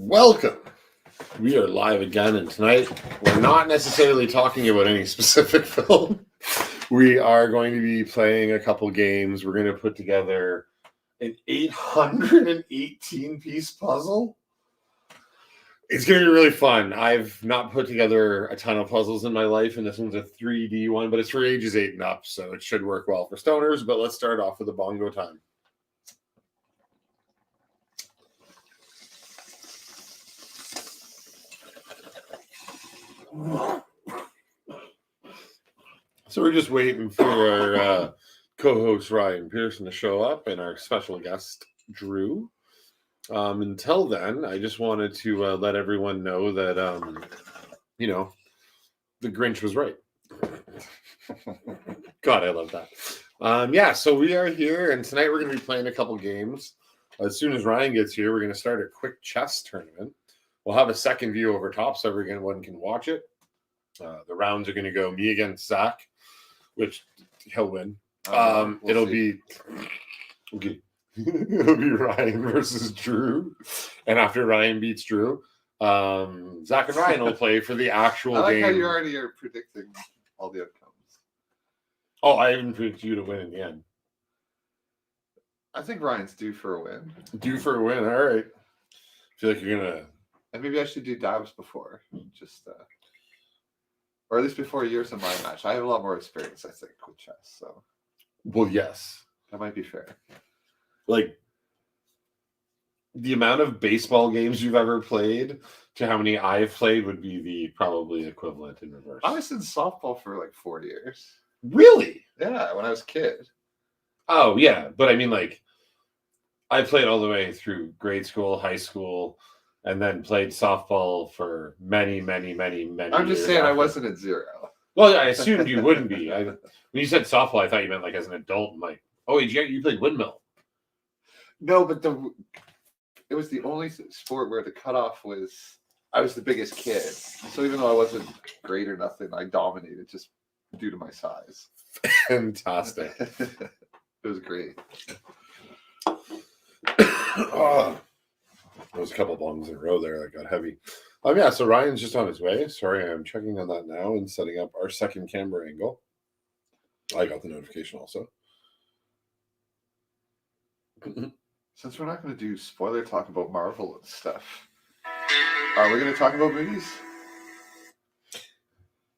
Welcome. We are live again, and tonight we're not necessarily talking about any specific film. We are going to be playing a couple games. We're going to put together an 818-piece puzzle. It's going to be really fun. I've not put together a ton of puzzles in my life, and this one's a 3D one, but it's for ages 8 and up, so it should work well for stoners. But let's start off with a bongo time. So we're just waiting for our co-host Ryan Pearson to show up and our special guest Drew. Until then, I just wanted to let everyone know that the Grinch was right. God, I love that. So we are here, and tonight we're going to be playing a couple games. As soon as Ryan gets here, we're going to start a quick chess tournament. We'll have a second view over top so everyone can watch it. The rounds are going to go me against Zach, which he'll win. It'll be Ryan versus Drew. And after Ryan beats Drew, Zach and Ryan will play for the actual game. I like how you already are predicting all the outcomes. Oh, I even predicted you to win in the end. I think Ryan's due for a win. Due for a win, all right. I feel like you're going to... And maybe I should do dabs before. Or at least before yours and my match. I have a lot more experience, I think, with chess. So, well, yes. That might be fair. Like, the amount of baseball games you've ever played to how many I've played would be the probably equivalent in reverse. I was in softball for like 4 years. Really? Yeah, when I was a kid. Oh, yeah. But I mean, like, I played all the way through grade school, high school, and then played softball for many, many, many, many I'm just years saying after. I wasn't at zero. Well, I assumed you wouldn't be. When you said softball, I thought you meant like as an adult. I'm like, oh, wait, you played windmill. No, but it was the only sport where the cutoff was I was the biggest kid. So even though I wasn't great or nothing, I dominated just due to my size. Fantastic. It was great. There was a couple bongs in a row there that got heavy. So Ryan's just on his way. Sorry, I'm checking on that now and setting up our second camera angle. I got the notification also. Since we're not going to do spoiler talk about Marvel and stuff, are we going to talk about movies?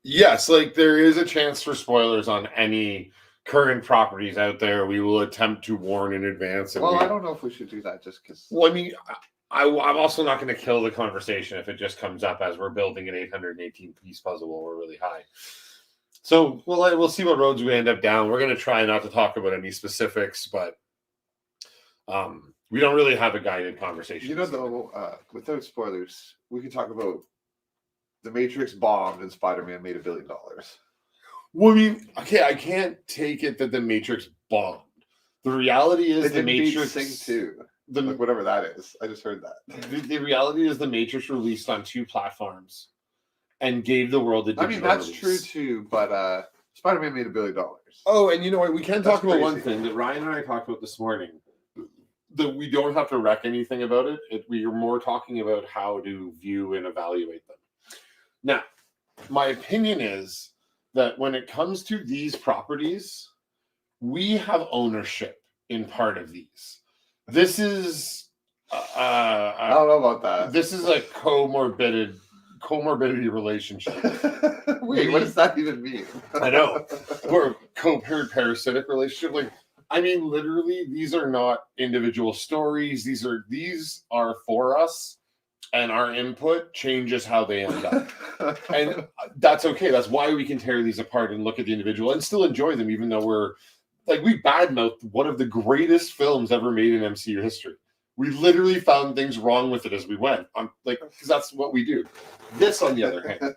Yes, like there is a chance for spoilers on any current properties out there. We will attempt to warn in advance. Well, I don't know if we should do that just because. Well, I mean, I'm also not going to kill the conversation if it just comes up as we're building an 818-piece puzzle while we're really high. So we'll see what roads we end up down. We're going to try not to talk about any specifics, but we don't really have a guided conversation. You know, though, without spoilers, we can talk about The Matrix bombed and Spider-Man made $1 billion. Well, I mean, okay, I can't take it that The Matrix bombed. The reality is The Matrix... Sing 2. Like whatever that is. I just heard that. The reality is The Matrix released on 2 platforms and gave the world a digital that's release. true too, but Spider-Man made $1 billion. Oh, and you know what? We can talk about crazy. One thing that Ryan and I talked about this morning. That we don't have to wreck anything about it. We are more talking about how to view and evaluate them. Now, my opinion is that when it comes to these properties, we have ownership in part of these. This is I don't know about that. This is a comorbidity relationship. Wait, what does that even mean? I know. Or parasitic relationship. Like, I mean, literally, these are not individual stories. These are for us, and our input changes how they end up. And that's okay. That's why we can tear these apart and look at the individual and still enjoy them, even though we badmouthed one of the greatest films ever made in MCU history. We literally found things wrong with it as we went. Because that's what we do. This, on the other hand.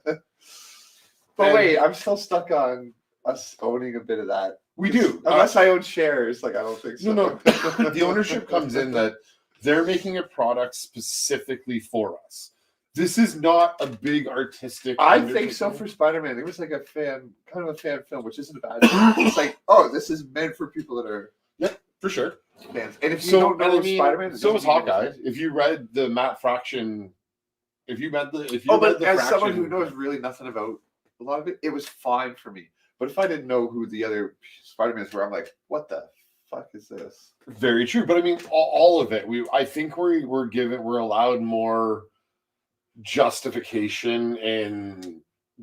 Wait, I'm still stuck on us owning a bit of that. We do. Unless I own shares, I don't think so. No. The ownership comes in that they're making a product specifically for us. This is not a big artistic. I think so for Spider-Man. It was like kind of a fan film, which isn't a bad thing. It's like, oh, this is meant for people that are for sure fans. And if you don't know Spider-Man, so was Hawkeye. If you read the Matt Fraction If you read the but as Fraction, someone who knows really nothing about a lot of it, it was fine for me. But if I didn't know who the other Spider-Mans were, I'm like, what the fuck is this? very true. But I mean, all of it. I think we're allowed more justification in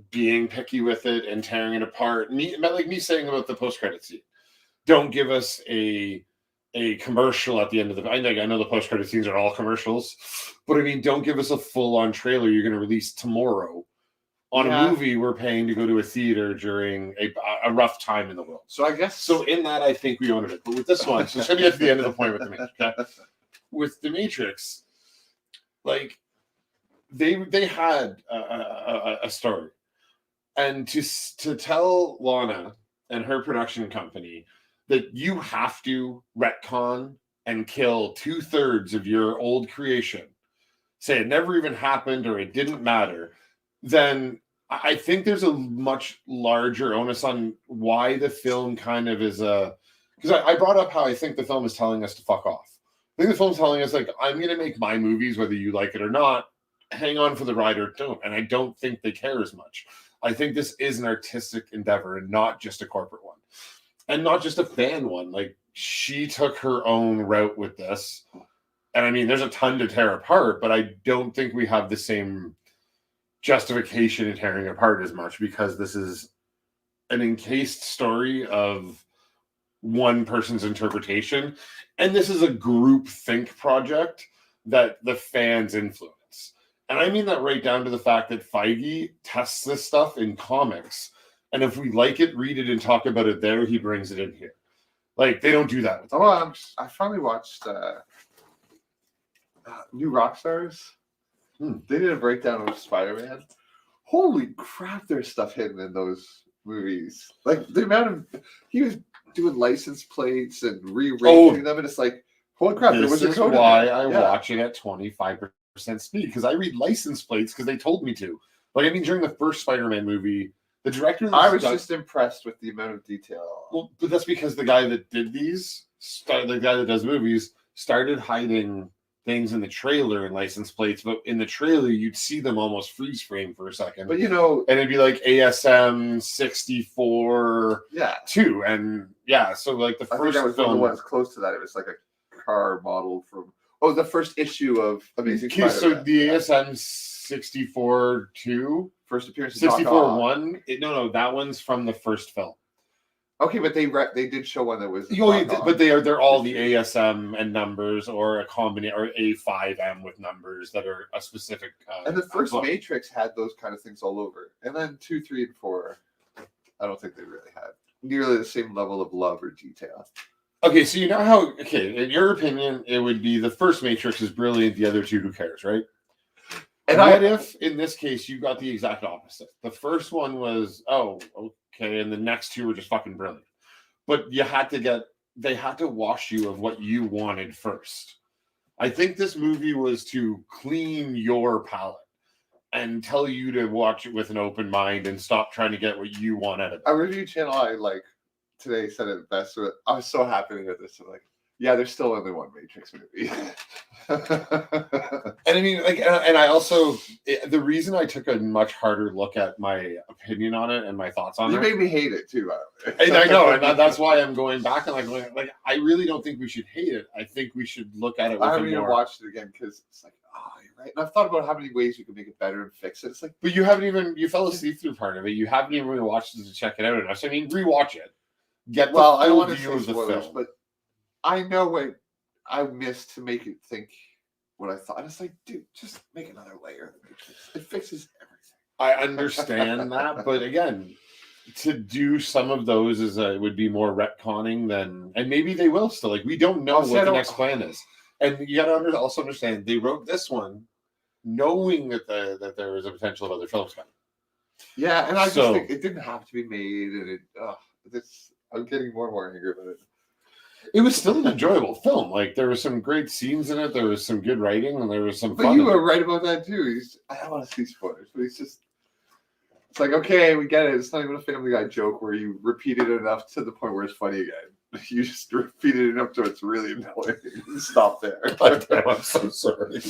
being picky with it and tearing it apart. Me saying about the post-credit scene. Don't give us a commercial at the end of the. I know the post-credit scenes are all commercials, but I mean, don't give us a full-on trailer you're going to release tomorrow on a movie we're paying to go to a theater during a rough time in the world. So I guess in that I think we owned it. But with this one, so it's going to get to the end of the point with the Matrix. Okay? With the Matrix, like they had a story, and to tell Lana and her production company that you have to retcon and kill 2/3 of your old creation, say it never even happened or it didn't matter, then I think there's a much larger onus on why the film kind of is because I brought up how I think the film is telling us to fuck off. I think the film's telling us, like, I'm going to make my movies whether you like it or not. Hang on for the ride or don't. And I don't think they care as much. I think this is an artistic endeavor and not just a corporate one. And not just a fan one. Like, she took her own route with this. And I mean, there's a ton to tear apart, but I don't think we have the same justification in tearing apart as much because this is an encased story of one person's interpretation. And this is a group think project that the fans influence. And I mean that right down to the fact that Feige tests this stuff in comics. And if we like it, read it, and talk about it there, he brings it in here. Like, they don't do that. I finally watched New Rockstars. They did a breakdown of Spider-Man. Holy crap, there's stuff hidden in those movies. Like, the amount of... He was doing license plates and rearranging them, and it's like, holy crap, there was a code. This is why I watch it at 25% speed, because I read license plates because they told me to. Like, I mean, during the first Spider-Man movie, the director... I was just impressed with the amount of detail. Well, but that's because the guy that did these, the guy that does movies, started hiding things in the trailer and license plates, but in the trailer, you'd see them almost freeze frame for a second. But, you know... And it'd be like ASM 64 2. And, yeah, so, like, the first film... one of the ones close to that. It was like a car model from... Oh, the first issue of Amazing Spider-Man. So the ASM 64 2... First appearance. 64 1. No, that one's from the first film. Okay, but they did show one that was. But they're all the ASM and numbers, or a combination, or A5M with numbers that are a specific. And the first Matrix had those kind of things all over, and then 2, 3, and 4, I don't think they really had nearly the same level of love or detail. Okay, so you know how? Okay, in your opinion, it would be the first Matrix is brilliant. The other two, who cares, right? And what if, in this case, you got the exact opposite? The first one was, okay, and the next two were just fucking brilliant. But they had to wash you of what you wanted first. I think this movie was to clean your palate and tell you to watch it with an open mind and stop trying to get what you want out of it. A review channel I like today said it best. I was so happy to hear this. I'm like, yeah, there's still only one Matrix movie. And I mean, like, and I also, the reason I took a much harder look at my opinion on it and my thoughts on it. You made me hate it too. And I know, and that's why I'm going back and like, I really don't think we should hate it. I think we should look at it with I haven't even watched it again because it's like, you're right. And I've thought about how many ways you could make it better and fix it. It's like, but you fell asleep through part of it. You haven't even really watched it to check it out enough. So I mean, rewatch it. I don't want to view of the film, but I know what I missed to make it think what I thought. And it's like, dude, just make another layer. It fixes everything. I understand that, but again, to do some of those would be more retconning than, and maybe they will still. Like, we don't know what the next plan is, and you got to also understand they wrote this one knowing that there was a potential of other films coming. Yeah, and I just think it didn't have to be made, and I'm getting more and more angry about it. It was still an enjoyable film. Like, there were some great scenes in it. There was some good writing, and there was some fun. But you were right about that too. I don't want to see spoilers, but it's like, okay, we get it. It's not even a Family Guy joke where you repeat it enough to the point where it's funny again. You just repeat it enough so it's really annoying. Stop there. I'm so sorry.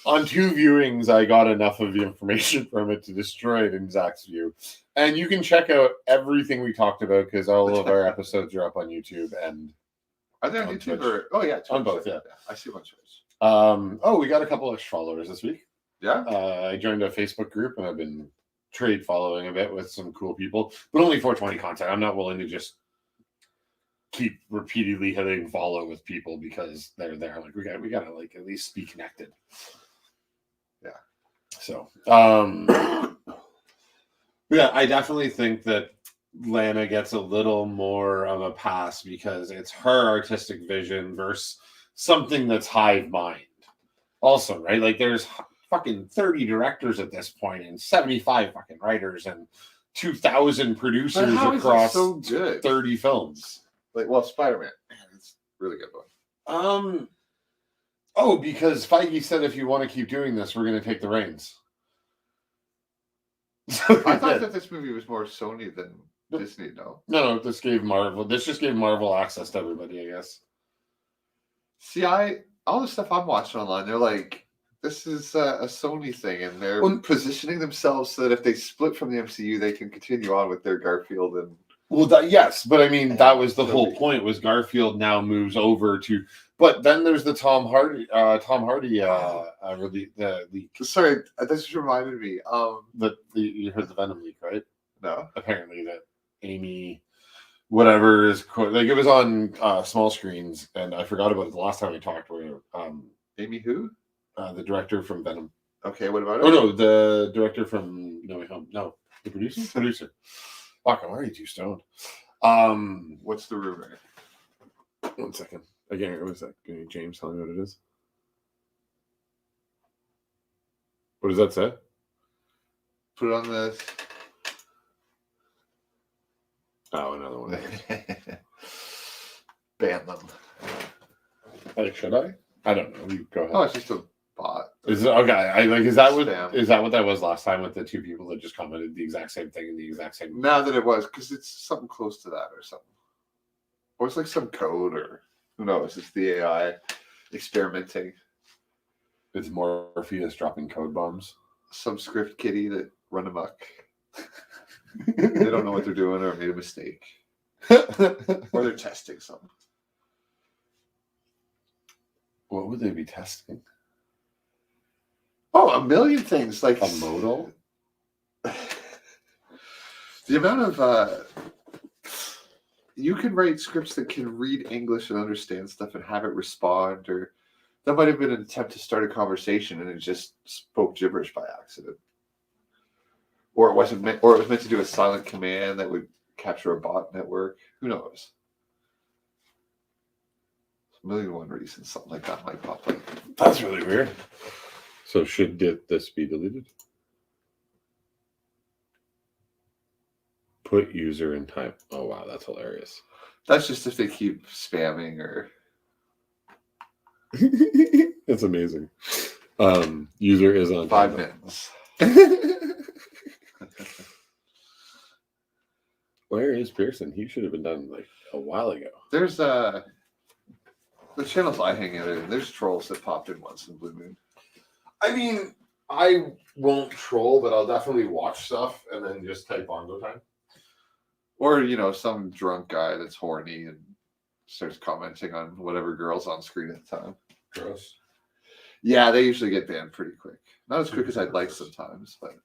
On 2 viewings, I got enough of the information from it to destroy it in Zach's view. And you can check out everything we talked about because all of our episodes are up on YouTube and Are they on on YouTube Twitch. or On both, yeah. I see one choice. We got a couple of followers this week. Yeah. I joined a Facebook group and I've been trade following a bit with some cool people, but only 420 content. I'm not willing to just keep repeatedly hitting follow with people because they're there. Like we gotta like at least be connected. Yeah. So yeah, I definitely think that Lana gets a little more of a pass because it's her artistic vision versus something that's hive mind. Also, right? Like there's fucking 30 directors at this point and 75 fucking writers and 2,000 producers across so good? 30 films. Like, well, Spider-Man, man, it's a really good one. Because Feige said if you want to keep doing this, we're going to take the reins. So I thought that this movie was more Sony than Disney. No, this just gave Marvel access to everybody, I guess. See, all the stuff I'm watching online, they're like, this is a Sony thing, and they're positioning themselves so that if they split from the MCU, they can continue on with their Garfield and. Well, yes, but I mean that was the whole point. Was Garfield now moves over to, but then there's the Tom Hardy the leak. Sorry, that just reminded me. You heard the Venom leak, right? No. Apparently that Amy, whatever is like it was on small screens, and I forgot about it the last time we talked. Where Amy who? The director from Venom. Okay, what about it? Oh no, the director from No Way Home. No, the producer. Fuck, I'm already too stoned. What's the rumor? 1 second. Again, what was that? James, tell me what it is. What does that say? Put it on this. Oh, another one. Ban them. Like, should I? I don't know. You go ahead. Oh, it's just a bot. Is it okay? Is that Spam. what that was last time with the 2 people that just commented the exact same thing in the exact same? Now that it was, because it's something close to that or something, or it's like some code, or who knows? It's the AI experimenting. It's Morpheus dropping code bombs. Some script kiddie that run amok. They don't know what they're doing or made a mistake, or they're testing something. What would they be testing? Oh, a million things, like A modal? The amount of you can write scripts that can read English and understand stuff and have it respond, or that might have been an attempt to start a conversation and it just spoke gibberish by accident, or it was meant to do a silent command that would capture a bot network. Who knows? A million and one reasons something like that might pop up. That's really weird. So should this be deleted? Put user in time. Oh wow, that's hilarious. That's just if they keep spamming or. That's amazing. User is on 5 minutes. Where is Pearson? He should have been done like a while ago. There's the channels I hang out in. There's trolls that popped in once in Blue Moon. I mean, I won't troll, but I'll definitely watch stuff and then just type bongo time. Or, some drunk guy that's horny and starts commenting on whatever girl's on screen at the time. Gross. Yeah, they usually get banned pretty quick. Not as quick as I'd like sometimes, but.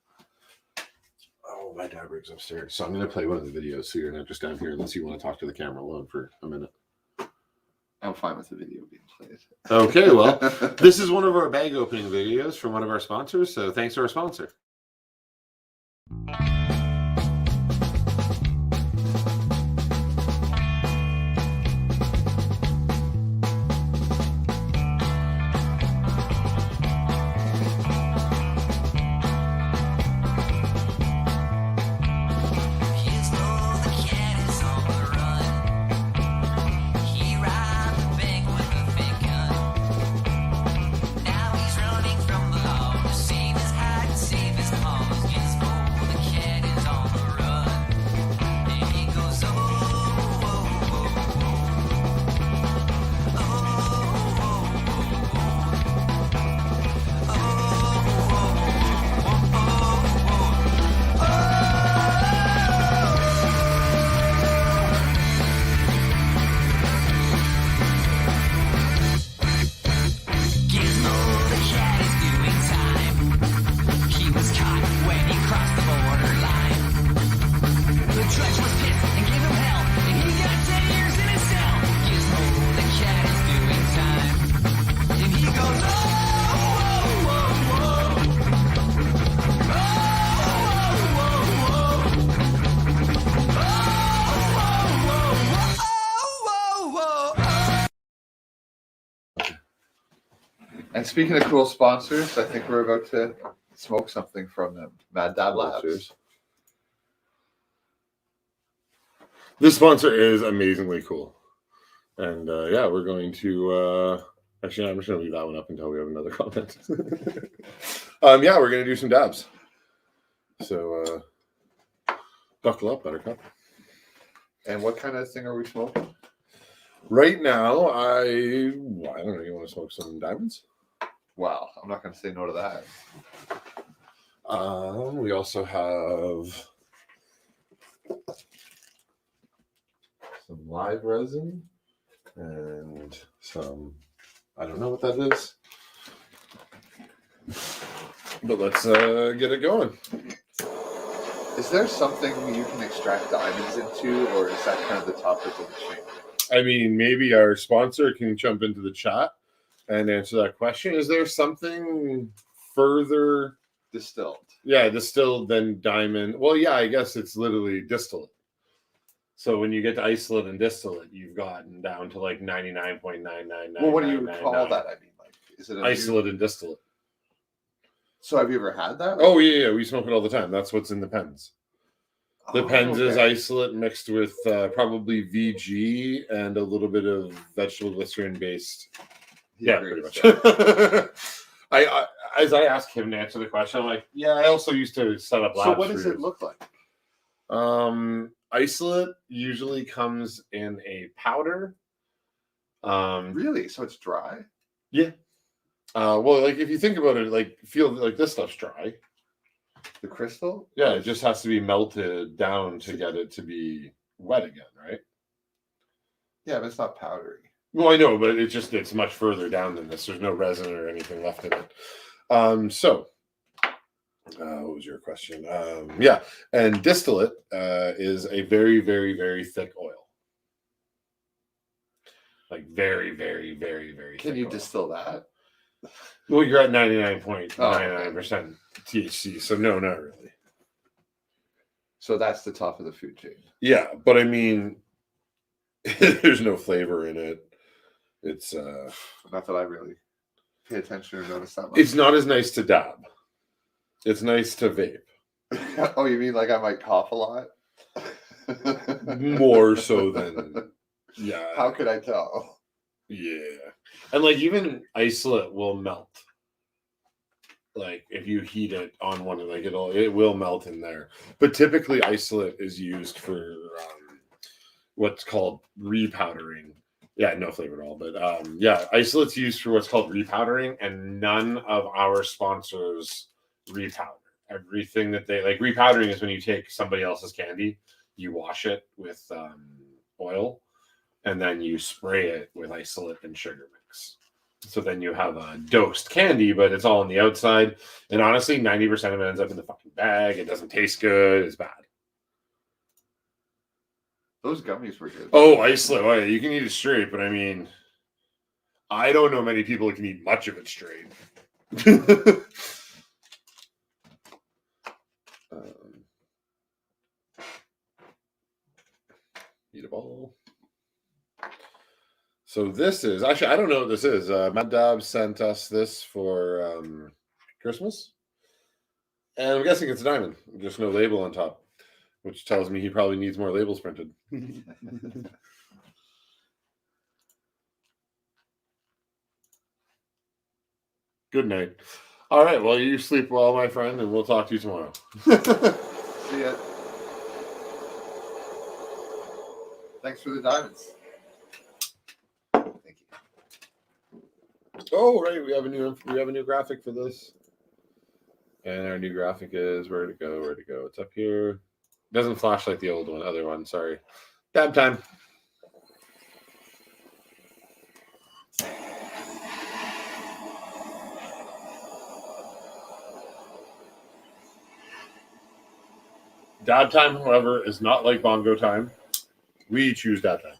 Oh, my dad brings upstairs. So I'm going to play one of the videos so you're not just down here unless you want to talk to the camera alone for a minute. I'm fine with the video being played. Okay, well, this is one of our bag opening videos from one of our sponsors. So thanks to our sponsor. Now he's running from the law to save his hide, save his cause, his boy the cat. And speaking of cool sponsors, I think we're about to smoke something from them. Mad Dad Labs. Cheers. This sponsor is amazingly cool. And yeah, we're going to actually I'm just gonna leave that one up until we have another comment. Yeah, we're gonna do some dabs. So buckle up, Buttercup. And what kind of thing are we smoking? Right now, I don't know. You want to smoke some diamonds? Wow, I'm not going to say no to that. We also have some live resin and some. I don't know what that is, but let's get it going. Is there something you can extract diamonds into, or is that kind of the topic of the chain? I mean, maybe our sponsor can jump into the chat and answer that question. Is there something further Distilled? Yeah, distilled than diamond. Well, yeah, I guess it's literally distillate. So when you get to isolate and distillate, you've gotten down to like 99.999. Well, what do you call that? I mean, like, is it isolate and distillate? So have you ever had that? Oh yeah, we smoke it all the time. That's what's in the pens. The pens is okay. isolate mixed with probably VG and a little bit of vegetable glycerin based. Yeah, pretty much. I as I asked him to answer the question, I'm like, yeah, I also used to set up labs. So what does it look like? Isolate usually comes in a powder. Really? So it's dry? Yeah. Well, like if you think about it, like feel like this stuff's dry. The crystal? Yeah, it just has to be melted down to get it to be wet again, right? Yeah, but it's not powdery. Well, I know, but it's much further down than this. There's no resin or anything left in it. So what was your question? Yeah, and distillate is a very, very, very thick oil. Like very, very, very, very Can thick you oil. distill that? Well, you're at 99.99% THC, so no, not really. So that's the top of the food chain. Yeah, but I mean, there's no flavor in it. It's not that I really pay attention or notice that much. It's not as nice to dab. It's nice to vape. Oh, you mean like I might cough a lot? More so than yeah. How could I tell? Yeah. And like even isolate will melt. Like if you heat it on one, like it will melt in there. But typically isolate is used for what's called repowdering. Yeah, no flavor at all. But yeah, isolate's used for what's called repowdering, and none of our sponsors repowder. Everything that they like repowdering is when you take somebody else's candy, you wash it with oil, and then you spray it with isolate and sugar mix. So then you have a dosed candy, but it's all on the outside. And honestly, 90% of it ends up in the fucking bag. It doesn't taste good. It's bad. Those gummies were good. Oh, isolate. Oh, yeah, you can eat it straight, but I mean, I don't know many people that can eat much of it straight. Eat a ball. So this is actually, I don't know what this is. Mad Dab sent us this for Christmas, and I'm guessing it's a diamond. Just no label on top, which tells me he probably needs more labels printed. Good night. All right. Well, you sleep well, my friend, and we'll talk to you tomorrow. See ya. Thanks for the diamonds. Thank you. Oh, right. We have a new graphic for this. And our new graphic is where to go. It's up here. It doesn't flash like the other one. Sorry. Dab time. Dab time, however, is not like bongo time. We choose dab time.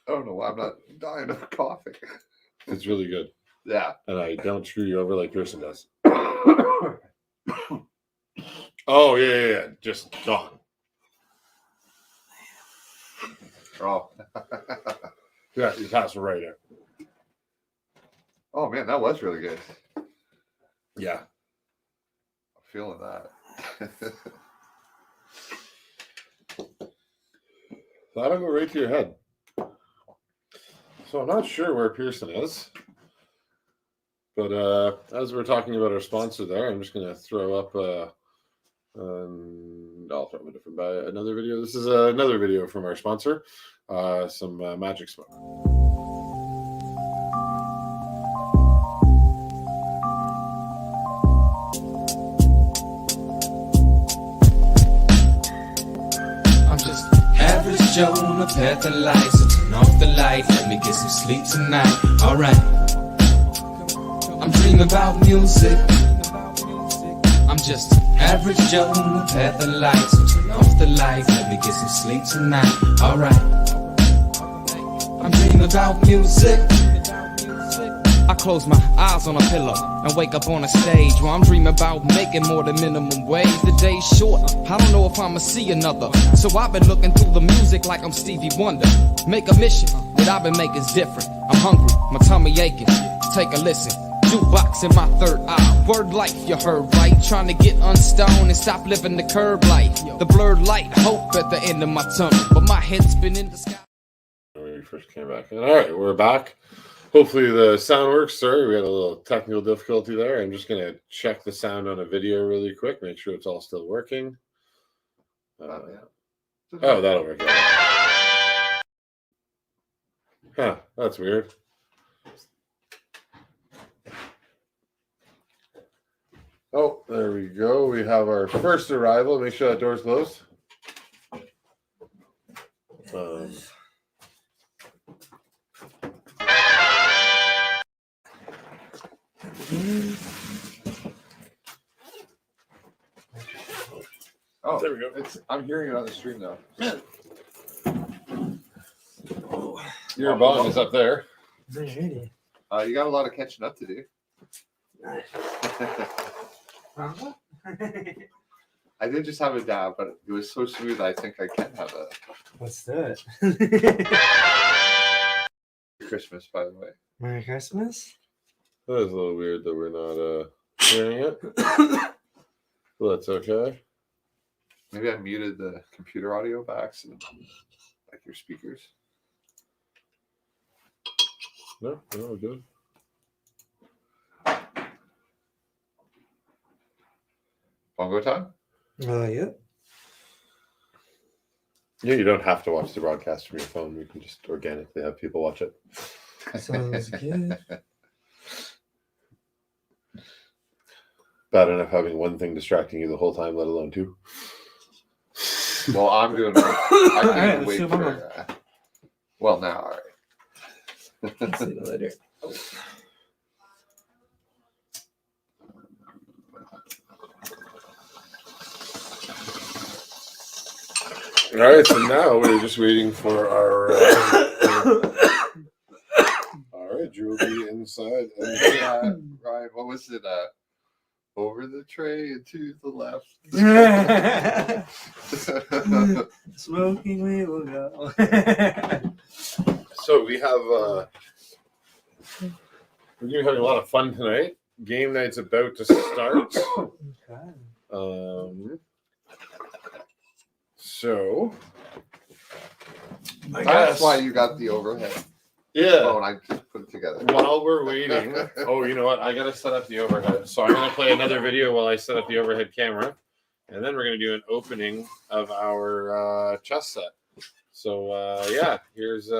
Oh no, I'm not dying of coughing. It's really good. Yeah. And I don't screw you over like Kirsten does. Oh, yeah. Just gone. Oh. Yeah, you pass it right in. Oh man, that was really good. Yeah. I'm feeling that. That'll go right to your head. So I'm not sure where Pearson is. But as we're talking about our sponsor there, I'm just going to throw up I'll throw up a different another video. This is another video from our sponsor, some Magic Smoke. I'm just average Joe on a path of light. So turn off the light, let me get some sleep tonight. Alright. I'm dreaming about music. I'm just average Joe on a path of light. So turn off the light, let me get some sleep tonight. Alright. I'm dreaming about music. I close my eyes on a pillow and wake up on a stage where I'm dreaming about making more than minimum wage. The day's short, I don't know if I'ma see another. So I've been looking through the music like I'm Stevie Wonder. Make a mission, what I've been making's different. I'm hungry, my tummy aching. Take a listen. Jukebox in my third eye. Word life, you heard right. Trying to get unstoned and stop living the curb life. The blurred light, hope at the end of my tunnel. But my head's been in the sky. When we first came back. All right, we're back. Hopefully the sound works. Sorry, we had a little technical difficulty there. I'm just going to check the sound on a video really quick, make sure it's all still working. Oh, that'll work out. Huh, that's weird. Oh, there we go. We have our first arrival. Make sure that door's closed. Oh, there we go. I'm hearing it on the stream though. Your bong is up there. You got a lot of catching up to do. I did just have a dab, but it was so smooth. I think I can have a. Let's do it. Christmas, by the way. Merry Christmas. That is a little weird that we're not hearing it. Well, that's okay. Maybe I muted the computer audio by accident, like your speakers. No, good. Bongo time? Yeah. Yeah, you don't have to watch the broadcast from your phone. You can just organically have people watch it. Sounds good. Bad enough having one thing distracting you the whole time, let alone two. Well, I'm doing. I can wait for. Well, now, all right. See you later. All right, so now we're just waiting for our. All right, Drew will be inside. Ryan, what was it? Over the tray and to the left. Smoking we will go. So we have. We're gonna be having a lot of fun tonight. Game night's about to start. Okay. So That's why you got the overhead phone. I just put it together. While we're waiting, you know what? I gotta set up the overhead. So I'm gonna play another video while I set up the overhead camera, and then we're gonna do an opening of our chess set. So yeah, here's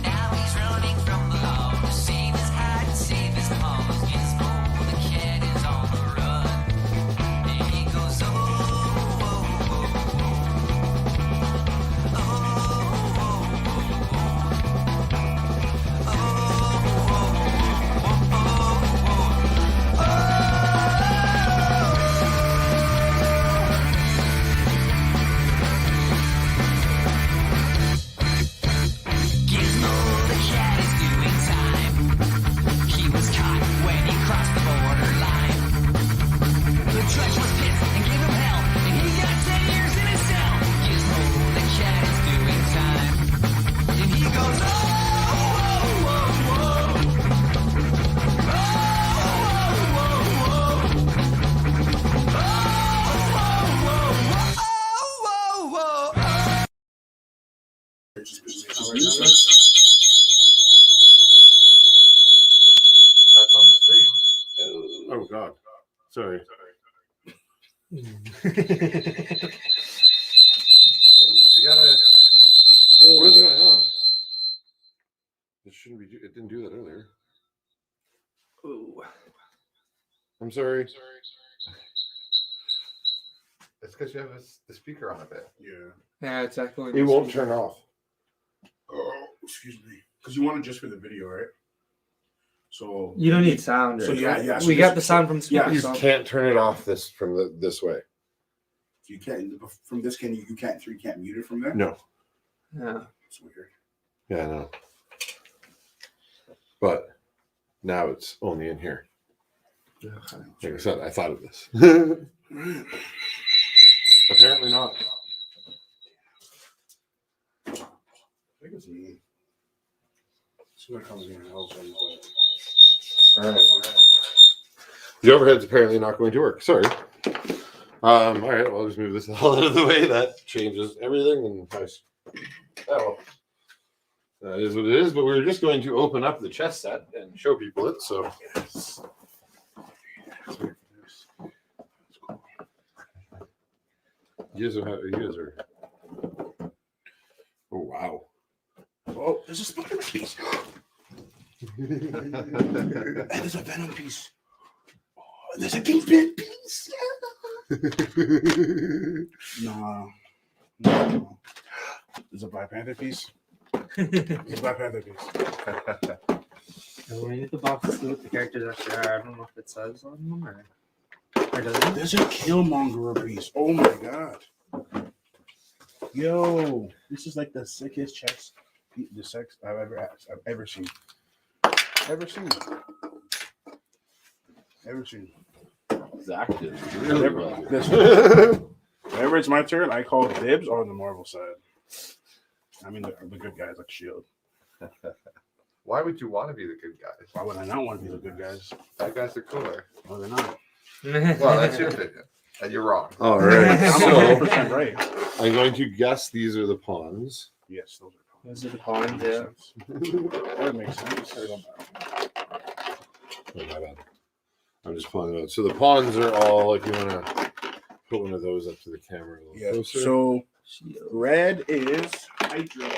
Now he's running from the law to save his hide and save his paws. Yes, for the cat. Sorry. You gotta. What is going on? It shouldn't be. It didn't do that earlier. Ooh. I'm sorry. It's because you have the speaker on a bit. Yeah. Yeah, it's echoing. It won't turn off. Oh, excuse me. Because you want it just for the video, right? So You don't need sound. So right? yeah. So we got this- the sound from speaker. yeah, You so- can't turn it off this way. you can't from this. You can't mute it from there. No. Yeah. It's weird. Yeah, I know. But now it's only in here. Like I said, I thought of this. Apparently not. I think it's me. See what comes in and helps me, but All right. The overhead's apparently not going to work. Sorry. All right. Well, I'll just move this all out of the way. That changes everything. And nice. Oh, that is what it is. But we were just going to open up the chess set and show people it. So. You guys are. Oh wow! oh, there's a Spider-Man piece. And there's a Venom piece. Oh, and there's a Kingpin piece. No. There's a Black Panther piece. There's a Black Panther piece. And we need the box to see what the characters actually are. I don't know if it says on them or does it? There's a Killmonger piece. Oh my god. Yo, this is like the sickest chest, the sex I've ever seen. Ever seen. Zach did really Whenever, well. listen, whenever it's my turn, I call dibs on the Marvel side. I mean, the good guys like Shield. Why would you want to be the good guys? Why would I not want to be the good guys? Bad guys are cooler. No, they're not. Well, that's your opinion, and you're wrong. All right. I'm So 100% right. I'm going to guess these are the pawns. Yes, those are Those are the pawns, yeah. That makes sense. Oh, my bad. I'm just pulling it out. So the pawns are all, if you want to put one of those up to the camera a little Yeah. closer. So red is Hydra.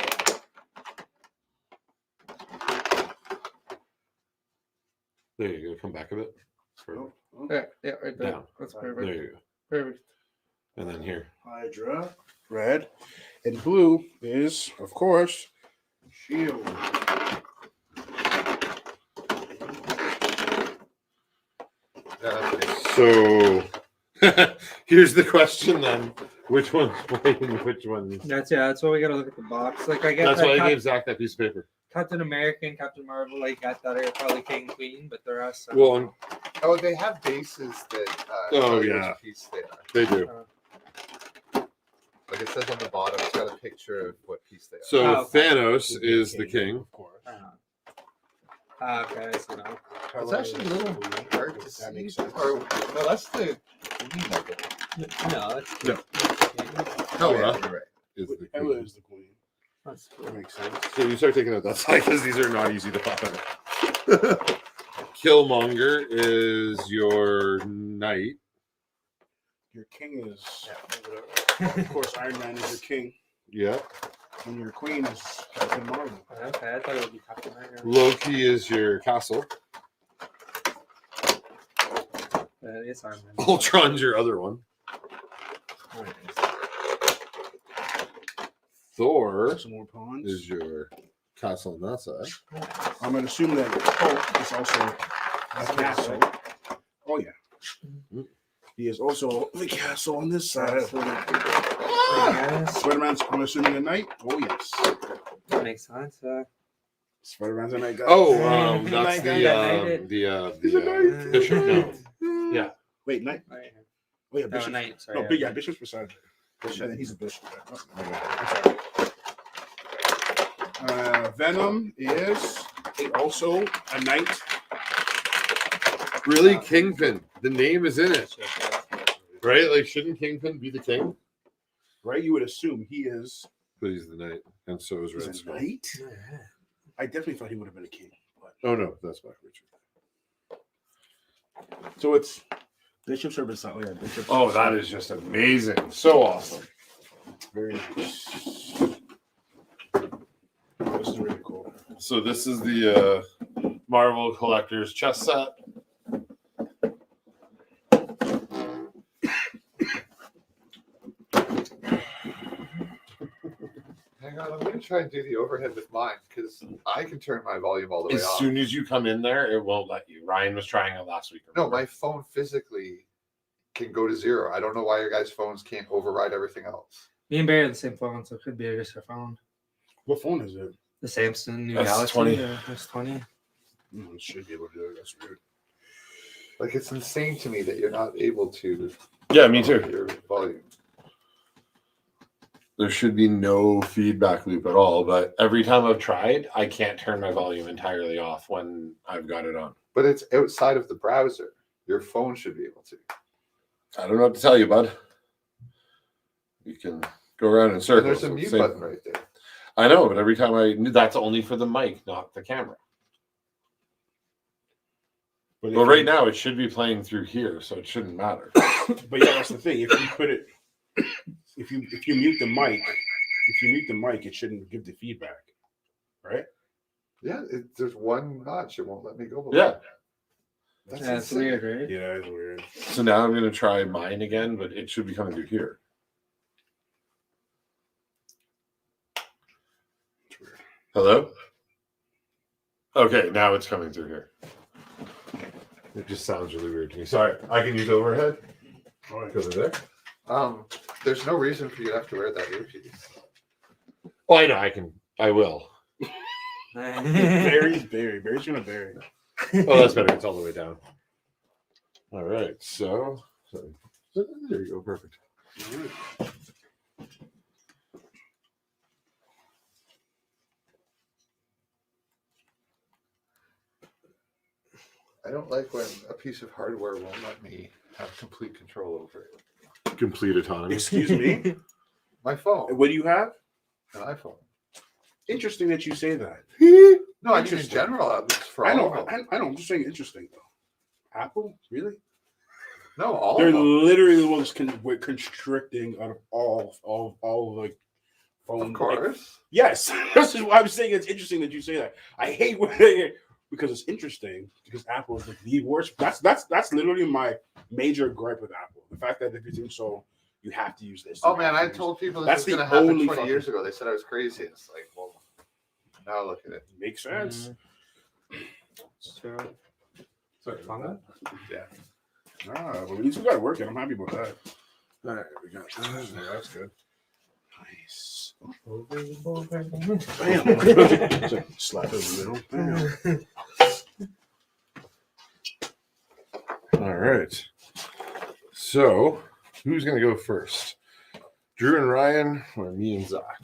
there you go. Come back a bit. Oh, Yeah, yeah, right there. Down. That's There perfect. you go. Perfect. And then here. Hydra. Red. And blue is, of course, Shield. So here's the question then. Which one's white and which one's... That's why we gotta look at the box. Like I get That's that why I gave Zach that piece of paper. Captain America and Captain Marvel, like I thought are probably King and Queen, but the rest are Well, Oh, they have bases that. Oh, tell you yeah. which piece they are. they do. Like it says on the bottom, it's got a picture of what piece they are. So Oh, okay. Thanos is the king. Of course. okay, so now. It's actually a little hard to That see. makes sense. Or, no, that's the queen, I think. No, that's No. Oh, yeah, Hela you're right. is the Hela king. is the queen. that's cool. That makes sense. So you start taking out that side because these are not easy to pop out. Killmonger is your knight. Your king is, of course, Iron Man is your king. Yeah. And your queen is Captain Marvel. Okay, I thought it would be Captain America. Loki is your castle. It's Iron Man. Ultron's your other one. Thor Some more pawns. is your castle on that side. I'm going to assume that Hulk is also a castle. Oh, yeah. Mhm. He is also the castle on this side. Yes, Spider-Man's, I'm assuming, a knight. Oh, yes. that makes sense. Spider-Man's a knight guy. Oh, Knight, that's knight. the bishop. No. Yeah. Wait, knight. Right. Oh, yeah, No, bishop. knight. Sorry. No, yeah, bishop's beside him. Bishop, and he's a bishop. Venom is also a knight. Really, Kingpin. The name is in it, right? Like, shouldn't Kingpin be the king? Right? You would assume he is But he's the knight, and so is Red he's a Skull. knight. I definitely thought he would have been a king. But Oh no, that's Black Richard. so it's Bishop service. Oh yeah, Bishop. Oh, that is just amazing. So awesome. very nice. This is really cool. So this is the Marvel Collector's chess set. Hang on, I'm going to try and do the overhead with mine because I can turn my volume all the way As off. soon as you come in there, it won't let you. Ryan was trying it last week. No, remember? my phone physically can go to 0. I don't know why your guys' phones can't override everything else. Me and Barry have the same phone, so it could be just our phone. What phone is it? The Samsung new S20. Galaxy S20. It should be able to do it. That's weird. Like, it's insane to me that you're not able to Yeah, me too. lower your volume. There should be no feedback loop at all, but every time I've tried, I can't turn my volume entirely off when I've got it on. But it's outside of the browser. Your phone should be able to. I don't know what to tell you, bud. You can go around in And circles. there's a mute Same- button right there. I know, but every time that's only for the mic, not the camera. But Well, right now it should be playing through here, so it shouldn't matter. But yeah, that's the thing. If you put it, if you mute the mic, it shouldn't give the feedback, right? Yeah, there's one notch. It won't let me go below. Yeah. That's That's insane. weird, right? Yeah, it's weird. So now I'm going to try mine again, but it should be coming through here. It's weird. Hello? Okay, now it's coming through here. It just sounds really weird to me. Sorry, I can use overhead. All right. Go to there. There's no reason for you to have to wear that earpiece. Oh, I know. I will. Barry's gonna bury. Oh, that's better. It's all the way down. All right. So there you go. Perfect. All right. I don't like when a piece of hardware won't let me have complete control over it. Complete autonomy. Excuse me. My phone, What do you have? an iPhone. Interesting that you say that. No, I mean in Interesting. general. It's for I all know. of them. I know. I'm just saying interesting though. Apple, really? No, all They're of them. literally the ones we're constricting out of all like phone. Of course. Yes, this is why I'm saying it's interesting that you say that. I hate when because it's interesting because Apple is like the worst. That's literally my major gripe with Apple. The fact that everything's so you have to use this. Oh you man, have to I use told people this That's was going to the happen only 20 years fucking- ago. They said I was crazy. It's like, well, now look at it. Makes sense. True. Sorry, Manga? Yeah. Ah, but at least we got it working. I'm happy about that. All right, we got that. Yeah, that's good. Nice. Bam. Slap it in the middle. Bam. All right. So who's going to go first? Drew and Ryan, or me and Zach?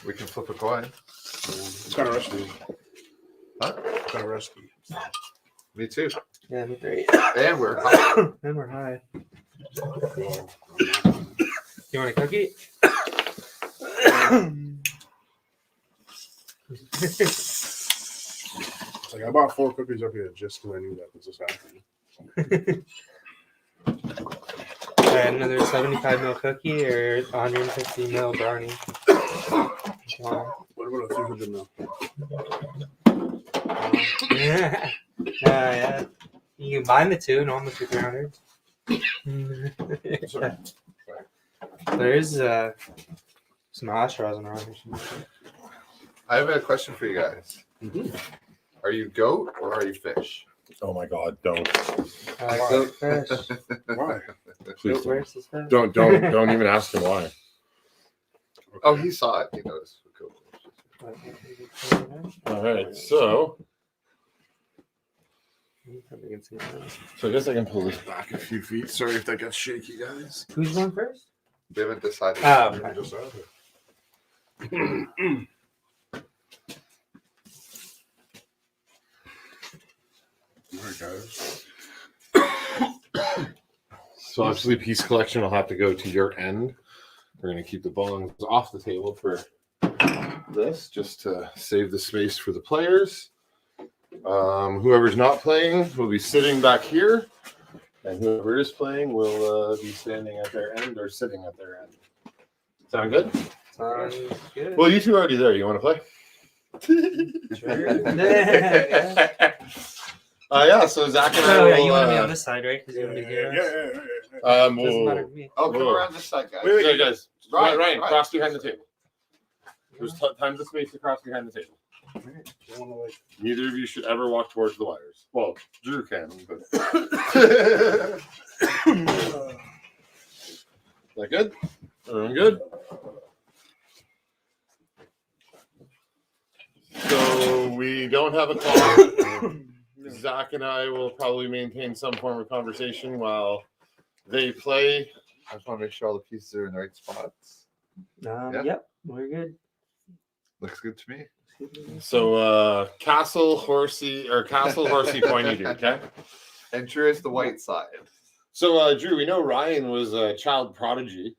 We can flip a coin. It's kind of rusty. Huh? Kind of rusty. Me too. Yeah, me three. And we're high. And we're high. Well, You want a cookie? it's like I bought 4 cookies up here just because I knew that this was happening. Alright, another 75 ml cookie or 150 ml brownie. What about a 300 mil? Yeah. Yeah. You can combine the two and almost get 300. Sorry. There's some hash rosin around here. I have a question for you guys. Mhm. Are you goat or are you fish? Oh my God! Don't Goat fish. Why? please Goat versus fish. don't even ask him why. Oh, he saw it. He knows. Goat. All right. So I guess I can pull this back a few feet. Sorry if that got shaky, guys. Who's going first? They haven't decided. Oh, I okay. just saw it. All right, guys. So obviously, piece collection will have to go to your end. We're gonna keep the bongs off the table for this just to save the space for the players. Whoever's not playing will be sitting back here, and whoever is playing will be standing at their end or sitting at their end. Sound good? Sounds good. Well, you two are already there. You want to play? Yeah, so Zach and I Oh, will, yeah, you want to be on this side, right? Because you want to be here. Doesn't matter to me. Oh, come Whoa. around this side, guys. Wait, guys. Ryan, Ryan, Ryan. cross behind the table. There's tons of space to cross behind the table. Neither of you should ever walk towards the wires. Well, Drew can, but. That good? Everyone good? So we don't have a call. Zach and I will probably maintain some form of conversation while they play. I just want to make sure all the pieces are in the right spots. Yeah. Yep, we're good. Looks good to me. So castle, horsey, pointy dude, okay? And Drew is the white side. So Drew, we know Ryan was a child prodigy.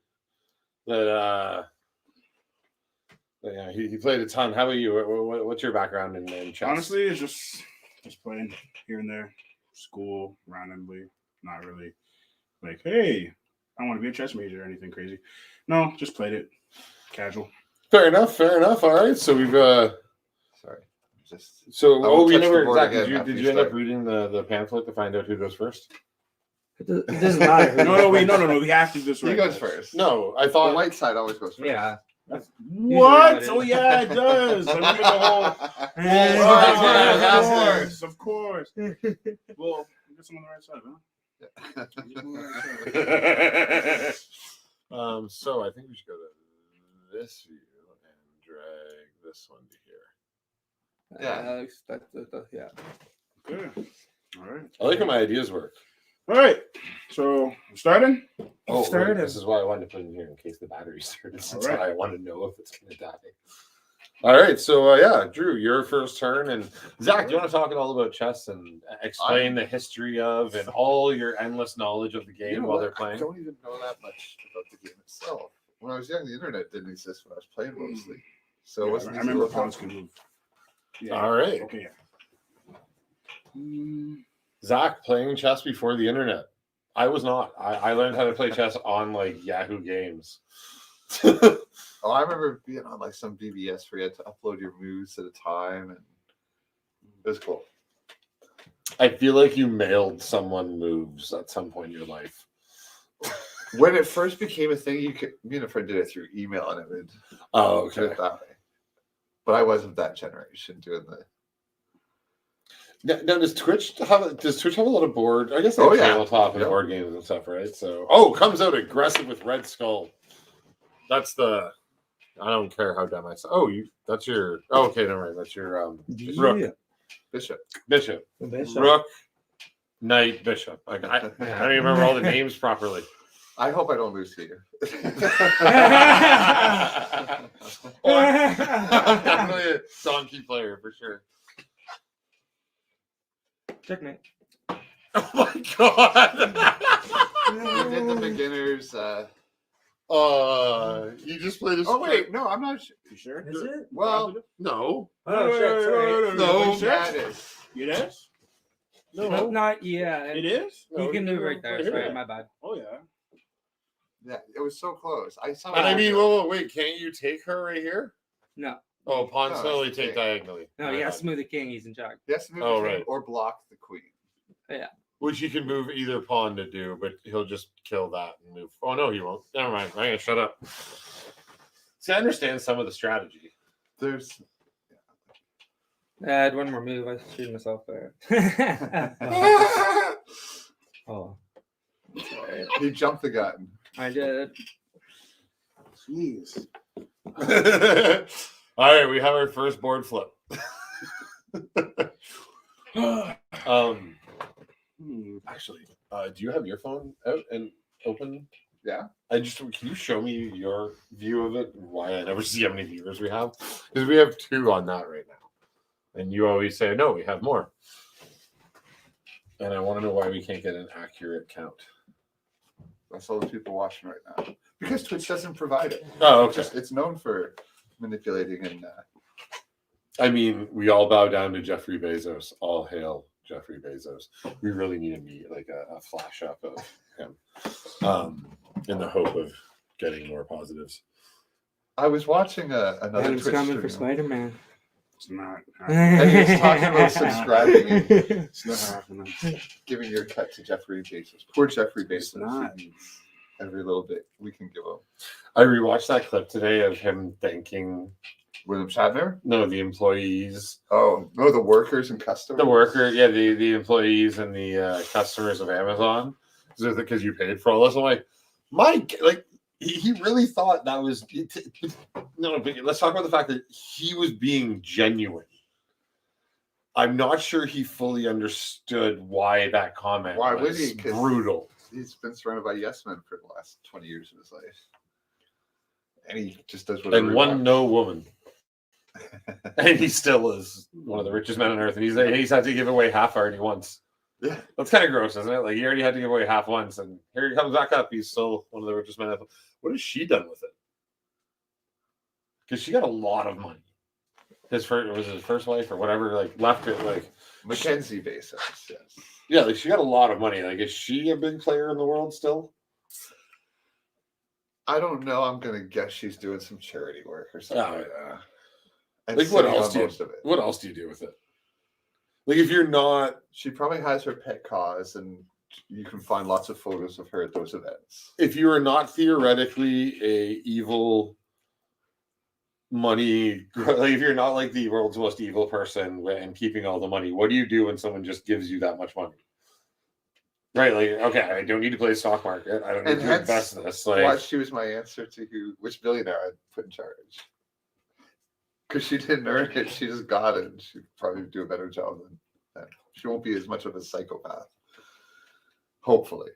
That yeah, he played a ton. How about you? What's your background in chess? Honestly, it's just playing here and there, school randomly. Not really like, hey, I want to be a chess major or anything crazy. No, just played it casual. Fair enough. All right. So we've Sorry. Just so I won't we touch the never board exactly. again Did after you you end up start. reading the pamphlet to find out who goes first? It doesn't matter. No. We have to do this he right. goes guys. first. No, I The thought. white side always goes first. Yeah. What? Usually Oh yeah, it does. I remember the whole. Of course. Well, I guess I'm on the right side, huh? So I think we should go to this view and drag this one to here. Yeah. Yeah. Good. All right. I like how my ideas work. All right. So starting. Oh, Started. right. This is why I wanted to put it in here in case the battery started. Since All right. I want to know if it's going to die. All right, so yeah, Drew, your first turn, and Zach, do you want to talk all about chess and explain the history of and all your endless knowledge of the game You know while what? they're playing? I don't even know that much about the game itself. When I was young, the internet didn't exist when I was playing mostly. So it Yeah, wasn't I easy to remember look pawns up. can move. Yeah. All right, Okay. Zach, playing chess before the internet. I was not. I learned how to play chess on like Yahoo Games. Oh, I remember being on like some BBS where you had to upload your moves at a time, and it was cool. I feel like you mailed someone moves at some point in your life. When it first became a thing, you could. Me and a friend did it through email, and it would Oh, do okay. it that way. But I wasn't that generation doing the. Now, does Twitch have a lot of board? I guess they Oh, have yeah. tabletop and Yep. board games and stuff, right? So, comes out aggressive with Red Skull. That's the. I don't care how dumb I sound. Oh, that's your. Oh, okay, never mind. That's your rook, Bishop. bishop, rook, knight, bishop. Like, I don't even remember all the names properly. I hope I don't lose to you. I'm definitely a donkey player for sure. Checkmate. Oh my god! We did the beginners. You just played a. Oh wait, no, I'm not sure. You sure? Is it? Well, No. Oh, shit. Sorry. No. yeah, it is. It is? No. Not yeah. It is? You can move right there. Sorry, my bad. Oh yeah. Yeah, it was so close. I saw. And I it. mean, whoa, wait, can't you take her right here? No. Oh, pawns No, slowly that's take okay. diagonally. No, My you bad. have to move the king. He's in charge. Yes, move Oh, the king right. or block the queen. Which he can move either pawn to do, but he'll just kill that and move. Oh, no, he won't. Never mind. I'm going to shut up. See, I understand some of the strategy. There's. I had one more move. I shoot myself there. Oh, He jumped the gun. I did. Jeez. All right, we have our first board flip. Actually, do you have your phone out and open? Yeah. Can you show me your view of it and why I never see how many viewers we have? Because we have 2 on that right now. And you always say, no, we have more. And I want to know why we can't get an accurate count. That's all the people watching right now because Twitch doesn't provide it. Oh, okay. It's known for manipulating and I mean, we all bow down to Jeffrey Bezos. All hail Jeffrey Bezos. We really need to meet like a flash up of him, in the hope of getting more positives. I was watching another Adam's Twitch coming for stream. Spider-Man. It's not. And he was talking about subscribing and It's not happening. giving your cut to Jeffrey Bezos. Poor Jeffrey It's Bezos. not. He needs every little bit we can give him. I rewatched that clip today of him thanking William Shatner? the employees, Oh, no, the workers and customers. the employees and the customers of Amazon, because you paid for all this. I'm like, he really thought that was no. But let's talk about the fact that he was being genuine. I'm not sure he fully understood why that comment Why would was he? 'Cause brutal. He's been surrounded by yes men for the last 20 years of his life. And he just does whatever And he one wants. no woman. And he still is one of the richest men on earth. And he's had to give away half already once. Yeah. That's kind of gross, isn't it? Like he already had to give away half once, and here he comes back up. He's still one of the richest men. What has she done with it? Because she got a lot of money. His first wife or whatever, like left it like Mackenzie Bezos, yes. yeah, like she got a lot of money. Like is she a big player in the world still? I don't know. I'm going to guess she's doing some charity work or something. Oh, Yeah. And Like what sitting else on do you? most of it. What else do you do with it? Like if you're not, She probably has her pet cause, and you can find lots of photos of her at those events. if you are not theoretically a evil money, like if you're not like the world's most evil person and keeping all the money, what do you do when someone just gives you that much money? Right, like okay, I don't need to play stock market. I don't need And to hence invest in this. Why Like she was my answer to which billionaire I'd put in charge. Because she didn't earn it, she just got it. And she'd probably do a better job than that. She won't be as much of a psychopath. Hopefully.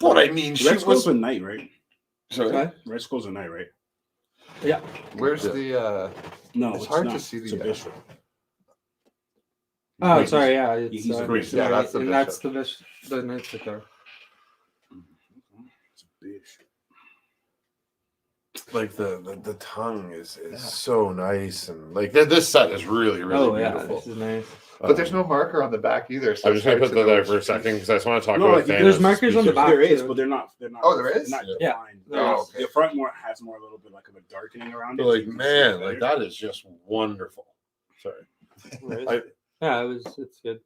what I mean, she Red Skull's was. a knight, right? Sorry, Okay. Red Skull's a knight, right? Yeah. Where's Yeah. the No, It's it's, hard to not. see It's the, a bishop. Oh, Wait, sorry. Yeah, it's he's a bishop. Yeah, that's the and bishop. that's the bishop. The knight's right there. It's a bishop. like the tongue is Yeah. so nice, and like this set is really Oh yeah, beautiful. this is nice. but there's no marker on the back either. So I'm just gonna it's put that hard to there know for a which second piece. because I just want to talk No, about like, Thanos' there's markers on the speeches. back. There is, too. but they're not. Oh, there is? They're not Yeah. defined. Oh, okay. The front more has more a little bit like of a darkening around it. But so like you can see man, it like better. that is just wonderful. Sorry. Where is I- it? Yeah, it's good.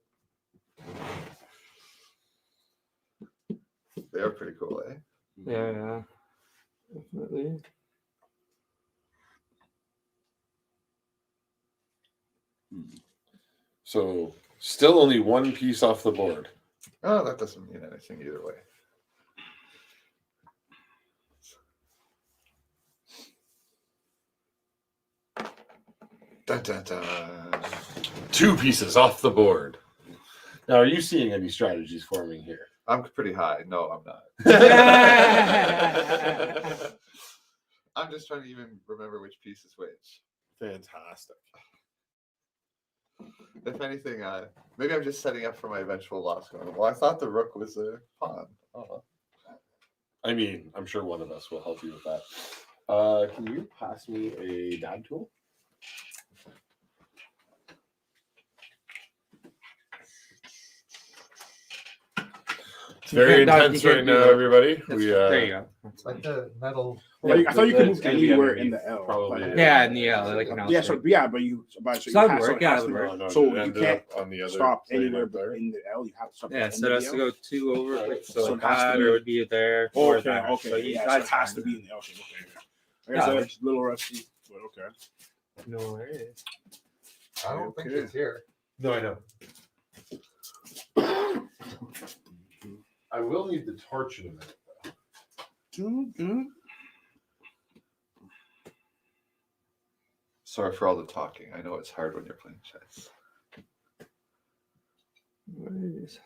They're pretty cool, eh? Yeah. Definitely. So still only one piece off the board. Oh, that doesn't mean anything either way. Dun, dun, dun. Two pieces off the board. Now, are you seeing any strategies forming here? I'm pretty high. No, I'm not. I'm just trying to even remember which piece is which. Fantastic. If anything, maybe I'm just setting up for my eventual loss. Well, I thought the rook was a pawn. Oh. I mean, I'm sure one of us will help you with that. Can you pass me a dab tool? It's very You can't dab- intense you can't right do now, that. everybody. there you go. It's like the metal. I thought you could It's move gonna be anywhere underneath, in the L. probably. Like, Yeah, in the L, like an L yeah, shape. so yeah, but you but so So you that would have, work, it yeah, has that to would work. work. No, So it you ended can't up on the other stop plane anywhere up there. in the L. You have to stop. Yeah, at the so it end has of to the go 2 over, like, So so it like has to that, be- or it would be there. L. or Okay, that. okay, So you yeah, so guys it has to find be in the L shape. Okay, I guess Yeah, that's a little rusty, but okay. it. No worries. I don't think Okay. it's here. No, I know. I will need the torch in a minute. Sorry for all the talking. I know it's hard when you're playing chess. No worries.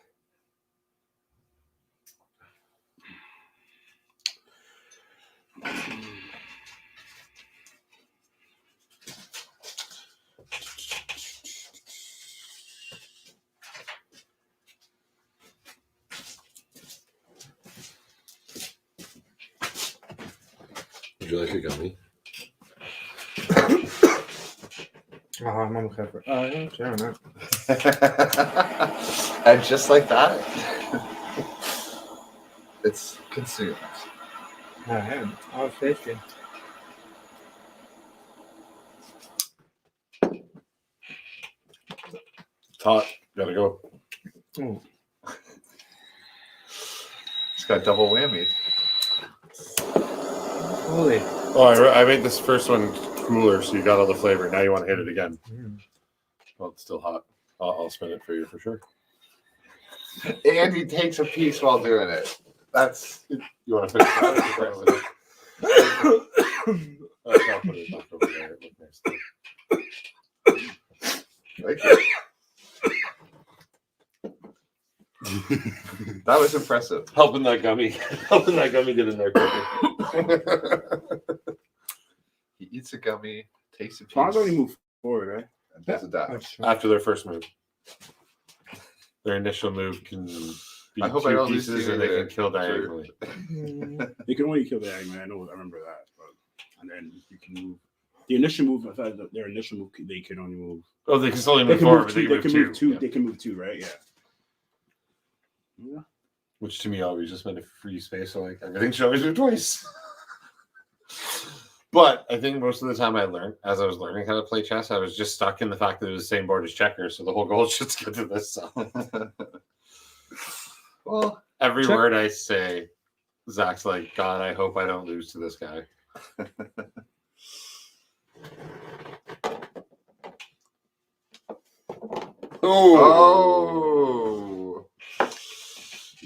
Would you like a gummy? Oh, I'm okay for. Yeah, sure, why not? And just like that, it's consumed. All right. Oh, tasty. It's hot. Gotta go. Oh, It's got double whammy. holy. Oh, I made this first one cooler, so you got all the flavor. Now you want to hit it again. Mm. Well, it's still hot. I'll spin it for you for sure. And he takes a piece while doing it. That's You want to finish that? I'll put it back over there. It looked nice too. like that was impressive. Helping that gummy get in there quicker. He eats a gummy, takes a piece, Pawns only move forward, right? and does a dash. That's After their first move. Their initial move can be I hope I two don't lose pieces you and they either. can kill Sure. diagonally. They can only kill the Eggman. I remember that. But and then you can move. The initial move, I thought that their initial move, they can only move. Oh, they can still They move can forward, move but two. they They can can move move two. Yeah. They can move two, right? Yeah. Yeah. Which to me always just meant a free space, so like everything should always move twice. But I think most of the time as I was learning how to play chess, I was just stuck in the fact that it was the same board as checkers. So the whole goal is just to get to this. So. Well, Every Check- word I say, Zach's like, God, I hope I don't lose to this guy. oh,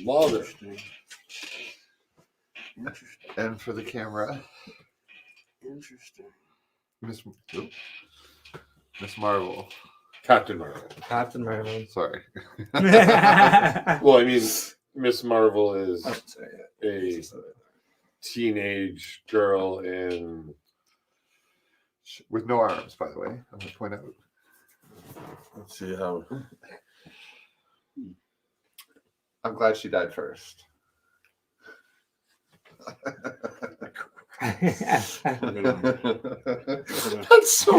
Love it. and for the camera, Interesting. Miss Marvel. Captain Marvel. Captain Marvel. Sorry. Well, I mean, Miss Marvel is a teenage girl in. With no arms, by the way. I'm going to point out. Let's see how. I'm glad she died first. That's so.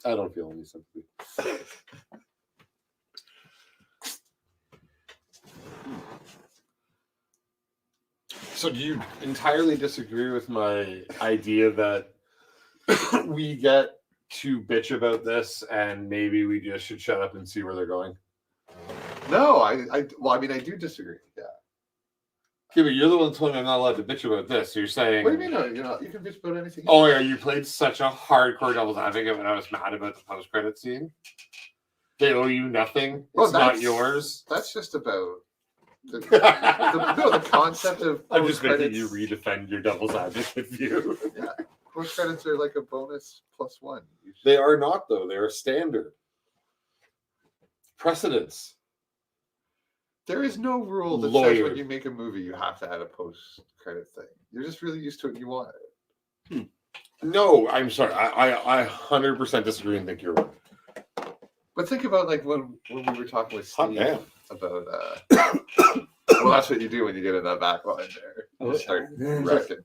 I don't feel any sympathy. So, do you entirely disagree with my idea that we get to bitch about this and maybe we just should shut up and see where they're going? No, well, I mean, I do disagree. Yeah. Okay, but you're the one telling me I'm not allowed to bitch about this. So you're saying. What do you mean? No, you can bitch about anything. Oh, yeah, you played such a hardcore devil's advocate when I was mad about the post-credit scene. They owe you nothing. Well, It's not that's- yours. That's just about the concept of I'm just making post-credits. you redefend your devil's advocate view. Yeah, post credits are like a bonus +1. They are not, though. They're a standard. Precedence. There is no rule that says Lawyer. when you make a movie you have to add a post credit thing. You're just really used to it and you want it. No, I'm sorry. I 100% disagree and think you're right. But think about like when we were talking with Hot Steve damn. about well, that's what you do when you get in that back line there. You just start wrecking.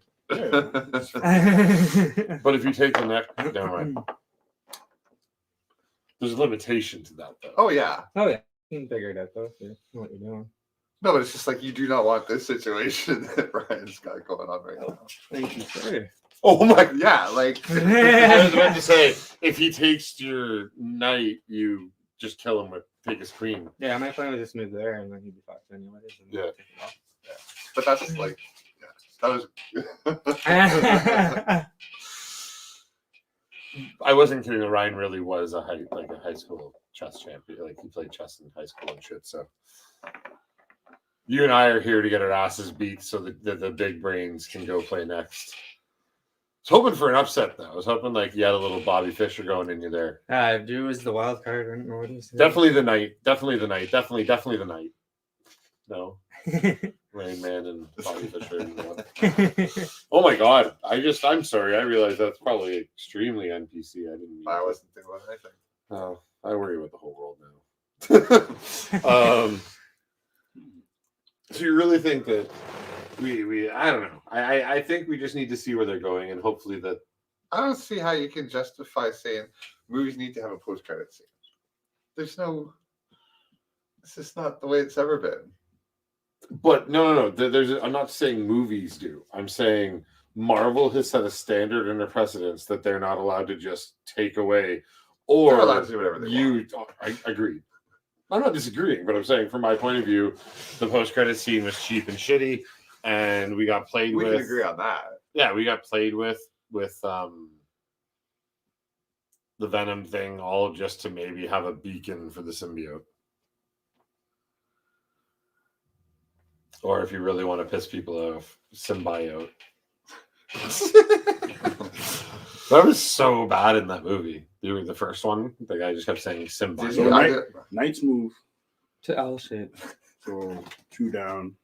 But if you take the neck, never mind. There's a limitation to that, though. Oh yeah. Oh yeah, you can figure it out though. If you know what you're doing. No, but it's just like you do not want this situation that Ryan's got going on right now. Thank you, sir. Oh my! Yeah, like I was about to say, if he takes your knight, you just kill him with take his queen. Yeah, my plan was just move there and then he'd be fucked anyways. And Yeah. take it off. but that's like that was I wasn't kidding. Ryan really was a high school chess champion. Like he played chess in high school and shit. So you and I are here to get our asses beat, so that the big brains can go play next. I was hoping for an upset though. I was hoping like you had a little Bobby Fischer going in you there. Drew was the wild card. I don't know what he said. Definitely the knight. Definitely the knight. Definitely the knight. No, Rain Man and Bobby Fischer. Oh my god! I'm sorry. I realize that's probably extremely NPC. I didn't. Mean I to. wasn't thinking about anything. Oh, I worry about the whole world now. So you really think that we I don't know. I think we just need to see where they're going, and hopefully that I don't see how you can justify saying movies need to have a post-credit scene. There's no. This is not the way it's ever been. But no. I'm not saying movies do. I'm saying Marvel has set a standard and a precedence that they're not allowed to just take away. Or They're allowed to do whatever they want. I agree. I'm not disagreeing, but I'm saying from my point of view, the post-credit scene was cheap and shitty, and we got played We with. can agree on that. Yeah, we got played with the Venom thing, all just to maybe have a beacon for the symbiote. Or if you really want to piss people off, symbiote. That was so bad in that movie. Doing the first one, the guy just kept saying symbiote. So Knight's move. To L shape. So 2 down.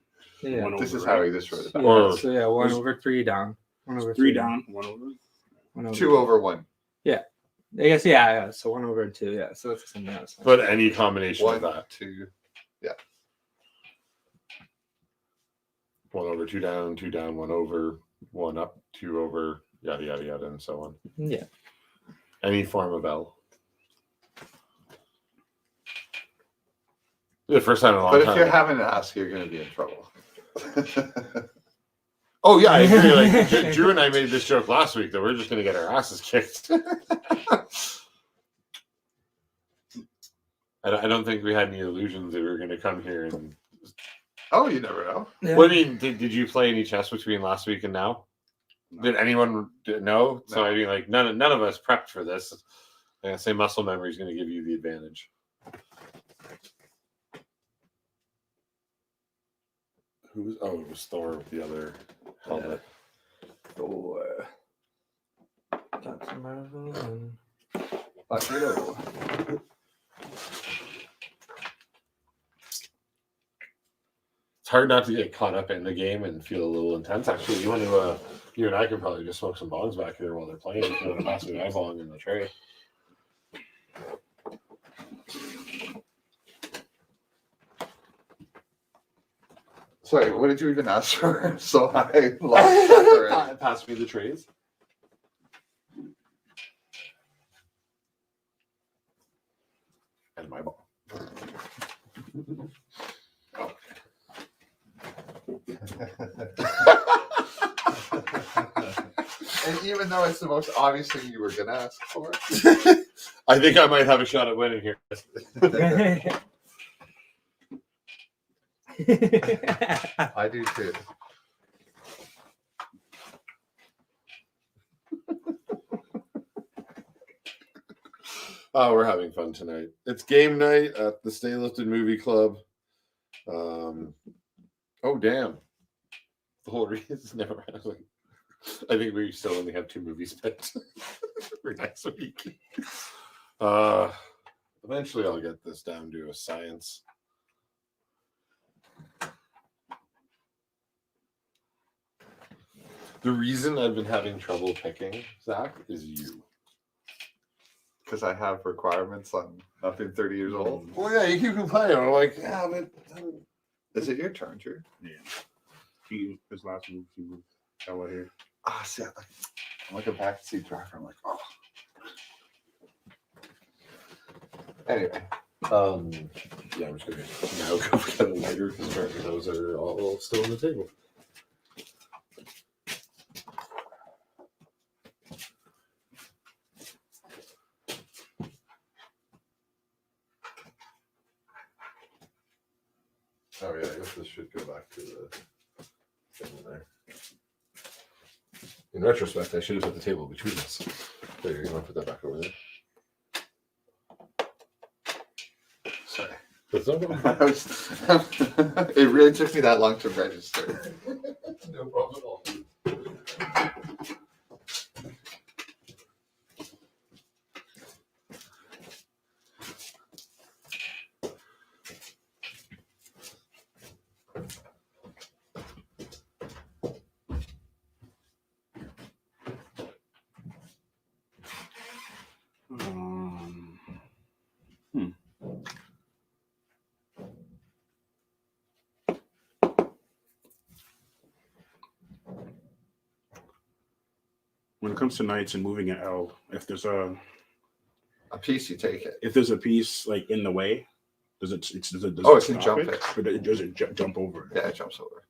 Yeah. 1 over. This is how he just wrote it. Yeah, Or- so yeah, 1 over 3 down. 1 over 3 down, 1 over. 1 over 2 over 1. I guess yeah. So 1 over 2, yeah. So it's something else. But any combination 1, of that. 2. 1 over, 2 down, 1 over, 1 up, 2 over, yada, yada, yada, and so on. Yeah. Any form of L. The first time in a long But time. if you're having to ask, you're going to be in trouble. Oh yeah, I agree. Like Drew and I made this joke last week that we're just going to get our asses kicked. I don't think we had any illusions that we were going to come here and. Oh, you never know. Yeah. What do you mean? Did you play any chess between last week and now? Did anyone know? So I mean, like none of us prepped for this. I say muscle memory is going to give you the advantage. Who was? Oh, it was Thor with the other helmet. Thor. Captain Marvel and Black Widow. It's hard not to get caught up in the game and feel a little intense. Actually, you want to? You and I could probably just smoke some bongs back here while they're playing. If you want to pass me my bong in the tray. Sorry, what did you even ask for? So I lost track already. Pass me the trays. And my ball. And even though it's the most obvious thing you were going to ask for, I think I might have a shot at winning here. I do too. Oh, we're having fun tonight. It's game night at the Stay Lifted Movie Club. Oh, damn. The whole reason never happened. I think we still only have 2 movies picked for next week. Eventually, I'll get this down to a science. The reason I've been having trouble picking, Zach, is you. Because I have requirements on not being 30 years old. Well, yeah, you keep complaining. I'm like, yeah, but Is it your turn, Drew? Yeah. His last move, he moved Ella here. Ah, see, I'm like a backseat driver. I'm like, oh. Anyway, yeah, I'm just gonna now go get a lighter because apparently those are all still on the table. Oh yeah, I guess this should go back to the thing in there. In retrospect, I should have put the table between us. There, you're gonna put that back over there. sorry. That's not gonna I was, it really took me that long to register. No problem at all. When it comes to knights and moving an L, if there's a piece, you take it. piece like in the way, does it can stop jump it? Or does it jump over it? Yeah, it jumps over.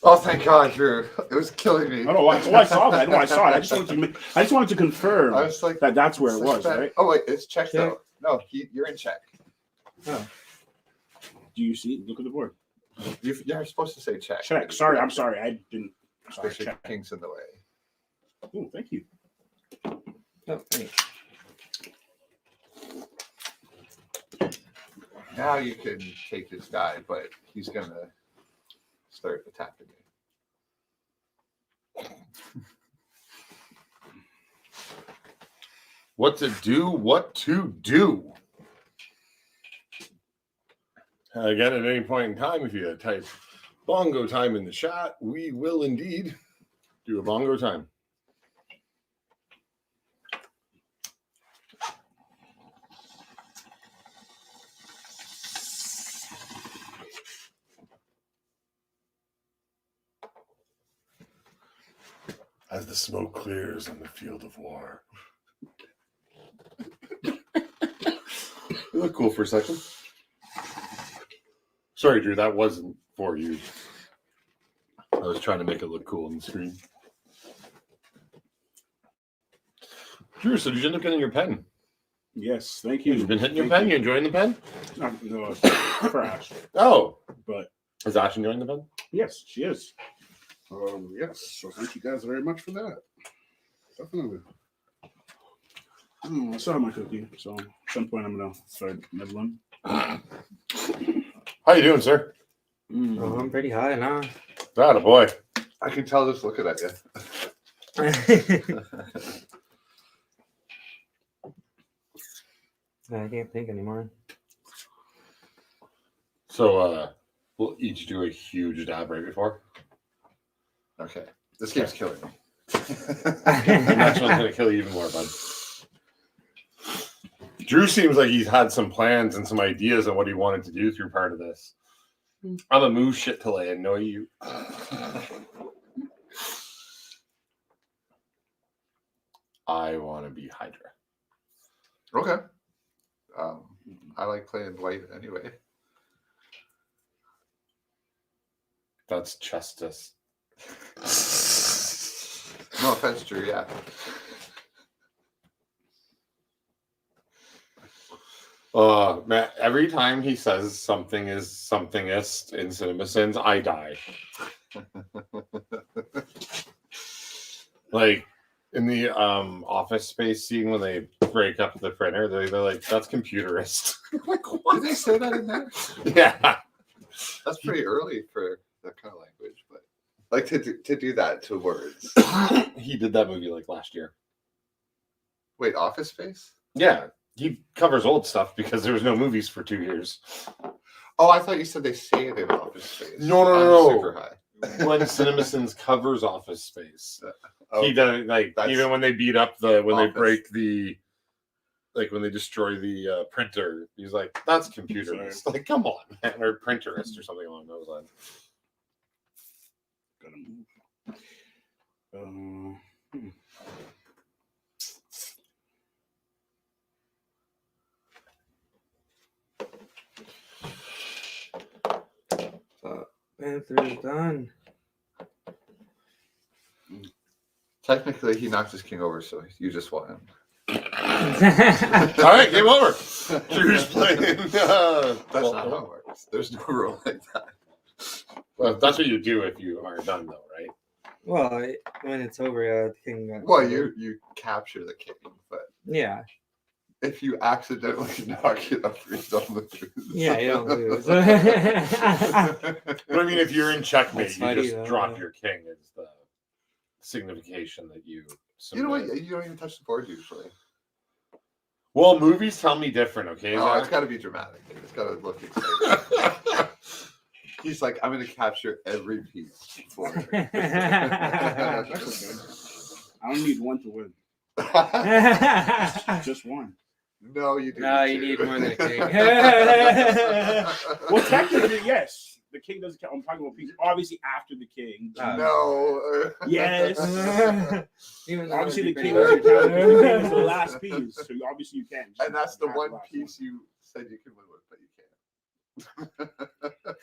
Oh, thank God, Drew. It was killing me. I don't know why. I saw that. I saw it. I just wanted to confirm I was like, that's where it was, right? Oh wait, it's check though. No, you're in check. Oh. Do you see? Look at the board. You're supposed to say check. Check. Sorry, I'm sorry. I didn't. Sorry, Especially check. king's in the way. Oh, thank you. Oh, thanks. Now you can take this guy, but he's gonna start attacking you. What to do? What to do? Again, at any point in time, if you type bongo time in the chat, we will indeed do a bongo time. As the smoke clears on the field of war. You look cool for a second. Sorry, Drew, that wasn't for you. I was trying to make it look cool on the screen. Drew, so did you end up getting your pen? Yes, thank you. You've been hitting your pen? You enjoying the pen? No, for Ash. Oh. But is Ash enjoying the pen? Yes, she is. Yes, so thank you guys very much for that. Definitely. I still have my cookie, so at some point I'm gonna start nibbling. How you doing, sir? Oh, I'm pretty high now. That a boy. I can tell just looking at you. I can't think anymore. So we'll each do a huge dab right before. Okay. This game's killing me. The next one's gonna kill you even more, bud. Drew seems like he's had some plans and some ideas on what he wanted to do through part of this. I'm a move shit till I annoy you. I want to be Hydra. Okay. I like playing white anyway. That's justice. No offense, Drew. Yeah. Man, every time he says something is somethingist in CinemaSins, I die. Like in the Office Space scene when they break up the printer, they're like, "That's computerist." Like, what? Did they say that in there? Yeah, that's pretty early for that kind of language, but like to do that to words. He did that movie like last year. Wait, Office Space? Yeah, he covers old stuff because there was no movies for 2 years. Oh, I thought you said they say it in Office Space. No. Super high. When CinemaSins covers Office Space, Oh, he does like even when they beat up when they break the, like when they destroy the printer, he's like, "That's computerist." Like, come on, man, or printerist or something along those lines. Gotta move. Panther's done. Technically, he knocked his king over, so you just won him. All right, game over. Drew's playing. That's not how it works. There's no rule like that. Well, that's what you do if you are done, though, right? Well, when it's over, the king got Well, you capture the king, but yeah. if you accidentally knock it up, you don't lose. Yeah, you don't lose. But I mean, if you're in checkmate, That's you funny, just though, drop yeah. your king as the signification that you. You know what? submit. You don't even touch the board usually. Well, movies tell me different. Okay, Oh, Zach? it's got to be dramatic. It's got to look exciting. He's like, I'm going to capture every piece for her. I don't need one to win. Just one. No, you do. No, you need more than a king. Well, technically, yes. The king doesn't count. I'm talking about peace. Obviously, after the king. No. Yes. Even though Obviously, the it'd be king pretty doesn't count. hard. The king is the last piece. So obviously, you can't. And that's the have one last piece you said you can live with, but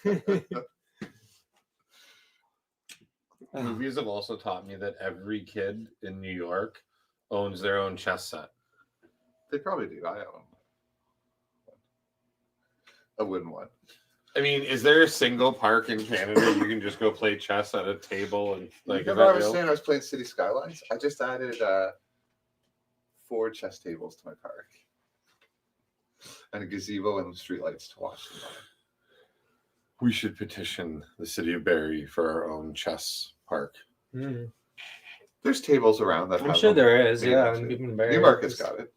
you can't. Movies have also taught me that every kid in New York owns their own chess set. They probably do. I own a wooden one. I mean, is there a single park in Canada you can just go play chess at a table and like? Remember I was saying I was playing City Skylines? I just added 4 chess tables to my park. And a gazebo and streetlights to watch them on. We should petition the city of Barrie for our own chess park. Mm. There's tables around that I'm have sure them. there is, Maybe yeah. that's And it. even Barrie. Newmarket's got it.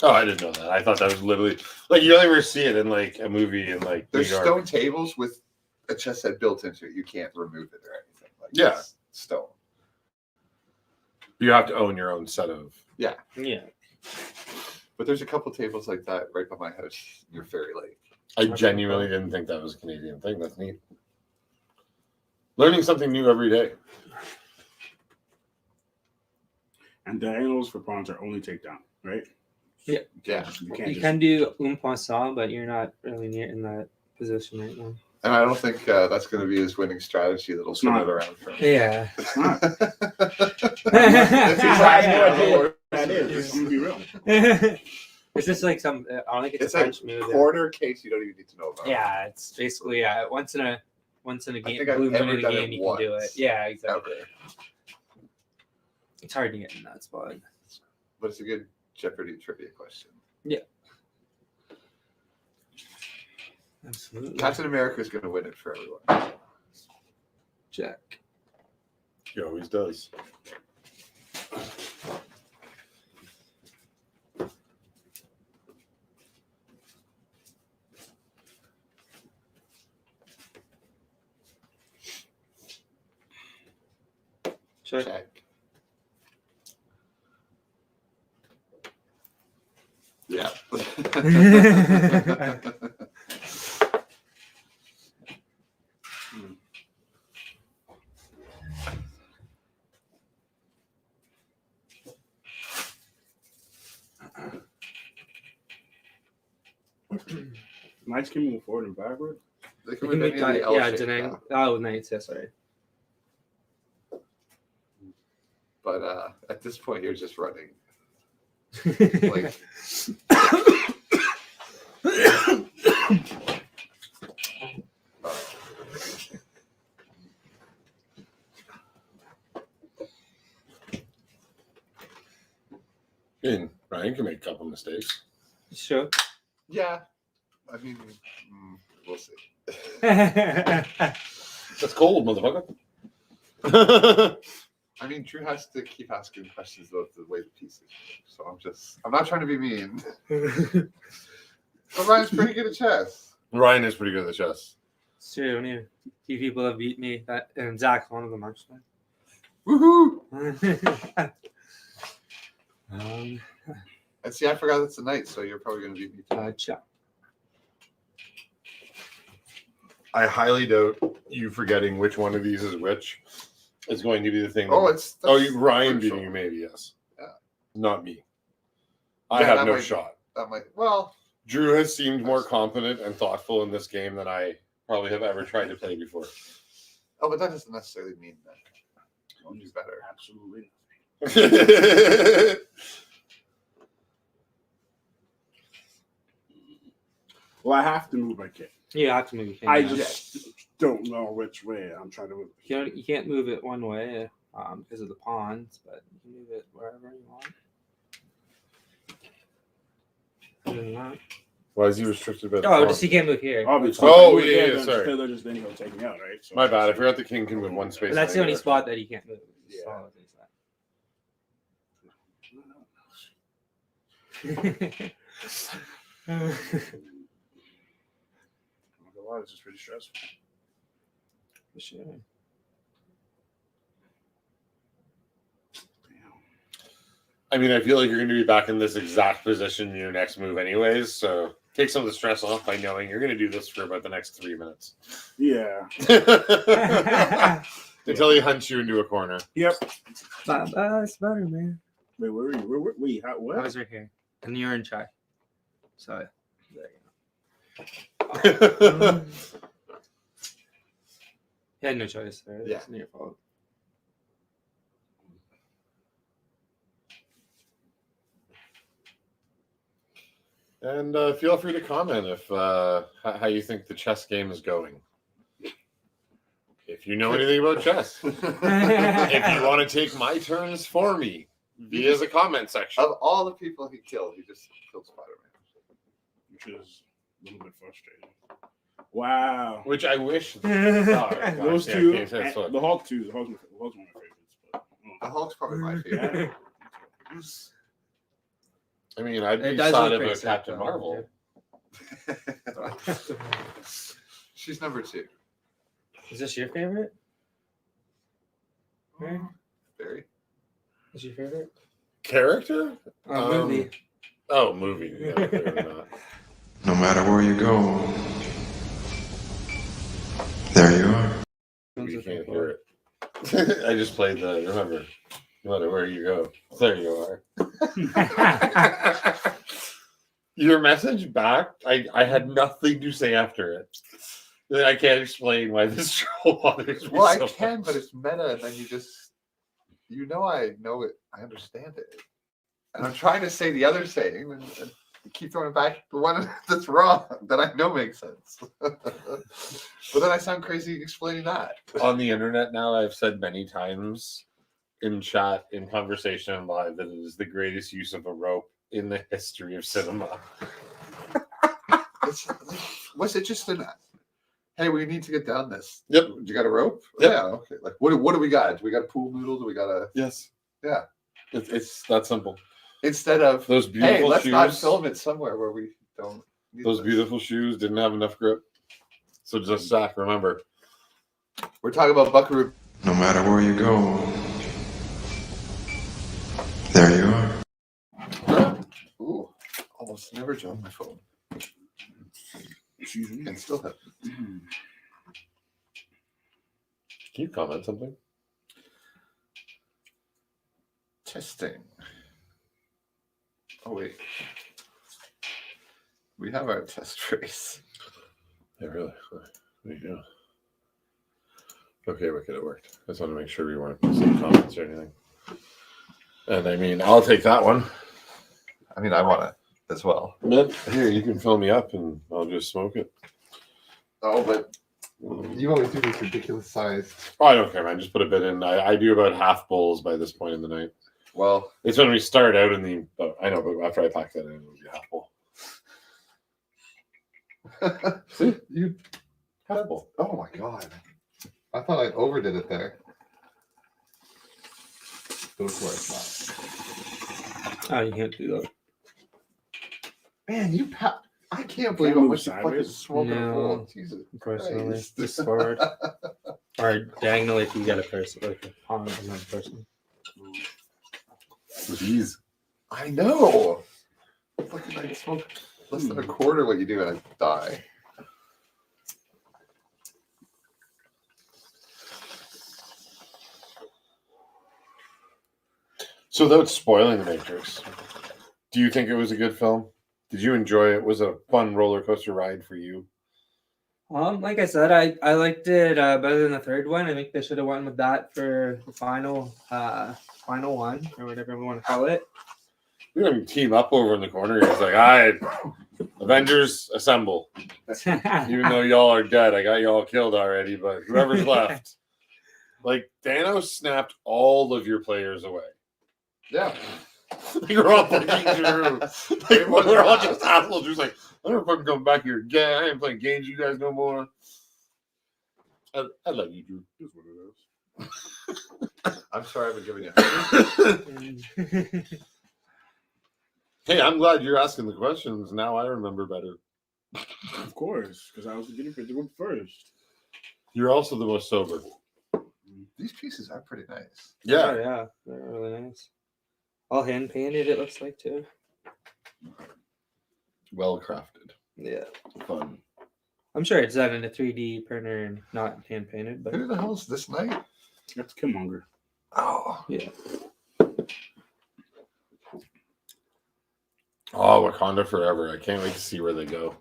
Oh, I didn't know that. I thought that was literally like you only ever see it in like a movie in like There's New York. stone tables with a chess set built into it. You can't remove it or anything. Like Yeah. it's stone. You have to own your own set of. Yeah. But there's a couple tables like that right by my house near Fairy Lake. I genuinely didn't think that was a Canadian thing. That's neat. Learning something new every day. And diagonals for pawns are only takedown, right? Yeah. You can't You just- can do un poisson, but you're not really near in that position right now. And I don't think that's going to be his winning strategy that'll turn not. it around for him. Yeah. It's not. That's exactly I what know it that is. I'm gonna be real. It's just like some. I don't think it's It's a like French move. corner case you don't even need to know about. Yeah, it's basically once in a game, think I've blue moon ever in a done game, it you can do it. once. Yeah, exactly. Ever. It's hard to get in that spot. But it's a good Jeopardy trivia question. Absolutely. Captain America is going to win it for everyone. Jack. He always does. Check. Check. Yeah. Knights can move forward and backward. They You can can move make any of the yeah, L-shaped Denang. now. Oh, nice. Yeah, sorry. But at this point, you're just running. Like, And Ryan can make a couple mistakes. sure. Yeah. I mean, we'll see. That's cold, motherfucker. I mean, Drew has to keep asking questions about the way the pieces move. So I'm not trying to be mean. But Ryan's pretty good at chess. Ryan is pretty good at chess. It's true. Only a few people have beat me. And Zach's one of them, actually. Woohoo! um, And see, I forgot it's a night, so you're probably going to beat me too. Check. I highly doubt you forgetting which one of these is which is going to be the thing. Oh, that- it's Ryan crucial. beating you, maybe, yes. Yeah. Not me. I Yeah, have that no might- shot. That might. Well, Drew has seemed more competent and thoughtful in this game than I probably have ever tried to play before. oh, but that doesn't necessarily mean that you'll do better. Absolutely. Well, I have to move my kid. You have to move your king. I yeah. just don't know which way I'm trying to move. You can't move it one way because of the pawns, but you can move it wherever you want. Other than that. Why is he restricted by the Oh, pawn? just you can't move here. Obviously. Oh, If I move yeah, there, yeah, then sorry. They're just then he'll take me out, right? So My bad. I forgot the king can move one space. But that's in the only any spot that he can't move. Yeah. So I'm not gonna lie, this is pretty stressful. For sure. Damn. I mean, I feel like you're going to be back in this exact position in your next move, anyways. So take some of the stress off by knowing you're going to do this for about the next 3 minutes. Yeah. Until he hunts you into a corner. Yep. Bye-bye, Spider-Man. Wait, where are you? Wait, I what? was right here. And you're in check. So, there you You had no choice. Right? Yeah. It's not your fault. And feel free to comment if how you think the chess game is going. If you know anything about chess. If you want to take my turns for me, via the comment section. Of all the people he killed, he just killed Spider-Man. Which is a little bit frustrating. Wow. Which I wish. Those two. The Hulk too. The Hulk's one of my favorites. But, The Hulk's probably my favorite. I mean, I'd be It does excited look pretty about sick, Captain though. Marvel. She's number 2. Is this your favorite? Right? Barry. Is your favorite? Character? Movie. Oh, movie. Yeah, fair enough. No matter where you go, there you are. You can't hear it. I just played the, remember, no matter where you go, there you are. Your message back, I had nothing to say after it. I can't explain why this show bothers me Well, I so can, much. but it's meta, and then I know it, I understand it. And I'm trying to say the other saying, and you keep throwing back the one that's wrong, that I know makes sense. But then I sound crazy explaining that. On the internet now, I've said many times in chat, in conversation, and live, that it is the greatest use of a rope in the history of cinema. Was it just an, hey, we need to get down this? Yep. You got a rope? Yep. Yeah, okay. Like, what do we got? Do we got a pool noodle? Do we got a, Yes. Yeah. It's that simple. instead of, Those beautiful hey, let's shoes. not film it somewhere where we don't need Those this. beautiful shoes didn't have enough grip. So just Zach, remember. We're talking about Buckaroo. No matter where you go, there you are. Ooh, almost never dropped my phone. excuse me. And still have. Can you comment something? Testing. Oh wait. We have our test trace. Yeah, really. There you go. Okay, wicked, it worked. I just want to make sure we weren't missing comments or anything. And I mean, I'll take that one. I mean, I want it as well. But here, you can fill me up and I'll just smoke it. Oh, but you always do these ridiculous sized. Oh, I don't care, man. Just put a bit in. I do about half bowls by this point in the night. Well, It's when we start out in the. Oh, I know, but after I pack that in, it'll be half bowl. See? you. Half bowl. Oh my god! I thought I overdid it there. But of course not. Oh, you can't do that. Man, you I can't believe Can't how move much you fucking sideways? smoke in a No. bowl. Jesus Personally, Christ. just forward. Or diagonally if you get a person, like a palm of another person. Jeez. I know. Fucking I smoke less than a quarter what you do and I die. So, without spoiling The Matrix, do you think it was a good film? Did you enjoy it? Was it a fun roller coaster ride for you? Like I said, I liked it better than the third one. I think they should have went with that for the final one or whatever we want to call it. We're gonna team up over in the corner. He's like, "All right, Avengers, assemble!" Even though y'all are dead, I got y'all killed already. But whoever's left, like Thanos snapped all of your players away. Yeah. You're all fucking Drew. Like, we're all just assholes. Just like, I'm never fucking coming back here again. I ain't playing games with you guys no more. I love you, Drew. That's what it is. I'm sorry I've been giving you. Hey, I'm glad you're asking the questions. Now I remember better. Of course, because I was getting for the one first. You're also the most sober. These pieces are pretty nice. Yeah. Oh, yeah, they're really nice. all hand painted. It looks like too. Well crafted. Yeah, Fun. I'm sure it's done in a 3D printer and not hand painted. But Who the hell's this night? That's Killmonger. Oh. yeah, Oh, Wakanda forever! I can't wait to see where they go.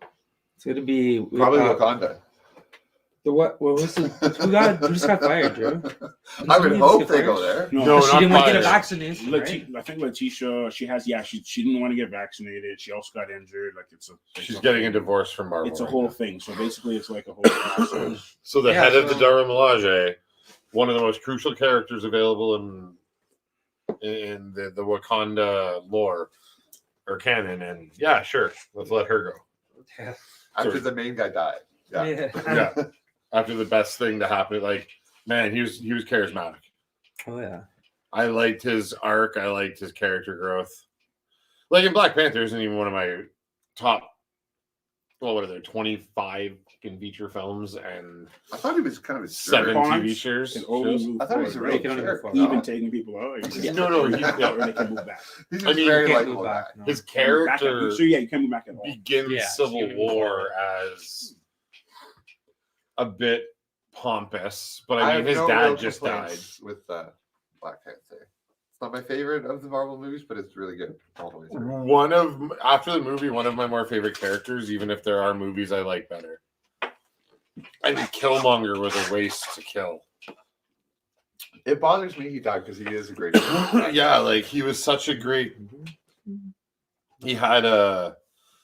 it's gonna be Probably Wakanda. The what? What was the who just got fired, Drew? I would Somebody hope just they get go fired? there. No, She not didn't want to get a fired. vaccination. Right? I think Letitia, she didn't want to get vaccinated. She also got injured. Like She's getting a divorce from Marvel. It's a right whole now. thing. So basically, it's like a whole process. So the Yeah, head of the so- Dora Milaje, one of the most crucial characters available in the Wakanda lore or canon, and yeah, sure, let's let her go. Yeah. After the main guy died. Yeah. Yeah, after the best thing to happen, like man, he was charismatic. Oh yeah. I liked his arc. I liked his character growth. Like in Black Panther isn't even one of my top. Well, what are there? 25 fucking feature films and I thought he was kind of a 7 jerk. TV shows. Can only shows. move I thought he was a forward, real He can only jerk. move Even No. taking people out. No, he- yeah, or they can move back. He's I just mean, very you can't move likable back. guy. No. His Back at- character so yeah, you can't move back at all. begins Yeah, Civil even War as a bit pompous, but I mean, have his no dad real just died. complaints with Black Panther. It's not my favorite of the Marvel movies, but it's really good all the way through. After the movie, one of my more favorite characters, even if there are movies I like better. I think Killmonger was a waste to kill. It bothers me he died because he is a great actor. Yeah, like he was such a great. He had a.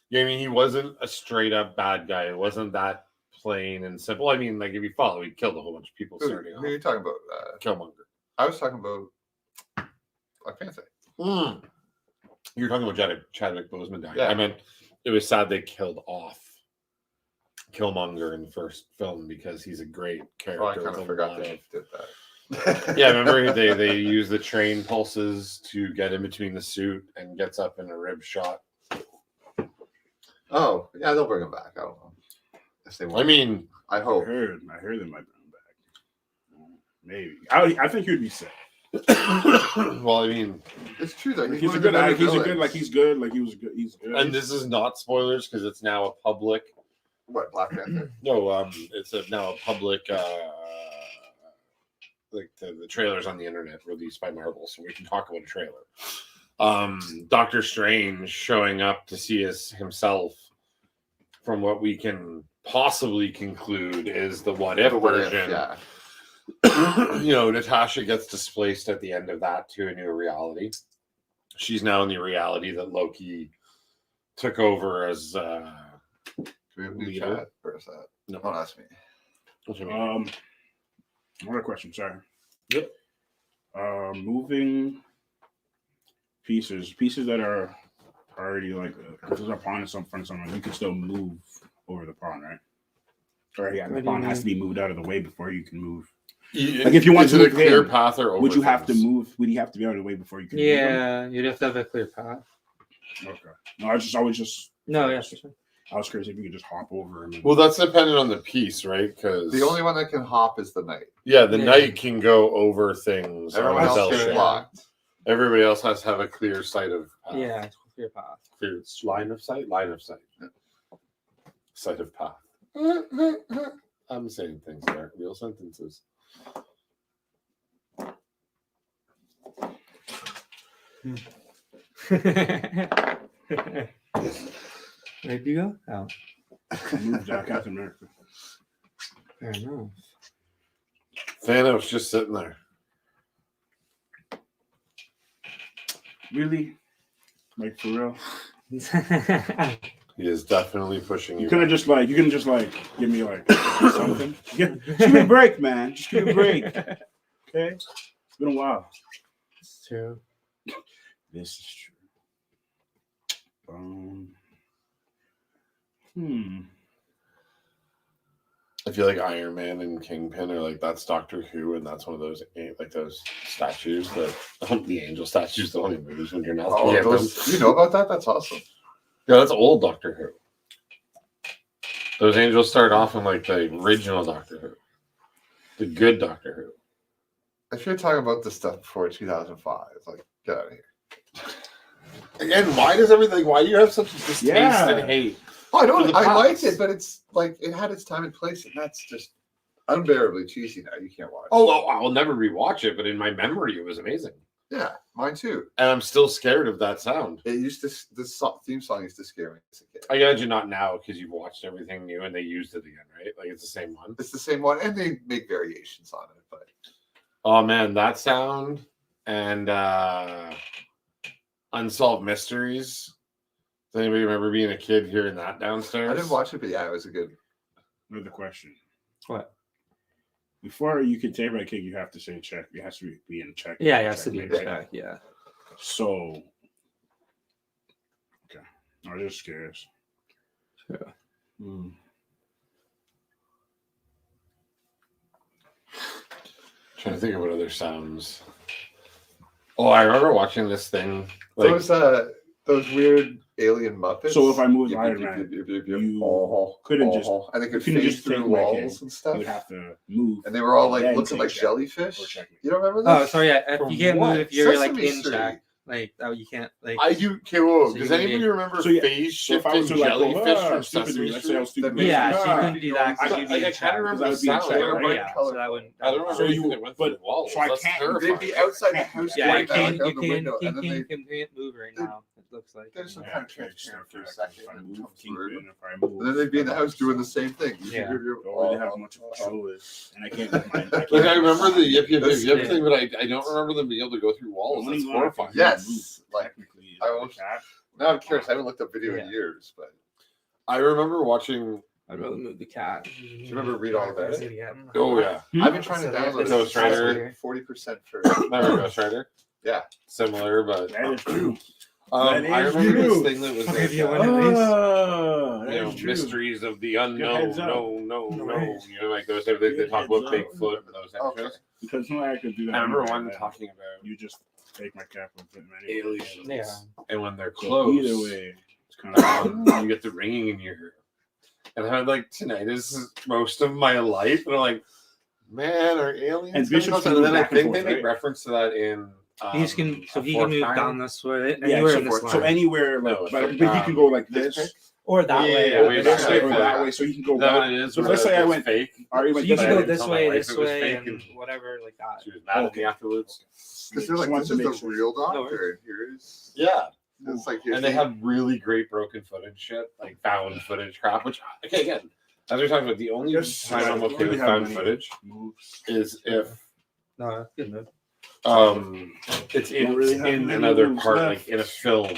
Yeah, I mean, he wasn't a straight up bad guy. It wasn't that plain and simple. I mean, like if you follow, he killed a whole bunch of people starting Who are you off. talking about? Killmonger. I was talking about Black Panther. You're talking about Chadwick Boseman dying. Yeah. I meant it was sad they killed off Killmonger in the first film because he's a great character. Oh, I kind with of a forgot lot that of- he did that. Yeah, remember they use the train pulses to get in between the suit and gets up in a rib shot. Oh, yeah, they'll bring him back. I don't know. If they want. I mean, I I hope. heard they might bring him back. Maybe. I think he would be sick. well, I mean, It's true though. He's one a of good the better actor. He's a good. villains. Like he's good. Like he was good. He's good. and this is not spoilers because it's now a public. What Black Panther? No, it's now a public. Like the trailers on the internet released by Marvel, so we can talk about a trailer. Doctor Strange showing up to see himself. From what we can possibly conclude is the what if The what if, version. yeah. Natasha gets displaced at the end of that to a new reality. She's now in the reality that Loki took over as. Do we have new Leader. chat or is that? No. Oh, that's me. What you mean? Another question. Sorry. Yep. Moving pieces that are already like if there's a pond in front of someone, you can still move over the pond, right? Or yeah, the What do you pond has to mean? be moved out of the way before you can move. Like Like if you want is to it a move clear in, path or over would you have to things? move? Would you have to be out of the way before you can? Move them? Yeah, you'd have to have a clear path. Okay. No, I was just. No, yeah, for sure. I was curious if you could just hop over and. Well, that's dependent on the piece, right? Because The only one that can hop is the knight. the Yeah. knight can go over things. on Everyone his else L gets shape. blocked. Everybody else has to have a clear sight of path. Yeah, it's a clear path. Clear line of sight. Sight of path. I'm saying things that aren't real sentences. Where'd you go? Oh, Move Captain America. fair enough. Thanos just sitting there. Really? Like for real? He is definitely pushing you. You couldn't just like give me like something. Just give me a break, man. Just give me a break. Okay? It's been a while. It's true. This is true. I feel like Iron Man and Kingpin are like that's Doctor Who, and that's one of those like those statues that the angel statues that only moves when you're not Oh, looking at them. those, you know about that? That's awesome. Yeah, that's old Doctor Who. Those angels start off in like the original Doctor Who, the good Doctor Who. If you're talking about this stuff before 2005, like get out of here. Again, why does everything? Why do you have such a distaste and hate? Oh, I For don't. the I liked past. it, but it's like it had its time and place, and that's just unbearably cheesy now. You can't watch. Oh, well, I'll never rewatch it, but in my memory, it was amazing. yeah, mine too. And I'm still scared of that sound. It used to. Theme song used to scare me as a kid. I imagine not now because you've watched everything new and they used it again, right? Like it's the same one. It's the same one, and they make variations on it. But Oh man, that sound and Unsolved Mysteries. Does anybody remember being a kid hearing that downstairs? I didn't watch it, but yeah, it was a good. Another question. What? Before you can take right kick, you have to say check. It has to be in check. Yeah, it has to be in right? check. Yeah. So, okay. I was just curious. Sure. Trying to think of what other sounds. Oh, I remember watching this thing. Like, Those weird alien Muppets. So if I moved Yip, Iron yip, Man, yip, yip, yip, you yip. couldn't just- and they could couldn't phase just through take my walls king. and You stuff. would have to move. And they were all like then looking take like check jellyfish. or check me. You don't remember Oh, this? sorry. Yeah, From you can't what? move if you're Sesame like in Street. check. Like, oh, you can't. Like, I do. Okay, whoa. So you Does can anybody be- remember So, yeah, phase So if I shifting was to like, jellyfish from stupid, Sesame let's say I was Street? stupid. yeah, Ah, so you couldn't do that. 'cause I- you'd be like, in I check. kinda remember Because I would be in the check, sound. They were right? bright Yeah, colorful. so that wouldn't. I don't that remember So wouldn't- anything you- that went but- through the walls. so I That's can't- terrible. They'd be outside the house. Yeah, going you back can't. out You the can't. window, You and then they can't move right now. It looks like. There's some Yeah, kind of okay, transparent for a if second. I and move it comes Kingpin, through. if I move, And then they'd be in the house doing the same thing. Yeah. Don't really have much control with, and I can't move mine. Like I remember the yip yip yip That's- yip thing, but I don't remember them being able to go through walls. That's horrifying. Yes, like, I I won't- Now I'm curious. I haven't looked up video Yeah. in years, but I remember watching. I'd rather move the cat. do you remember read all about it? Oh yeah, I've been trying to So download that's- Ghost Rider. 40% for. remember Ghost Rider? Yeah. Similar, but That is true. I That is remember true. this thing that was I'll like, give you one of these. That you know, is true. mysteries of the unknown. heads up. No. Right. You know, like those type of things. They Good talk about heads up. Bigfoot and those type of Okay. shows. Because no, I could do that. I remember anyway, one man. talking about You just take my cap and put many aliens, Yeah. and when they're So close, either way, it's kind of you get the ringing in your ear. And I had like tinnitus most of my life, and I'm like, man, are aliens? And Bishop coming close? can And move then I back and think they forth, make right? reference to that in. He can, so A he Fourth can move Kind? down this way, yeah. anywhere So, in this so line, anywhere, like, No, but it's he like, can go like this this. or that Yeah, way. yeah, or way this back Way way. or that way, so he can go Is that what back. it is? So Where let's say I it's went- fake. Or you So went you this can I go way. didn't this tell my way, wife this it was way, fake, and and whatever like that. she was mad at me afterwards. Because they're like, Just this wanted is to the make real No doctor, and here's Yeah, it's like and they have really great broken footage shit, like found footage crap. Which, okay, again, as we're talking about, the only Just time I'm like, okay with have found money. footage Moves. is if No, good move. it's Don't really have in many another moves part, left. like in a film,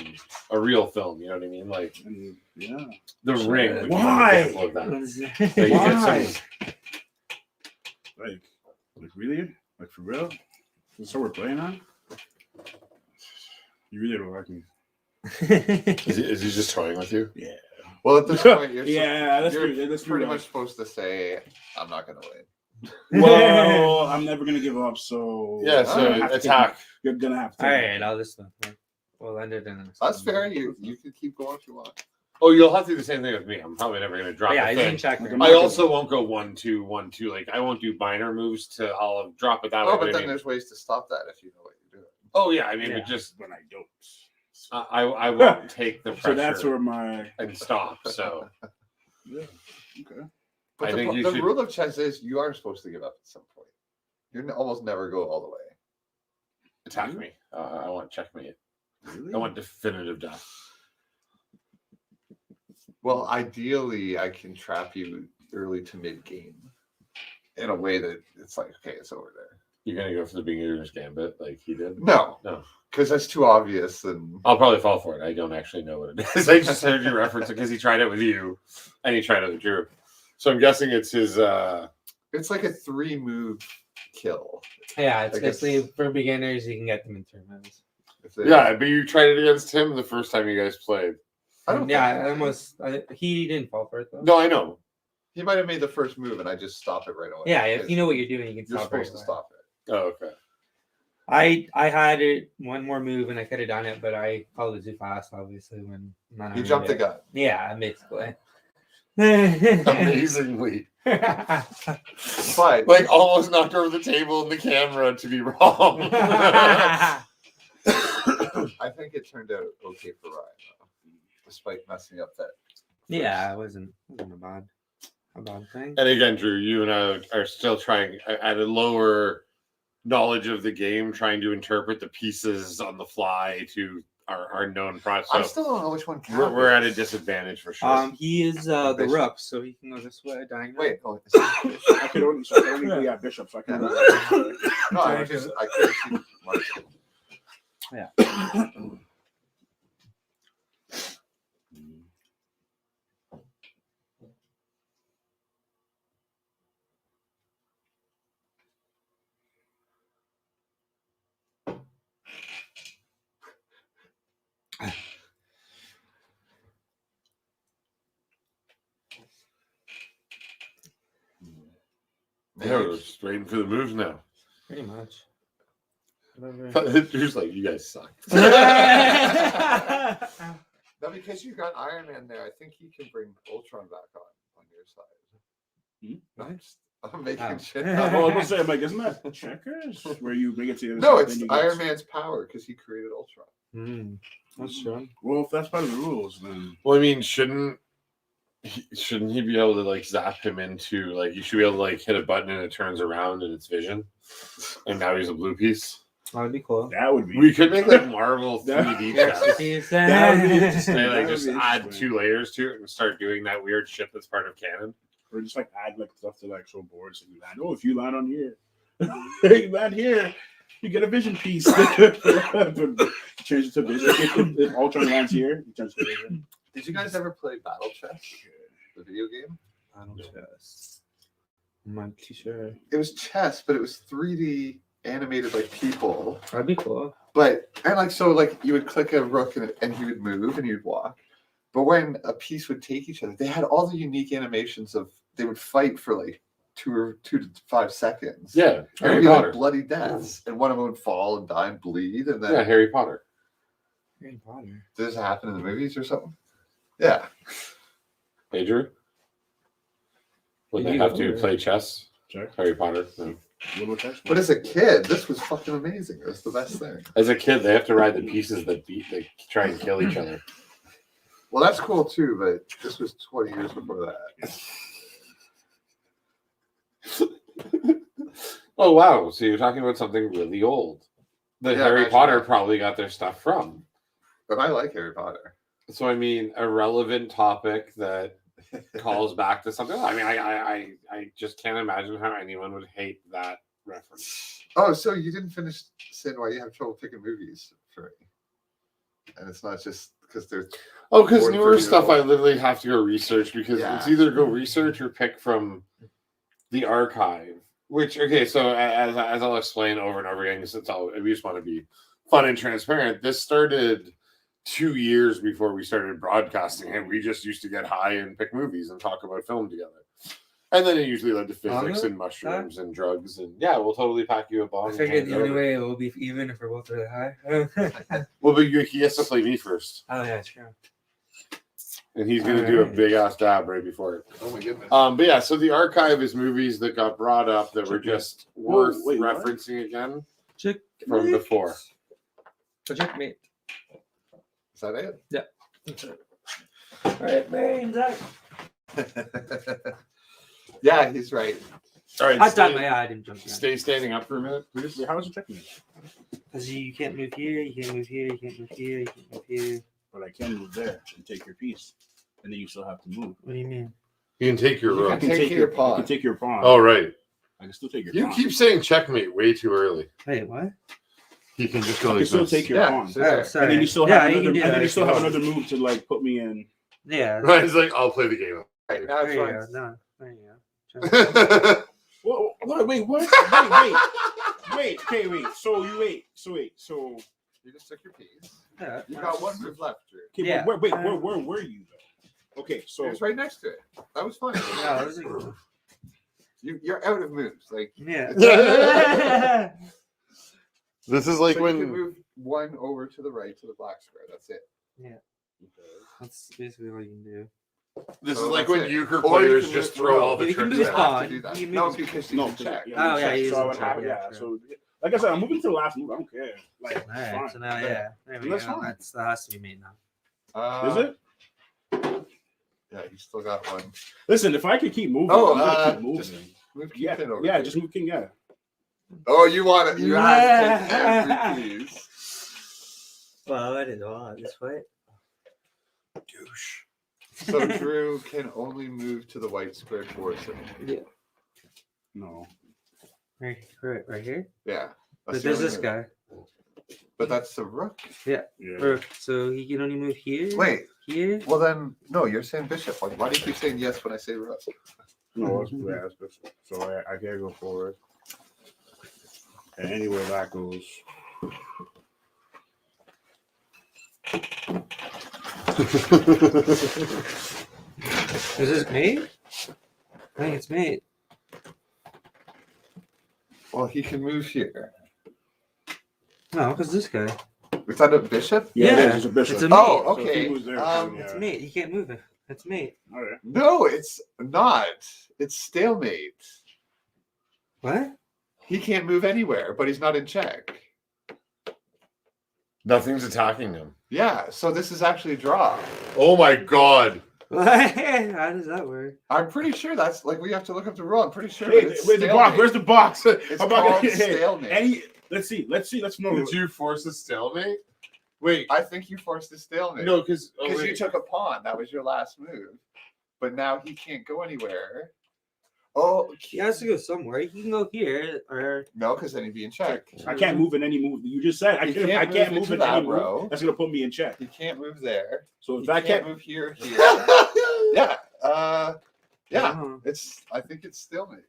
a real film. You know what I mean? Like And, yeah. The Ring. would be an Why? example of that. Like, you get Why? some- Like really? Like for real? That's what we're playing on? You really don't like me. Is he just toying with you? Yeah. well at this point you're Yeah, that's you're pretty, that's pretty pretty much supposed to say I'm not gonna win. Well, I'm never gonna give up, so Yeah. So I have to attack. You're gonna have to. All right, I'll just we'll end it in. the next That's one. fair. You can keep going if you want. Oh, you'll have to do the same thing with me. I'm probably never going to drop But yeah, a you thing. can check. Like her. a I also won't go 1-2, 1-2. Like I won't do minor moves to. I'll drop it that way. Oh, but I then mean- there's ways to stop that if you know what you're doing. oh yeah, I mean, Yeah. but just When I don't. I won't take the pressure So that's where my and stop. So yeah. Okay. But I the, think you the should- rule of chess is you are supposed to give up at some point. Almost never go all the way. attack me. I want checkmate. Really? I want definitive death. Well, ideally, I can trap you early to mid game in a way that it's like, okay, it's over there. You're gonna go for the beginner's gambit like he did. No, No. because that's too obvious. And I'll probably fall for it. I don't actually know what it is. I just heard you reference it because he tried it with you, and he tried it with Drew. So I'm guessing it's his. it's like a 3-move kill. Yeah, it's I guess- basically for beginners. You can get them in 3 moves. If they- Yeah, but you tried it against him the first time you guys played. I don't. Yeah, think- I almost. He didn't fall for it though. No, I know. He might have made the first move, and I just stop it right away. Yeah, if because you know what you're doing, you can you're stop right supposed to away. stop it. Oh, okay. I had it one more move and I could have done it, but I called it too fast. Obviously, when none of You them jumped the did. gun. Yeah, basically. Amazingly. But Like almost knocked over the table and the camera to be wrong. I think it turned out okay for Ryan, though, despite messing up that. Yeah, it wasn't a bad thing. And again, Drew, you and I are still trying at a lower knowledge of the game, trying to interpret the pieces on the fly to our known process. I So still don't know which one counts. we're at a disadvantage for sure. He is the Bishop. rook, so he can go this way. Diagonal. Wait, no, I could only be bishop, so I can. no, I couldn't see Martin. Yeah. Yeah, we're just waiting for the moves now. Pretty much. Whatever. Drew's like, you guys suck. No, because you got Iron Man there, I think he can bring Ultron back on your side. I'm making Oh. shit I up. was gonna say, I'm like, isn't that checkers where you bring it to the other No, side, it's then you Iron get- Man's power because he created Ultron. That's true. Well, if that's part of the rules, then Well, I mean, shouldn't he be able to like zap him into like you should be able to like hit a button and it turns around and it's vision, and now he's a blue piece. That would be cool. that would be. We could make like Marvel That- 3D Yeah. chess. That would be interesting. And That like would just be add interesting. 2 layers to it and start doing that weird shit that's part of canon. Or just like add like stuff to like show boards and you land. Oh, if you land on here, you land here, you get a vision piece. Change it to vision. If Ultron lands here, you change it to vision. Did you guys ever play Battle Chess, the video game? I don't chess. I'm not too sure. It was chess, but it was 3D animated like people. That'd be cool. But and like so, like you would click a rook and he would move and you'd walk. But when a piece would take each other, they had all the unique animations of they would fight for like 2 to 5 seconds. Yeah, And it'd Harry be like Potter. bloody deaths, and one of them would fall and die and bleed, and then Yeah, Harry Potter. Harry Potter. does this happen in the movies or something? Yeah. Hey, Drew. Would they You have to go. play chess? Check. Harry Potter. No. Little text. But as a kid, this was fucking amazing. It was the best thing. As a kid, they have to ride the pieces that try and kill each other. Well, that's cool too, but this was 20 years before that. Oh wow! So you're talking about something really old that Yeah, Harry actually. Potter probably got their stuff from. But I like Harry Potter. So I mean, a relevant topic that calls back to something. I mean, I just can't imagine how anyone would hate that reference. Oh, so you didn't finish saying why you have trouble picking movies for me. And it's not just because they're Oh, because More newer than stuff, 30 I literally have to go research because Yeah. it's either go research or pick from the archive. Which okay, so as I'll explain over and over again, because we just want to be fun and transparent. This started 2 years before we started broadcasting, and we just used to get high and pick movies and talk about film together. And then it usually led to physics Bongo? and mushrooms and drugs, and yeah, we'll totally pack you a bong. I figured the only way it will be even if we're both really high. Well, but he has to play me first, Oh yeah, true. and he's gonna do a Alright. big ass dab right before it. oh my goodness. But yeah, so the archive is movies that got brought up that were just worth wait, what? referencing again Check from before. Checkmate. Is that it? All right, man. Zach. Yeah, he's right. All right, I thought I didn't jump in. stay standing up for a minute, please. Wait, how is it checking it? Because you can't move here, you can't move here, you can't move here, you can't move here. But I can move there and take your piece, and then you still have to move. What do you mean? You can take your You rook. can take your pawn. You can take your pawn. Oh, right. I can still take your You pawn. keep saying checkmate way too early. Wait, what? He can just go You like can still this. take your Yeah, pawn. so Oh, there. sorry. And then you still yeah, have you another. can do And that then you if still you have want. another move to like put me in. Yeah. Right, he's like, I'll play the game. Right, now There it's you fine. go. No, there you go. What? Wait, what? Wait. Okay, wait. So You just took your piece. Yeah. You got one move left, Drew. okay, Yeah. where were you though? Okay, so It was right next to it. That was fine. Yeah, that was a good one. You're out of moves. Like Yeah. This is like so you can when move one over to the right to the black square. That's it. That's basically what you can do. this So is like that's when it. euchre Or you players can just move throw rook. all the You can tricks move out. pawn. To do that. You No, move- because you no, can check. Oh, yeah, check. he is So I in would check, have, yeah, yeah. true. So Like I said, I'm moving to the last move. I don't care. Like, All right, fine. so now, yeah, there we That's go. fine. That has to be made now. Is it? Yeah, you still got one. Listen, if I could keep moving, Oh, I'm gonna keep just moving. move Yeah, King over yeah, here. just move King. Yeah. Oh, you want it? You have to take every piece. Well, it is all this way. Douche. So Drew can only move to the white square torso. No. Right here. Yeah. But that's the there's only this move. guy. But that's the rook. Yeah. So he can only move here. Wait. Here. Well then, no, you're saying bishop. Like, why do you keep saying yes when I say rook? No, it's so I can't go forward. And anywhere that goes. Is this mate? I think it's mate. Well, he can move here. No, because this guy. Is that a bishop? Yeah, it Yeah, is. It's a bishop. it's a Oh, So if he okay. moves there, It's yeah. mate. He can't move it. It's mate. All right. No, it's not. It's stalemate. What? He can't move anywhere, but he's not in check. Nothing's attacking him. Yeah, so this is actually a draw. Oh my god. How does that work? I'm pretty sure that's like we have to look up the rule. I'm pretty sure. Hey, that it's where's the box? stalemate. Where's the box? It's I'm about called to- stalemate. Let's see. Let's know. Did you force a stalemate? Wait. I think you forced a stalemate. No, because because you took a pawn. That was your last move. But now he can't go anywhere. Oh, He has to go somewhere. He can go here or no, because then he'd be in check. I can't move in any move. You just said I You can't, can't move move in into any that move. row. That's gonna put me in check. He can't move there. So He if I can't can't, move here. Yeah. Yeah. Oh, I think it's stalemate.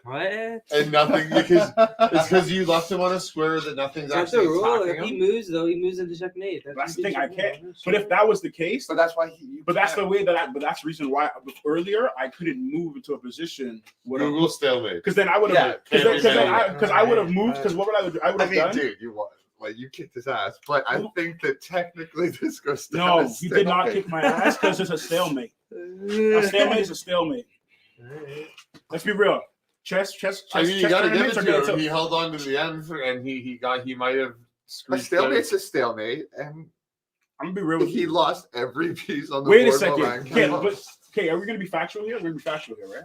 what? and nothing because it's because you left him on a square that nothing's That's the actually rule. attacking If he him. moves though, he moves into checkmate. That's the thing. I can't. But if that was the case, But that's why he. but that's the way that I. But that's the reason why earlier I couldn't move into a position. Google stalemate. Because then I would Yeah, have. can't Because move I would have moved. Because what would I do? I would I have mean, done. dude, you kicked his ass, but I think that technically this goes down. No, as he did not stalemate. kick my ass because it's a stalemate. A stalemate is a stalemate. Let's be real. Chess. I mean, you gotta give it tournaments are to gonna him. He held on to the end, and he might have A screwed. stalemate's a stalemate, and I'm gonna be real with he you. lost every piece on the Wait a board. while second. Ryan Okay, came but up. okay, are we gonna be factual here? We're gonna be factual here, right?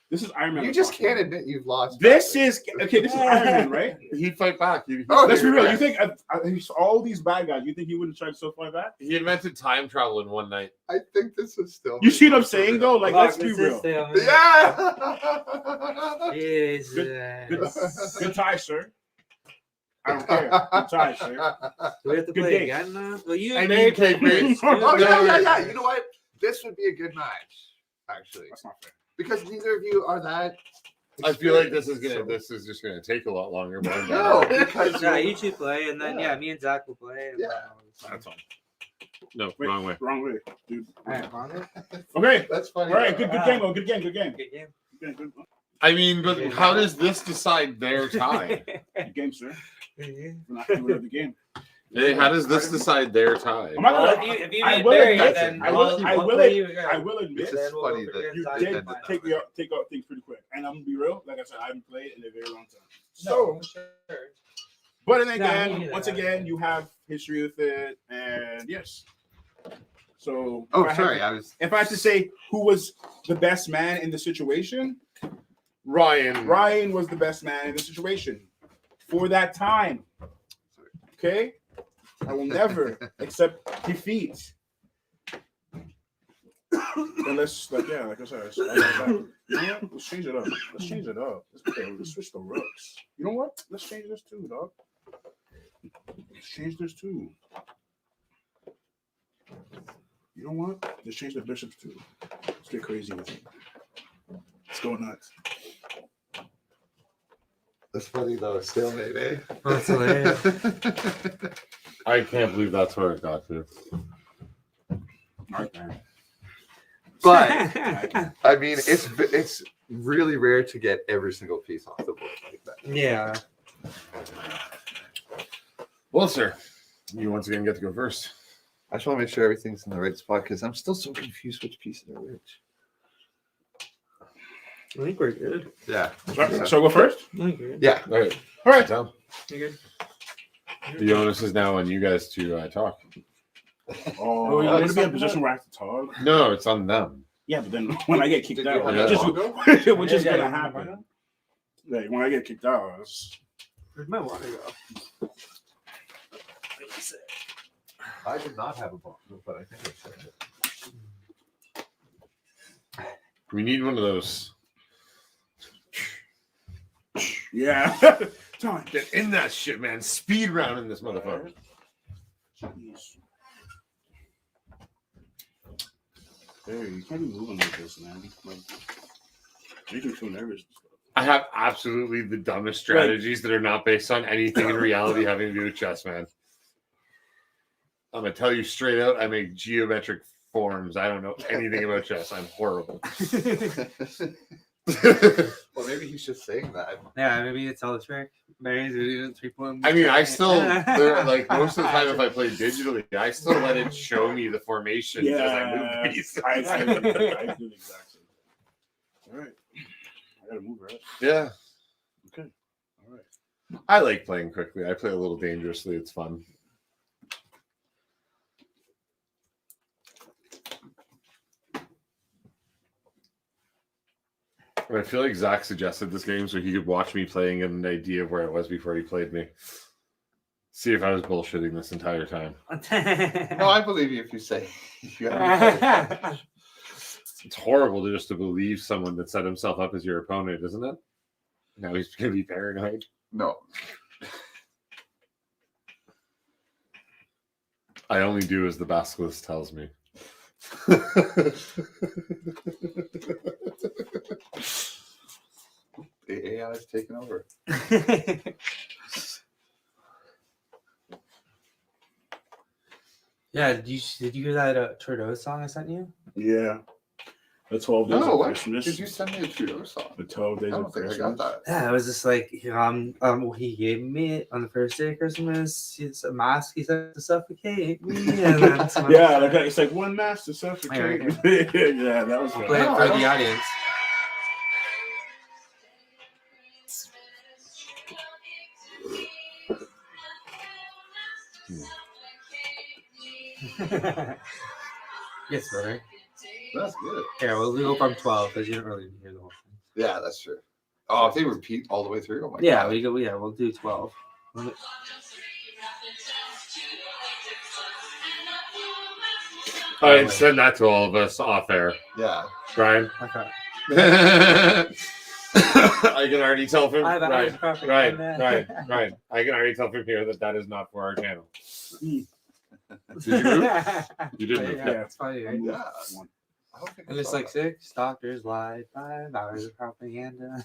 This is Iron Man. You we're just talking can't about. admit you've lost. This is okay. This is Iron Man, right? He'd fight back. Oh, Let's be real. yeah. You think all these bad guys? You think he wouldn't try to still fight back? He invented time travel in one night. I think this is still. You see what I'm saying, though? Like, let's be real. Yeah. Jesus. Good tie, sir. I don't care. Good tie, sir. Do we have to Good play game. again now? Well, you I and need Barry cake played base. first, too. Oh yeah, No, yeah, yeah. You know what? This would be a good match, actually, That's not fair. because neither of you are that. I feel like this is experienced. just gonna take a lot longer. But I'm No, down. because Yeah, you two play, and then Yeah. me and Zach will play. And Yeah. That's all. No, Wait, wrong way. Wrong way, dude. All right, Mondo. Okay. that's funny. All right. Good Wow. game, though. Good game. Good game. Good game. Good I mean, but how does this decide their tie? game, sir. We're not doing the game. Hey, how does this decide their tie? I'm not Well, gonna. if you I get will buried, admit- then I will- we'll- I we'll will- play you again. I will admit It's just Then we'll funny figure that it you out. did ended take that take out things pretty quick, and I'm gonna be real. Like I said, I haven't played in a very long time. No, for sure. But then No, again, me neither. once again, you have history with it, and yes. So, Oh, if I had sorry. to- I was. if I had to say who was the best man in the situation, Ryan. Ryan was the best man in the situation for that time. Okay, I will never accept defeat. Unless, like I said, you know what? Let's change it up. Let's change it up. Let's switch the rooks. You know what? Let's change this too, dog. Let's change this too. You know what? Let's change the bishops too. Let's get crazy with it. Let's go nuts. That's funny though. Stalemate, eh? That's hilarious. I can't believe that's where it got to. All right, man. But I mean, it's really rare to get every single piece off the board like that. yeah. Well, sir, you once again get to go first. I just want to make sure everything's in the right spot because I'm still so confused which pieces are which. I think we're good. Yeah. So I go first. I think we're good. Yeah. All right. All right. Down. You're good. The onus is now on you guys to talk. Oh, you I'm missed gonna be in a something position where I have to talk. No, it's on them. Yeah, but then when I get kicked Did you out, have that which is Yeah, gonna yeah, happen. Like when I get kicked out, Where'd my water go? I did not have a bongo, but I think I said it. We need one of those. yeah. Time. Get in that shit, man. Speed round in this motherfucker. Jeez. Hey, you can't be moving like this, man. Like, you can feel nervous. I have absolutely the dumbest strategies that are not based on anything in reality having to do with chess, man. I'm gonna tell you straight out, I make geometric forms. I don't know anything about chess. I'm horrible. Well, maybe he's just saying that. Yeah, maybe it's all the trick. Mary's doing 3-point. I mean, I still like most of the time if I play digitally, I still let it show me the formations as I move pieces. I do the exact same. All right. I gotta move, right? Yeah. Okay. All right. I like playing quickly. I play a little dangerously. It's fun. And I feel like Zach suggested this game so he could watch me playing and an idea of where it was before he played me. See if I was bullshitting this entire time. No, I believe you if you say you haven't. It's horrible to just to believe someone that set himself up as your opponent, isn't it? Now he's going to be paranoid. No. I only do as the basilisk tells me. The AI is taking over. Yeah, did you hear that Trudeau song I sent you? Yeah. The 12 days No, of what? Christmas. Did you send me a Trudeau song? The 12 I days don't of think I Christmas. got that. Yeah, it was just like he gave me it on the first day of Christmas. It's a mask he said to suffocate me, and then some Yeah, other like stuff. it's like one master suffocate. Right, Yeah, that was I'll good. play it No, for I the don't- audience. Yes, brother. That's good. Here, we'll go from 12 because you don't really hear the whole thing. Yeah, that's true. Oh, if they repeat all the way through, oh my Yeah, god. we'll do 12. I send that to all of us off air. Yeah. Brian. Okay. I can already tell from I have right, a perfect right, one. right, right. I can already tell from here that that is not for our channel. Mm. Did you move? You did move. Yeah, it's funny, right? Yeah. I don't think I And it's saw like that. 6 doctors lied, 5 hours of propaganda.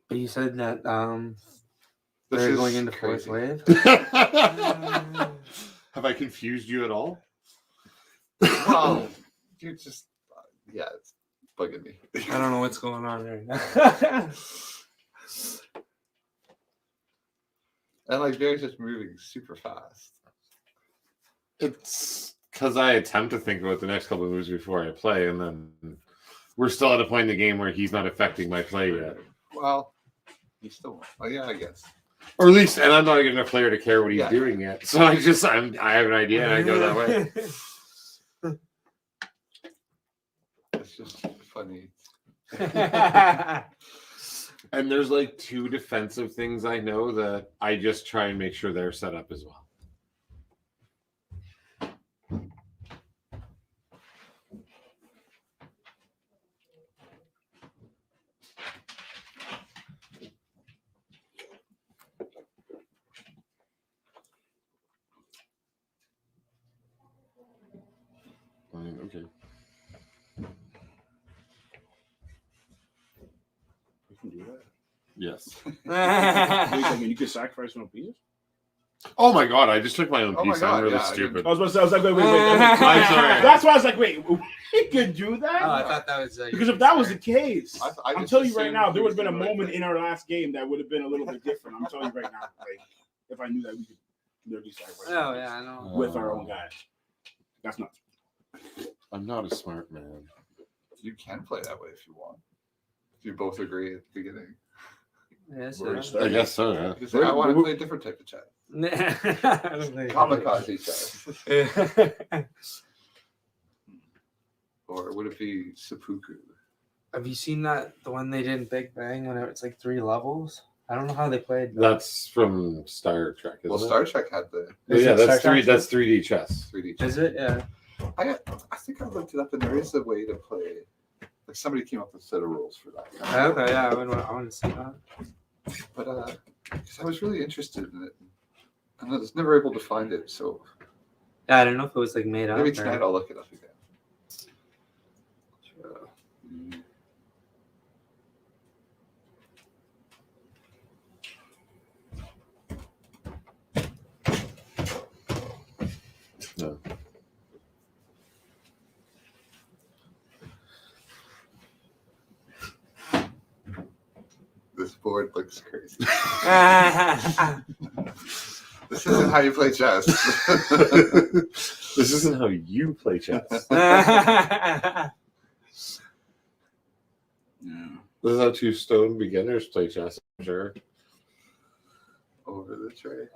But you said that This they're is going into crazy. fourth wave. Have I confused you at all? Well, you just, yeah, it's bugging me. I don't know what's going on right now. And like they're just moving super fast. It's because I attempt to think about the next couple of moves before I play, and then we're still at a point in the game where he's not affecting my play yet. Well, he still. Oh yeah, I guess. Or at least, and I'm not even a player to care what he's Yeah. doing yet. So I have an idea and I go that way. It's just funny. And there's like 2 defensive things I know that I just try and make sure they're set up as well. Okay. You can do that. Yes. Wait, I mean, you could sacrifice one pieces? Oh my god! I just took my own Oh my piece. God, I'm really yeah, I stupid. I was like, wait. I'm sorry. That's why I was like, wait, we could do that? Oh, I thought that was Because if that was the case, I I'm just telling you right assumed now, he there would was have been a doing the right moment thing. in our last game that would have been a little bit different. I'm telling you right now, like if I knew that we could They're just like, Oh yeah, I know. with our own guys. That's not. I'm not a smart man. You can play that way if you want. If you both agree at the beginning. Yes, We're yeah. starting. I guess so, yeah. You can say, I want to play a different type of chess. I don't think- Kamikaze chess. Or would it be seppuku? Have you seen that the one they did in Big Bang when it's like 3 levels? I don't know how they played. That's from Star Trek, isn't Well, it? Star Trek had the Oh, yeah, Is it that's Star Trek? that's 3D chess. 3D chess. Is it? Yeah. I think I looked it up, and there is a way to play. Like somebody came up with a set of rules for that. Okay, yeah, I want to see that. But 'cause I was really interested in it, and I was never able to find it. So Yeah, I don't know if it was like made up. maybe or- tonight I'll look it up again. No. This board looks crazy. Ah, This isn't how you play chess. This isn't how you play chess. Yeah. This is how 2 stone beginners play chess, I'm sure. Over the tray.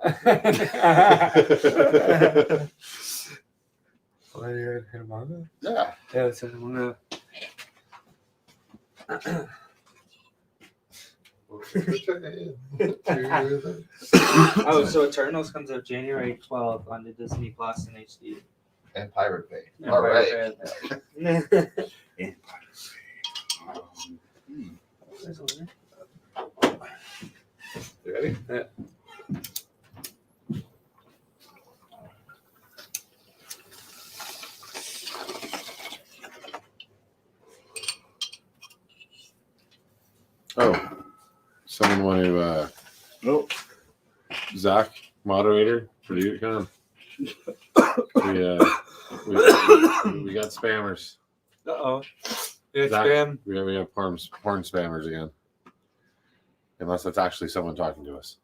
What are you gonna manga? Yeah. Yeah, it's a manga. Over the tray. To the- Oh, so Eternals comes out January 12th on the Disney Plus in HD. And Pirate Bay. All right. You ready? Yeah. Oh, someone want to, Nope. Zach, moderator, produce, come on. We got spammers. Uh-oh. It's Zach, spam. we have porn spammers again. Unless that's actually someone talking to us.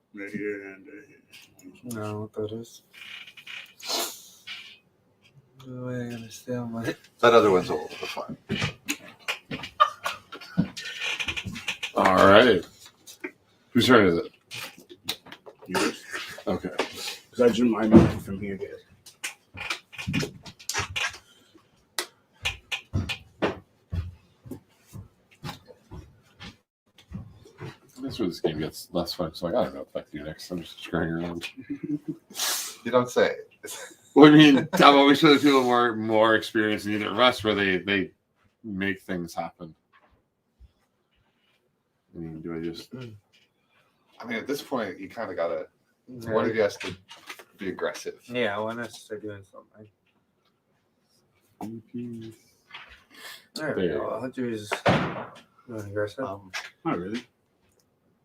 No, what that is. Do I understand what? That other one's a little bit fun. All right. Whose turn is it? Yours. Okay. Because I drew my mind from here to there. That's where this game gets less fun. So I don't know what to do next. I'm just screwing around. You don't say. Well, I mean, I'm always sure that people more experienced than either of us, where they make things happen. I mean, do I just? I mean, at this point, you kind of gotta. One of you has to be aggressive. Yeah, I want to start doing something. There we There. go. I'll do is doing aggressive. Not really.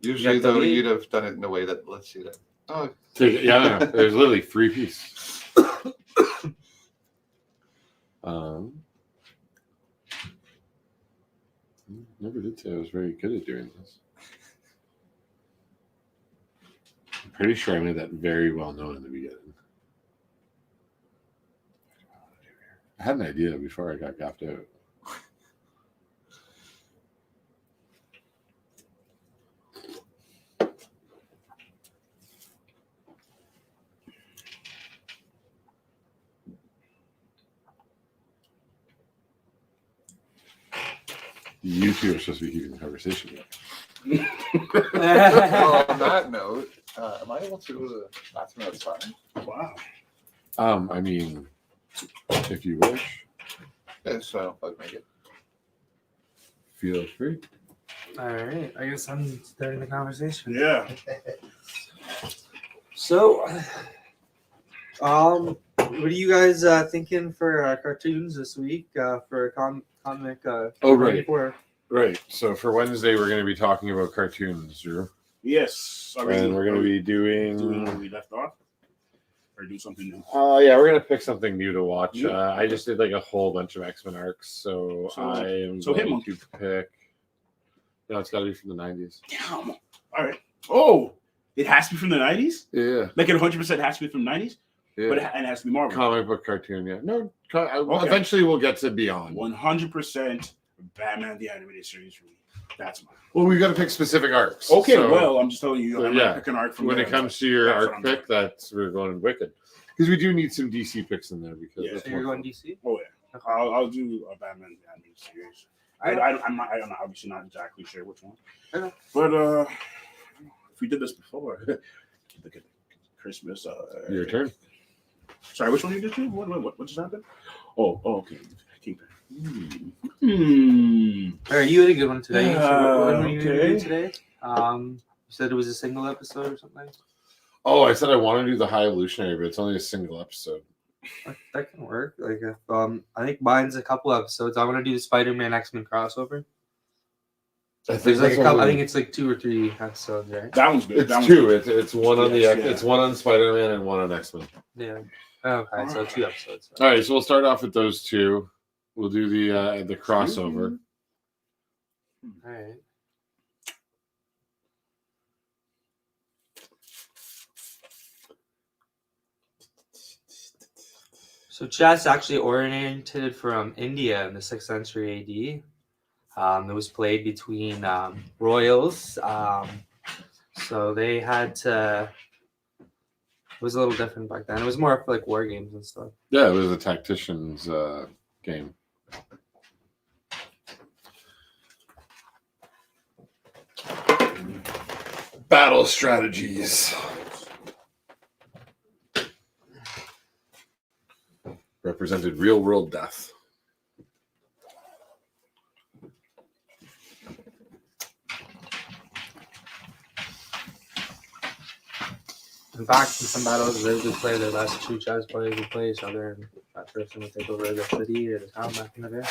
Usually, You got the though, lead? you'd have done it in a way that lets you. Oh, Take it. Yeah, no, there's literally 3 pieces. Never did say I was very good at doing this. I'm pretty sure I made that very well known in the beginning. I had an idea before I got gaffed out. You two are supposed to be keeping the conversation going. well, on that note, am I able to go to the bathroom outside? Wow. I mean, if you wish, Yeah, so I don't bug make it. feel free. All right, I guess I'm starting the conversation. Yeah. So, what are you guys thinking for cartoons this week for comic? Oh, right. 94? Right. So for Wednesday, we're going to be talking about cartoons, Drew. Yes. And we're going to be doing where doing. we left off, or do something new. Yeah, we're going to pick something new to watch. Yeah. I just did like a whole bunch of X-Men arcs, so I am so going Hitmonlee. to pick. No, it's got to be from the 90s. Damn. All right. Oh, It has to be from the 90s? Yeah. Like it 100% has to be from the 90s? Yeah. But and it has to be Marvel. Comic book cartoon, yeah. No, Okay. eventually we'll get to Beyond. 100% Batman the Animated Series for me. That's mine. Well, we got to pick specific arcs. Okay, So well, I'm just telling you, I'm yeah, not picking arc from when there, it comes but to your that's what arc I'm pick, that's we're going Wicked. Because we do need some DC picks in there. Because Yeah. that's So you're more going fun. DC? Oh yeah, I'll do a Batman the Animated Series. I'm obviously not exactly sure which one, Okay. but if we did this before, look at Christmas. Your turn. Sorry, which one you did? What just happened? Oh, okay. Keep it. All right, you had a good one today. So what were you gonna Okay. do today? You said it was a single episode or something. Oh, I said I want to do the High Evolutionary, but it's only a single episode. That can work. Like if I think mine's a couple episodes. I want to do the Spider-Man X-Men crossover. There's like a couple. I think it's like 2 or 3 episodes, right? That one's good. It's that one's two. good. It's one on Yes, the yeah. it's one on Spider-Man and one on X-Men. Yeah. Okay, so 2 episodes. All right, so we'll start off with those two. We'll do the crossover. All right. So chess actually originated from India in the 6th century AD. It was played between royals. So they had to. It was a little different back then. It was more for like war games and stuff. Yeah, it was a tactician's game. Battle strategies. Represented real world death. In fact, in some battles, they would play their last 2 chess players would play each other, and that person would take over the city or the town back in the day.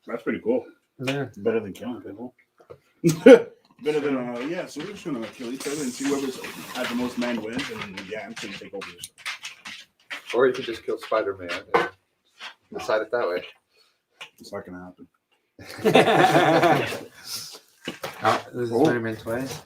That's pretty cool. Yeah. Better than killing people. Better than yeah. So we're just gonna kill each other and see whoever's had the most men wins, and yeah, I'm just gonna take over this. Or you could just kill Spider-Man and decide it that way. It's not gonna happen. This is Spider-Man twice.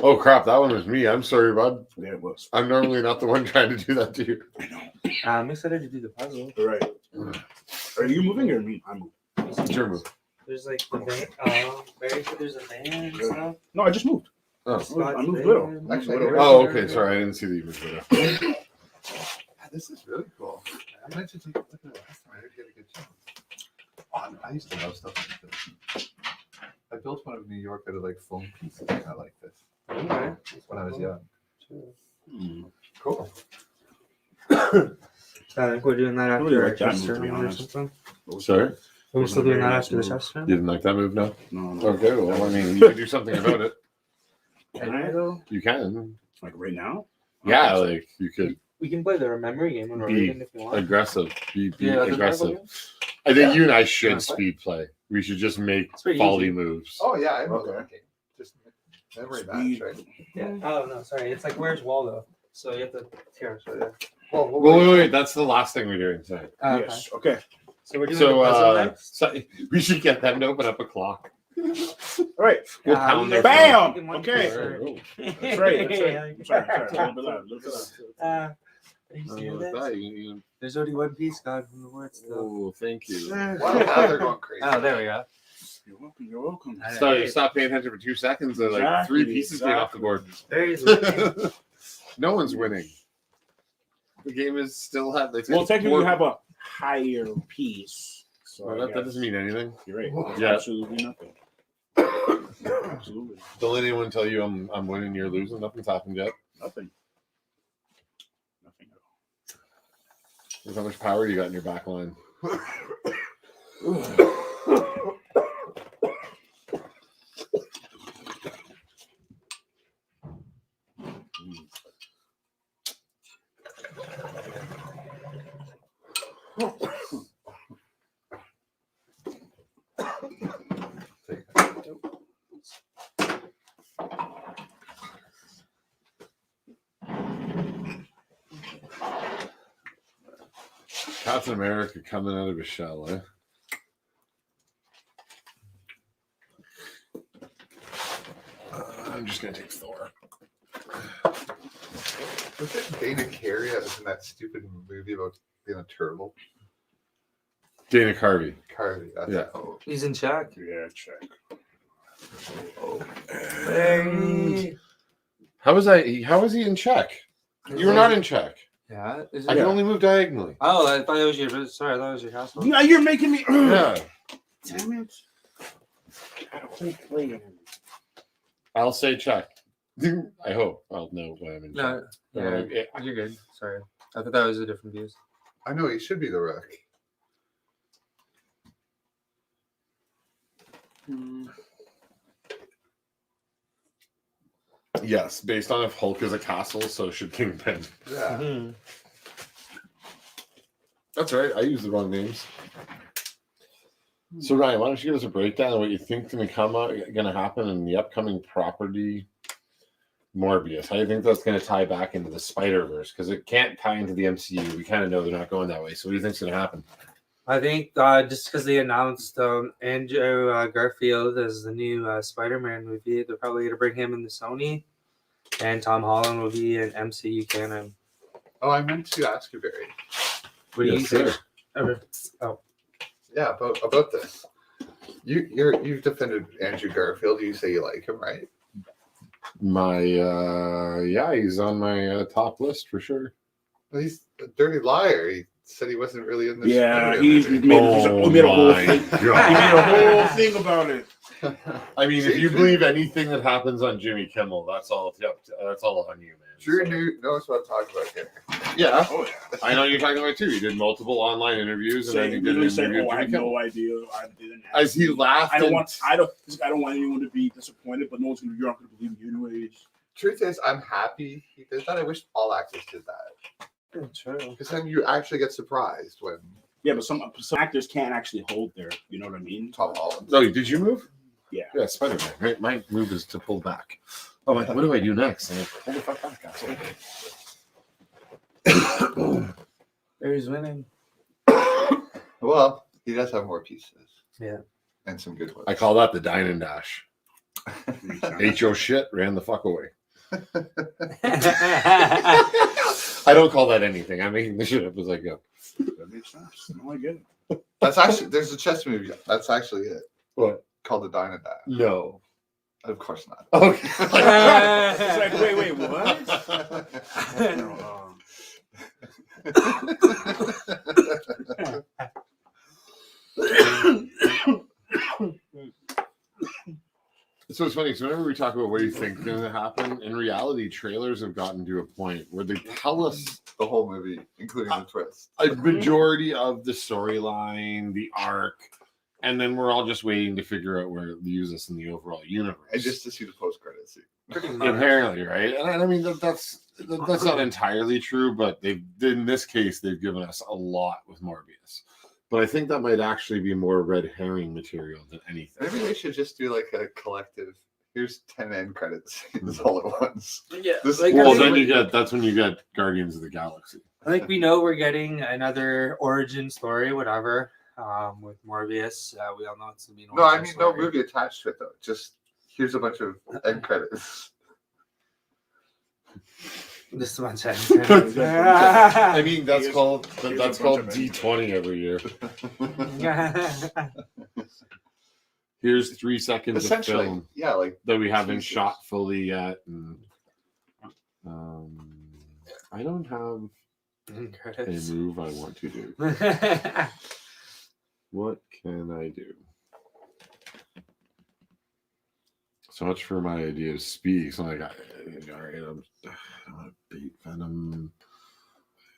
Oh crap, that one was me. I'm sorry, bud. Yeah, it was. I'm normally not the one trying to do that to you. I know. I'm excited to do the puzzle. All right. Are you moving or me? I'm moving. It's your move. There's like the van. Barry said there's a van and stuff. No, I just moved. Oh. I moved little. Actually, Oh, okay. Sorry, I didn't see that you moved it. This is really cool. I meant to take a look at it last time. I did get a good job. I used to love stuff like this. I built one of New York out of like foam pieces. I like this Okay. when I was young. Cool. I think we're doing that after Really our like that chest move, to be turn or honest. something. Sorry? Are we still doing that Very nice after the move. chest You turn? didn't like that move, no? No. Okay, well, I mean, you can do something about it. Can I go? You can. Like right now? Yeah, like you could We can play the memory game when we're Be reading if you want. aggressive. Be Yeah, that's a aggressive. Marvel game? I think you and I Wanna should play? speed play. We should just make It's pretty quality easy. moves. Oh yeah, I know Okay. that game. Just memory Speed. match, right? Yeah. Oh no, sorry. It's like where's Waldo? So you have to here. So yeah. Well, Wait. That's the last thing we're doing tonight. Okay. Yes. Okay. So we're doing So, the puzzle next. we should get them to open up a clock. All right. We'll Yeah, pound we their can- Bam! we can one Okay. for- Oh, That's right. That's right. I'm sorry. A little bit loud. Are you oh, seeing with this? that, you- There's only one piece gone from the word still. oh, thank you. Wow, now they're going crazy. Oh, there we go. You're welcome. You're welcome. All So you right. stop paying attention for 2 seconds, and like Exactly, 3 pieces came off the board. There he is. No one's winning. The game is still had. They Well, technically, you have a higher piece. So Well, I that guess doesn't mean anything. you're right. There's Yeah. absolutely nothing. Absolutely Don't let anyone tell you I'm winning, you're losing. Nothing's happened yet. nothing. Nothing at all. Look how much power you got in your back line. Captain America coming out of a shell, eh? I'm just gonna take Thor. Was it Dana Carey that was in that stupid movie about being a turtle? Dana Carvey. Carvey. That's Yeah. Oh. He's in check. Yeah, check. How was he in check? You were not in check. Yeah. Is I it? can only move diagonally. Oh, I thought it was your. Sorry, I thought it was your castle. Now you're making me. Yeah. Damn it. I don't play. I'll say check. I hope I'll know when I'm in check. No, yeah, you're good. Sorry, I thought that was a different views. I know he should be the rook. Yes, based on if Hulk is a castle, so should Kingpin. Yeah. Mm-hmm. That's right. I use the wrong names. So Ryan, why don't you give us a breakdown of what you think going to happen in the upcoming property Morbius? How do you think that's going to tie back into the Spider-Verse? Because it can't tie into the MCU. We kind of know they're not going that way. So what do you think's going to happen? I think just because they announced Andrew Garfield as the new Spider-Man movie, they're probably going to bring him into Sony, and Tom Holland will be in MCU canon. Oh, I meant to ask you, Barry. What do you Yes, think? sir. Oh, Yeah, about this. You've defended Andrew Garfield. You say you like him, right? He's on my top list for sure. Well, he's a dirty liar. He said he wasn't really in this. Yeah, Spider-Man he movie. made a whole thing. He made a whole God. thing about it. I mean, if you believe anything that happens on Jimmy Kimmel, that's all. That's all on you, man. Drew So- knows what I'm talking about here. Yeah, Oh yeah. I know you're talking about too. He did multiple online interviews, and then he Saying, did an literally saying, interview "Oh, with I Jimmy had Kimmel. no idea. I didn't." Have As he to. laughed, I don't and- want anyone to be disappointed, but no one's gonna. You're not gonna believe me anyways. Truth is, I'm happy he did that. I wish all actors did that. true. Because then you actually get surprised when Yeah, but some actors can't actually hold their. You know what I mean? Tom Holland. Oh, did you move? Yeah. Yeah, Spider-Man. Right, my move is to pull back. Oh, what do I do next? I'm like, pull the fuck back, asshole. Barry's winning. Well, he does have more pieces. Yeah. And some good ones. I call that the dine and dash. H.O. shit ran the fuck away. I don't call that anything. I'm making the shit up as I go. That makes sense. No, I get it. That's actually there's a chess movie. That's actually it. What? Called the Dine and Dash. No. Of course not. Okay. It's like, wait, what? So it's funny. So whenever we talk about what you think is going to happen, in reality, trailers have gotten to a point where they tell us The whole movie, including the twist. a majority of the storyline, the arc, and then we're all just waiting to figure out where to use this in the overall universe. And just to see the post-credit scene. Apparently, right? And I mean that's not entirely true, but they've in this case they've given us a lot with Morbius. But I think that might actually be more red herring material than anything. Maybe they should just do like a collective. Here's 10 end credits all at once. Yeah. This- Like, Well, I then think- that's when you get Guardians of the Galaxy. I think we know we're getting another origin story, whatever, with Morbius. We all know it's gonna be an No, I origin mean no story. movie attached to it though. Just here's a bunch of end credits. This one's I mean that's Here's- called here's that's a called bunch of D20 every year. Here's 3 seconds of Essentially, film yeah, like that we haven't Jesus. shot fully yet, and I don't have a Credits. move I want to do. What can I do? So much for my idea of speed. So like, all right, I want to bait venom,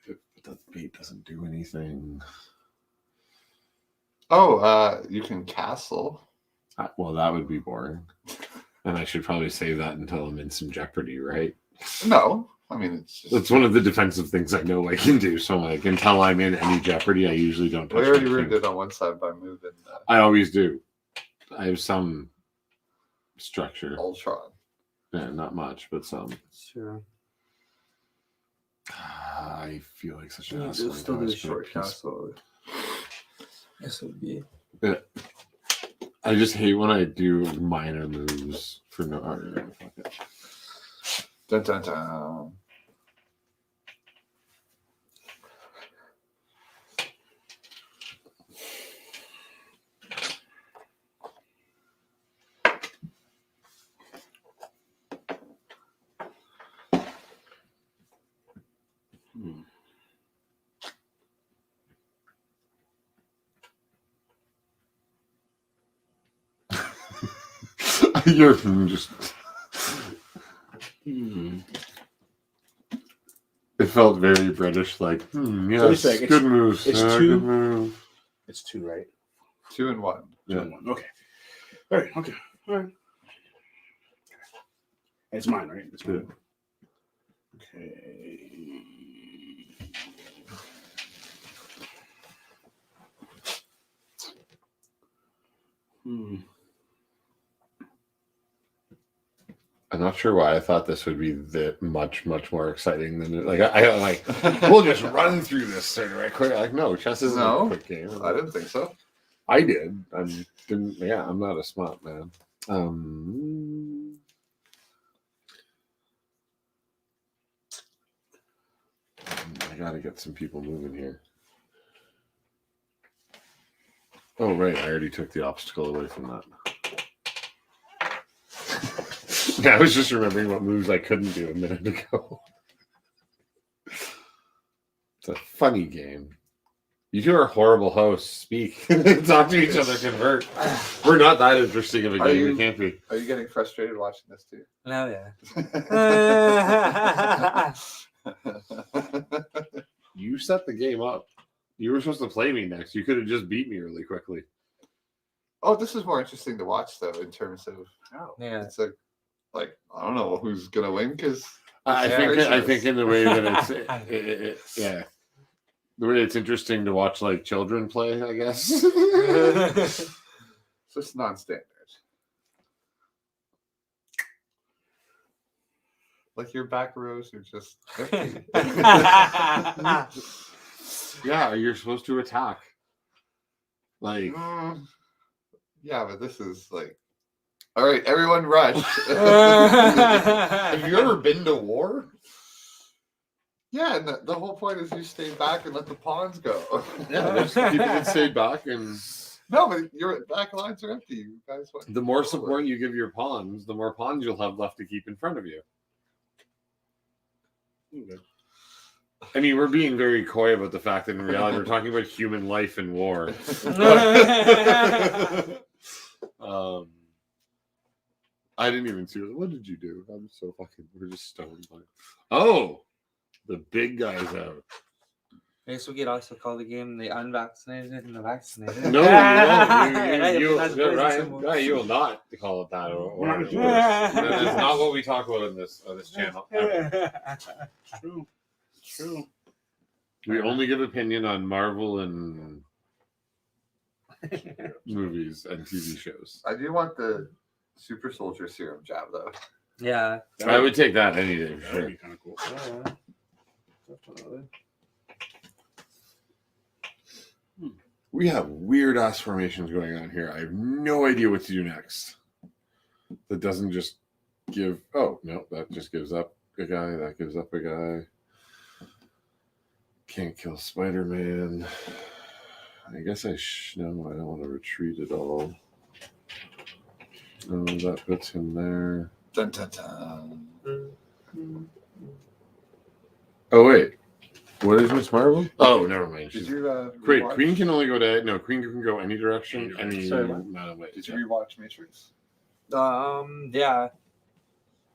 but that bait doesn't do anything. you can castle. Well, that would be boring, and I should probably save that until I'm in some jeopardy, right? No, I mean it's just That's one of the defensive things I know I can do. So like, until I'm in any jeopardy, I usually don't touch. we already my ruined king. it on one side by moving I always do. I have some structure. Ultron. Yeah, not much, but some. Sure. I feel like such an Yeah, asshole. still do guys, the short but castle. This would be. I just hate when I do minor moves for no. Fuck it. Dun, dun, dun. You're just. It felt very British, like, yes, 30 seconds. good moves. It's good two. move. It's 2, right? 2 and 1. 2 Yeah. and 1. Okay. All right. Okay. All right. It's mine, right? It's mine. Okay. I'm not sure why I thought this would be much more exciting than it. Like I like we'll just run through this sort of right quick. Like no, chess isn't No, a quick game. I didn't think so. I did. I'm not a smart man. I gotta get some people moving here. Oh right, I already took the obstacle away from that. I was just remembering what moves I couldn't do a minute ago. It's a funny game. You two are horrible hosts. Speak. Talk to each other, convert. We're not that interesting of a game. We can't be. Are you getting frustrated watching this too? No, yeah. You set the game up. You were supposed to play me next. You could have just beat me really quickly. Oh, this is more interesting to watch though, in terms of Yeah. it's like I don't know who's gonna win because I think in the way that it's yeah, the way it's interesting to watch like children play. I guess. it's just non-standard. Like your back rows are just empty. Yeah, you're supposed to attack. Like, Yeah, but this is like, all right, everyone rush. have you ever been to war? Yeah, and the whole point is you stay back and let the pawns go. Yeah, there's people that stay back, and No, but your back lines are empty. You guys want the more support you give your pawns, the more pawns you'll have left to keep in front of you. I mean, we're being very coy about the fact that in reality we're talking about human life in war. I didn't even see it. What did you do? I'm so fucking. We're just stoned. Oh, the big guy's out. I guess we could also call the game the unvaccinated and the vaccinated. No, Ryan, you will not call it that. That is not what we talk about in this channel. Ever. True. We only give opinion on Marvel and movies and TV shows. I do want the super soldier serum jab though. Yeah. I would take that any day. That For would sure. be kind of cool. Definitely. We have weird ass formations going on here. I have no idea what to do next. That doesn't just give. Oh no, that just gives up a guy. That gives up a guy. Can't kill Spider-Man. I guess no, I don't want to retreat at all. No, that puts him there. Dun, dun, dun. Oh wait, what is Miss Marvel? Oh, never mind. Did She's you great. rewatch- Queen can only go to Queen can go any direction. Any Sorry, what? amount of ways. Did you rewatch Matrix? Yeah.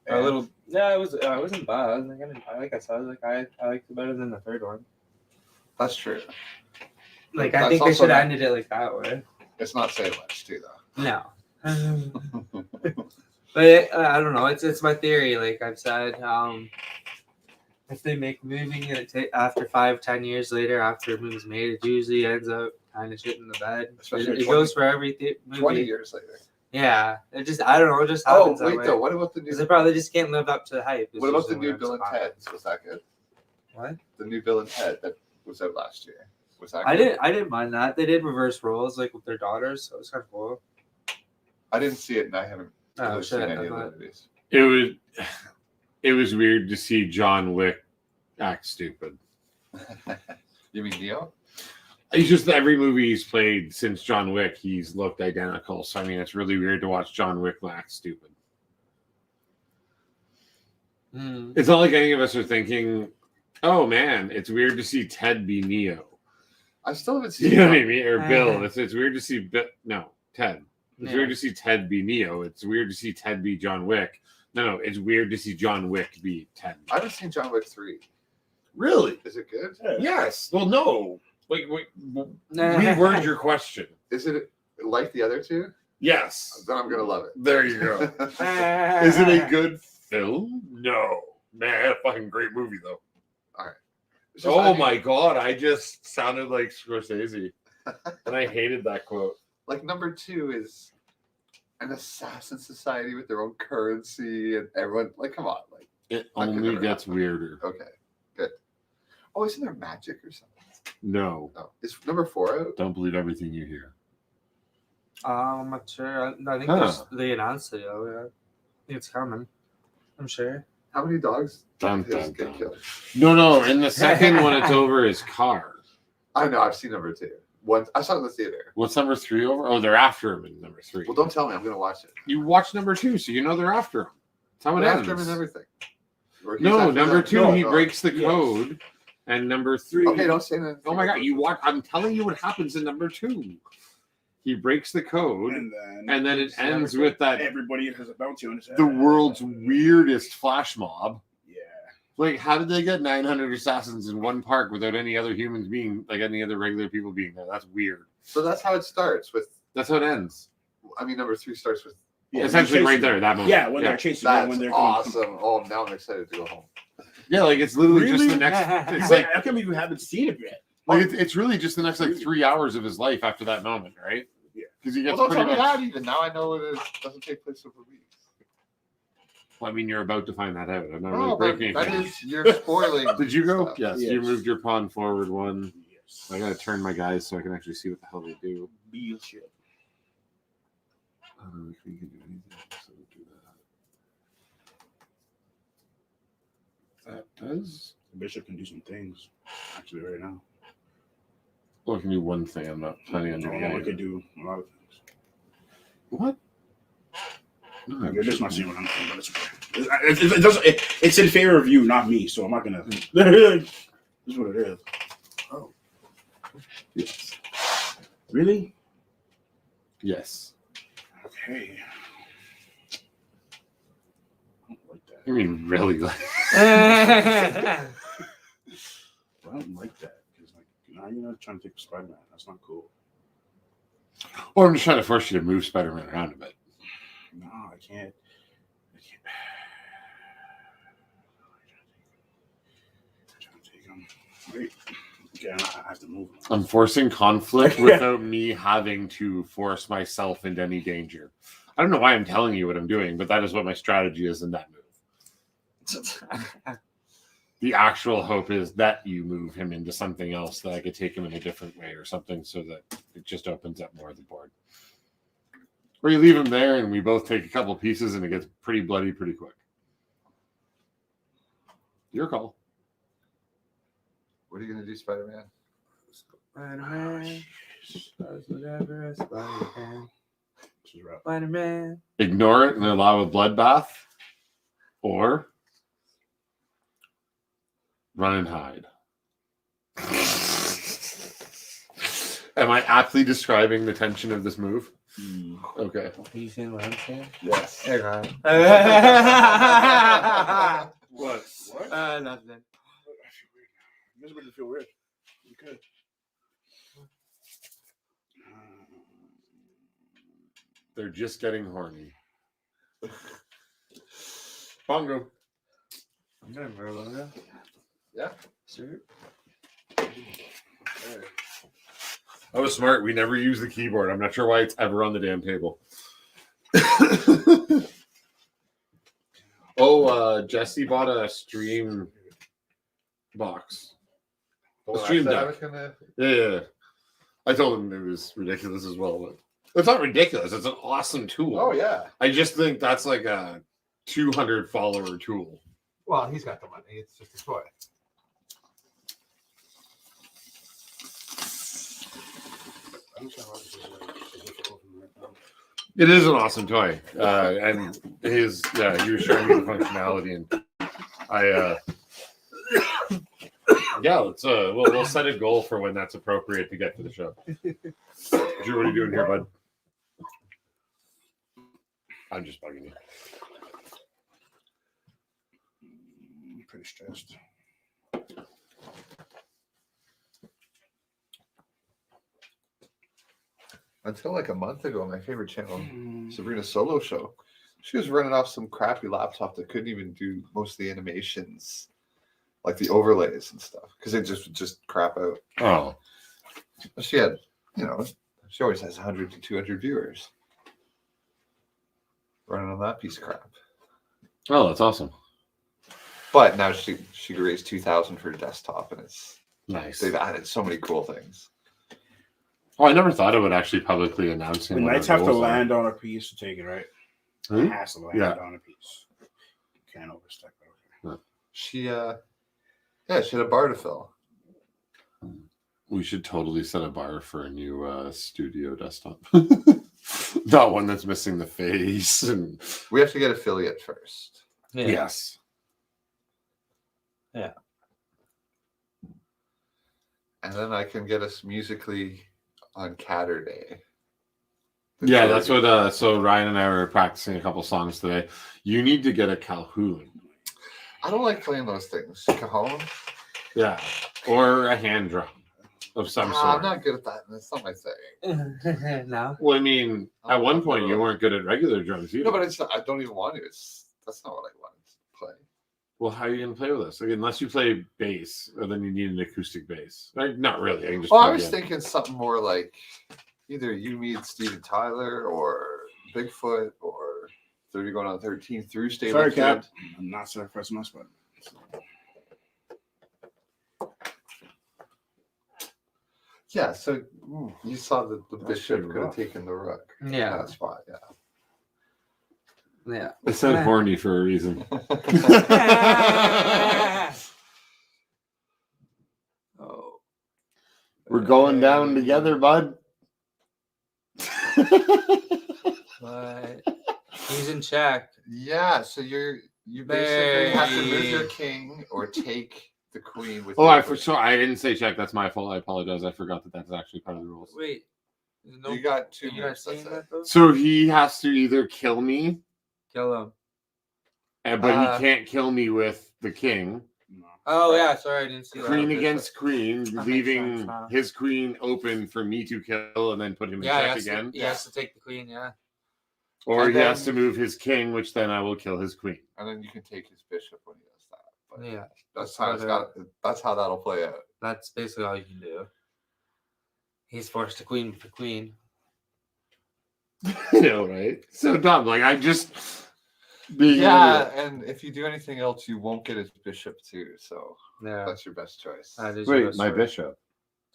A And- little. Yeah, it wasn't bad. Like I said, I liked it better than the third one. That's true. Like That's I think they also should have not- ended it like that way. It's not saying much too though. No. But I don't know. It's my theory. Like I've said, if they make a movie and after 5-10 years later, after a movie's made, it usually ends up kind of shit in the bed. Especially It goes for every movie. 20 years later. Yeah, it just I don't know. It just Oh happens that wait way. though, what about the Because new? they probably just can't live up to the hype. What about the new Bill and Ted's? Was that good? What? The new Bill and Ted that was out last year. Was that? I good? didn't mind that. They did reverse roles like with their daughters, so it's kind of cool. I didn't see it, and I haven't Oh really seen shit! any I of the thought- movies. It was weird to see John Wick act stupid. You mean Neo? He's just every movie he's played since John Wick, he's looked identical. So I mean, it's really weird to watch John Wick act stupid. Hmm. It's not like any of us are thinking, "Oh man, it's weird to see Ted be Neo." I still haven't seen. You know what I it. mean? Or Bill. It's weird to see. No, Ted. It's Yeah. weird to see Ted be Neo. It's weird to see Ted be John Wick. No, it's weird to see John Wick be Ted. I haven't seen John Wick 3. Really? Is it good? Yes. Well, no. Like, reword your question. Is it like the other two? Yes. Then I'm gonna love it. There you go. Is it a good film? No. Man, a fucking great movie though. It's just- I Oh mean, my god, I just sounded like Scorsese. And I hated that quote. Like number 2 is an assassin society with their own currency and everyone. Like, come on, like, It I could only never gets weirder. okay, good. Oh, isn't there magic or something? No. No, is number 4 out? Don't believe everything you hear. I'm not sure. I think they announced it. Yeah, I think it's coming. I'm sure. How many dogs Dun, did his dun, get dun. killed? No. In the second one, it's over his car. I know. I've seen number 2. Once I saw it in the theater. What's number 3 over? Oh, they're after him in number 3. Well, don't tell me. I'm gonna watch it. You watch number 2, so you know they're after him. That's how it They're ends. after him and everything. Or he's No, after number them. 2, No, he no. breaks the Yes. code, and number 3. Okay, don't say that. Oh my god, you watch. I'm telling you what happens in number 2. He breaks the code, and then it ends with that everybody has a bounty on his head. the world's weirdest flash mob. Yeah. Like, how did they get 900 assassins in one park without any other humans being, like, any other regular people being there? That's weird. So that's how it starts with. That's how it ends. I mean, number 3 starts with. Yeah, Essentially, chasing right there, that moment. Yeah, when they're chasing them, That's when they're awesome. Oh, now I'm excited to go home. Yeah, like it's literally just the Really? next. It's It's like, like, how come you haven't seen it yet? it's really just the next like 3 hours of his life after that moment, right? Yeah. Because he Well, gets don't pretty tell me much. that even. Now I know it doesn't take place over weeks. Well, I mean, you're about to find that out. I'm not No, really but breaking that anything. is you're spoiling. Did you go? stuff. Yes, you Yes. moved your pawn forward one. Yes. I gotta turn my guys so I can actually see what the hell they do. Real shit. I don't know if we can do anything. So we'll do that. That does. The bishop can do some things. Actually, right now. Well, I can do one thing. I'm not planning on doing I anything. could do a lot of things. What? No, You're just not seeing what I'm saying, but it's okay. It doesn't. It's in favor of you, not me. So I'm not gonna. This is what it is. Oh. Yes. Really? Yes. Okay. I don't like that. You mean really? Like, I don't like that because, like, now you're not trying to take Spider-Man. That's not cool. or I'm just trying to force you to move Spider-Man around a bit. No, I can't. I can't. I'm trying to take him. Wait. Okay, I have to move him. I'm forcing conflict without me having to force myself into any danger. I don't know why I'm telling you what I'm doing, but that is what my strategy is in that move. The actual hope is that you move him into something else that I could take him in a different way or something so that it just opens up more of the board. Or you leave him there and we both take a couple pieces and it gets pretty bloody pretty quick. Your call. What are you gonna do, Spider-Man? Spider-Man does whatever a spider can. This is rough. Spider-Man. Ignore it and allow a bloodbath, or run and hide. Am I aptly describing the tension of this move? Okay. Are you seeing what I'm saying? Yes. There you go. What? What? Nothing. I feel weird now. You guys make me feel weird. You could. They're just getting horny. Bongo. I'm gonna move on. Yeah. Sure. I was smart. We never use the keyboard. I'm not sure why it's ever on the damn table. Jesse bought a stream box. Well, Stream I said I Deck. was gonna. Yeah. I told him it was ridiculous as well, but it's not ridiculous. It's an awesome tool. Oh yeah. I just think that's like a 200 follower tool. Well, he's got the money. It's just a toy. I don't know how this is difficult for me right now. It is an awesome toy, and his he was showing me the functionality, and let's we'll set a goal for when that's appropriate to get to the show. Drew, what are you doing here, bud? I'm just bugging you. I'm pretty stressed. Until like a month ago, my favorite channel, Sabrina Solo Show, she was running off some crappy laptop that couldn't even do most of the animations, like the overlays and stuff, because it just crap out. Oh, She had, she always has 100 to 200 viewers running on that piece of crap. oh, that's awesome. But now she could raise 2,000 for a desktop, and Nice. they've added so many cool things. Oh, I never thought about actually publicly announcing. The what knights our have to goals are. land on a piece to take it, right? Hmm? It has to land Yeah. on a piece. Can't overstep it. Okay. She had a bar to fill. We should totally set a bar for a new studio desktop. Not one that's missing the face. And We have to get affiliate first. Yeah. yes. And then I can get us musically on Catterday. Yeah, that's what. So Ryan and I were practicing a couple songs today. You need to get a Calhoun. I don't like playing those things. Cajon? Yeah, or a hand drum of some sort. I'm not good at that. That's not my thing. No. Well, I mean, at one point you weren't good at regular drums either. No, but I don't even want to. That's not what I want to play. Well, how are you going to play with this? Like, unless you play bass, or then you need an acoustic bass. Like, not really. I can just. Well, I plug was in. thinking something more like either you meet Steven Tyler or Bigfoot or 30 going on 13 through Stable Sorry, Kid. Cap. I'm not sorry for my spot. Yeah, so you saw that the That's bishop pretty could have rough. taken the rook. Yeah. That spot, yeah. Yeah. I said horny for a reason. Oh. We're going down together, bud. But he's in check. Yeah, so you basically have to move your Hey. king or take the queen with Oh, your I queen. for sure. I didn't say check. That's my fault. I apologize. I forgot that that's actually part of the rules. Wait. There's no, You got 2 you not minutes. seeing That's it. that though? So he has to either kill me, Kill him. but Uh, he can't kill me with the king. No. Oh yeah, sorry, I didn't see that. Queen Okay, against queen, makes leaving sense now. his queen open for me to kill and then put him in Yeah, check again. he has to take the queen. Yeah. Or And he has to then- move his king, which then I will kill his queen. And then you can take his bishop when he does that. But Yeah. that's how that's how that'll play out. That's basically all you can do. He's forced to queen with the queen. You know, right? So dumb. Like I just being Yeah, and if you do anything else, you won't get his bishop too. So Yeah. that's your best choice. That is Wait, your my choice. bishop.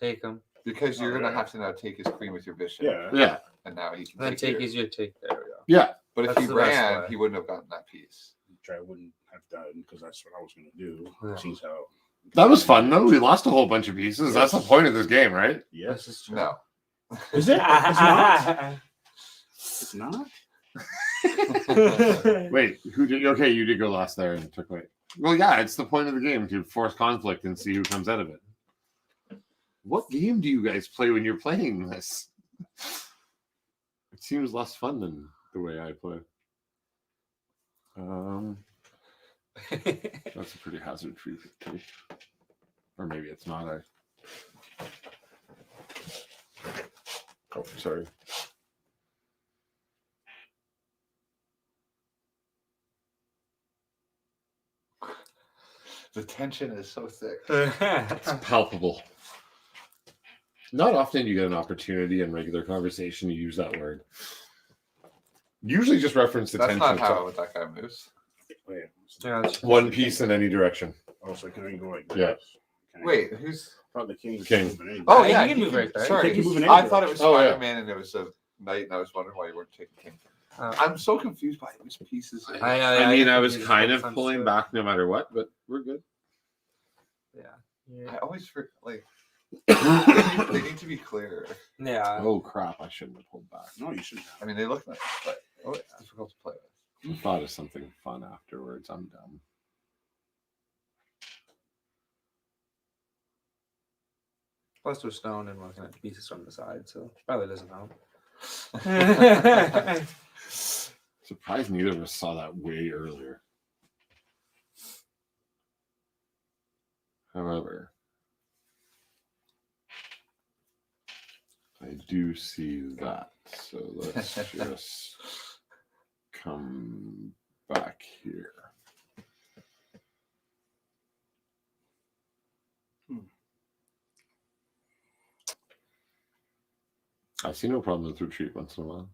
Take him. Because you're Oh, gonna yeah. have to now take his queen with your bishop. Yeah. Yeah, And now he can Then take take yours. easier take. There we go. yeah. But if That's he the best ran, way. he wouldn't have gotten that piece. Which I wouldn't have done because that's what I was going to do. Yeah. Seems how. That was fun though. We lost a whole bunch of pieces. That's the point of this game, right? Yes. This is true. No. Is it? It's not. It's not. Wait, who did? Okay, you did go last there and took away. Well, yeah, it's the point of the game to force conflict and see who comes out of it. What game do you guys play when you're playing this? It seems less fun than the way I play. That's a pretty hazard-free victory. Or maybe it's not. Oh, sorry. The tension is so thick. It's palpable. Not often you get an opportunity in regular conversation to use that word. Usually just reference the That's tension. not how that guy moves. Wait. Yeah, it's- One piece in any direction. Oh, so can I go like Yeah. this? Can I- Wait, who's? I thought the king was King. moving anyway. Oh Yeah, yeah, you can move right there. Sorry, You can move in I any thought it was direction. Oh, yeah. Spider-Man, and it was a knight, and I was wondering why you weren't taking King. Uh, I'm so confused by these pieces. I mean, I was confused kind of sometimes pulling too. back no matter what, but we're good. Yeah. I always forget, like they need to be clearer. Yeah. Oh crap! I shouldn't have pulled back. No, you shouldn't have. I mean, they look nice, but it's difficult to play with. I thought of something fun afterwards. I'm dumb. Plus, we're stoned and looking at pieces from the side, so probably doesn't help. Surprised neither of us saw that way earlier. However, I do see that. So let's just come back here. I see no problem with retreat once in a while.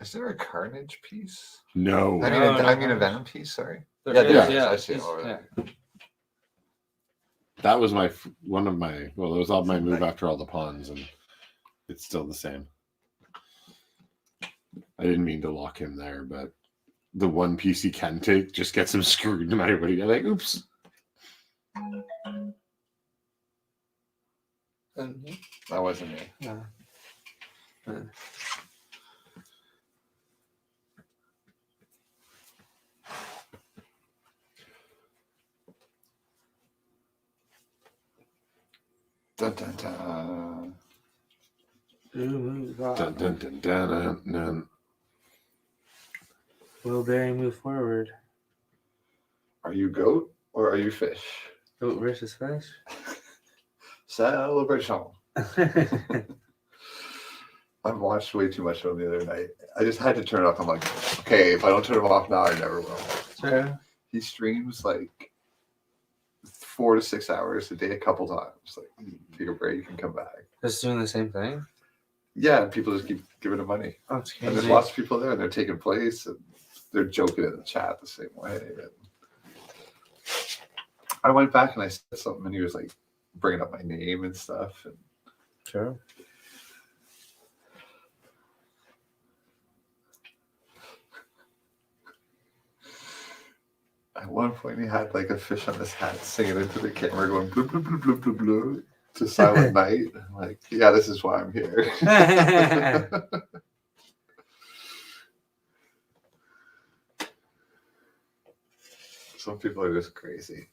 Is there a Carnage piece? No. I mean, No, I no, mean no. a Venom piece. Sorry. There Yeah, is, there is. yeah, I see it he's- over yeah. there. That was one of my, well, it was all my move after all the pawns, and it's still the same. I didn't mean to lock him there, but the one piece he can take just gets him screwed no matter what he does. Like, oops. That wasn't me. Yeah. Dun, dun, dun. Dun, dun, dun, dun, dun, dun. Will Barry move forward? Are you goat or are you fish? Goat versus fish? Celebration. I've watched way too much of him the other night. I just had to turn it off. I'm like, okay, if I don't turn him off now, I never will. Sure. He streams like 4 to 6 hours a day, a couple times. Like, take a break and come back. Just doing the same thing? Yeah, and people just keep giving him money. Oh, it's And there's crazy. lots of people there, and they're taking place, and they're joking in the chat the same way. And I went back and I said something, and he was like bringing up my name and stuff. And Sure. at one point, he had like a fish on his hat singing into the camera, going blue, blue, blue, blue, blue, blue to Silent Night. I'm like, yeah, this is why I'm here. Some people are just crazy.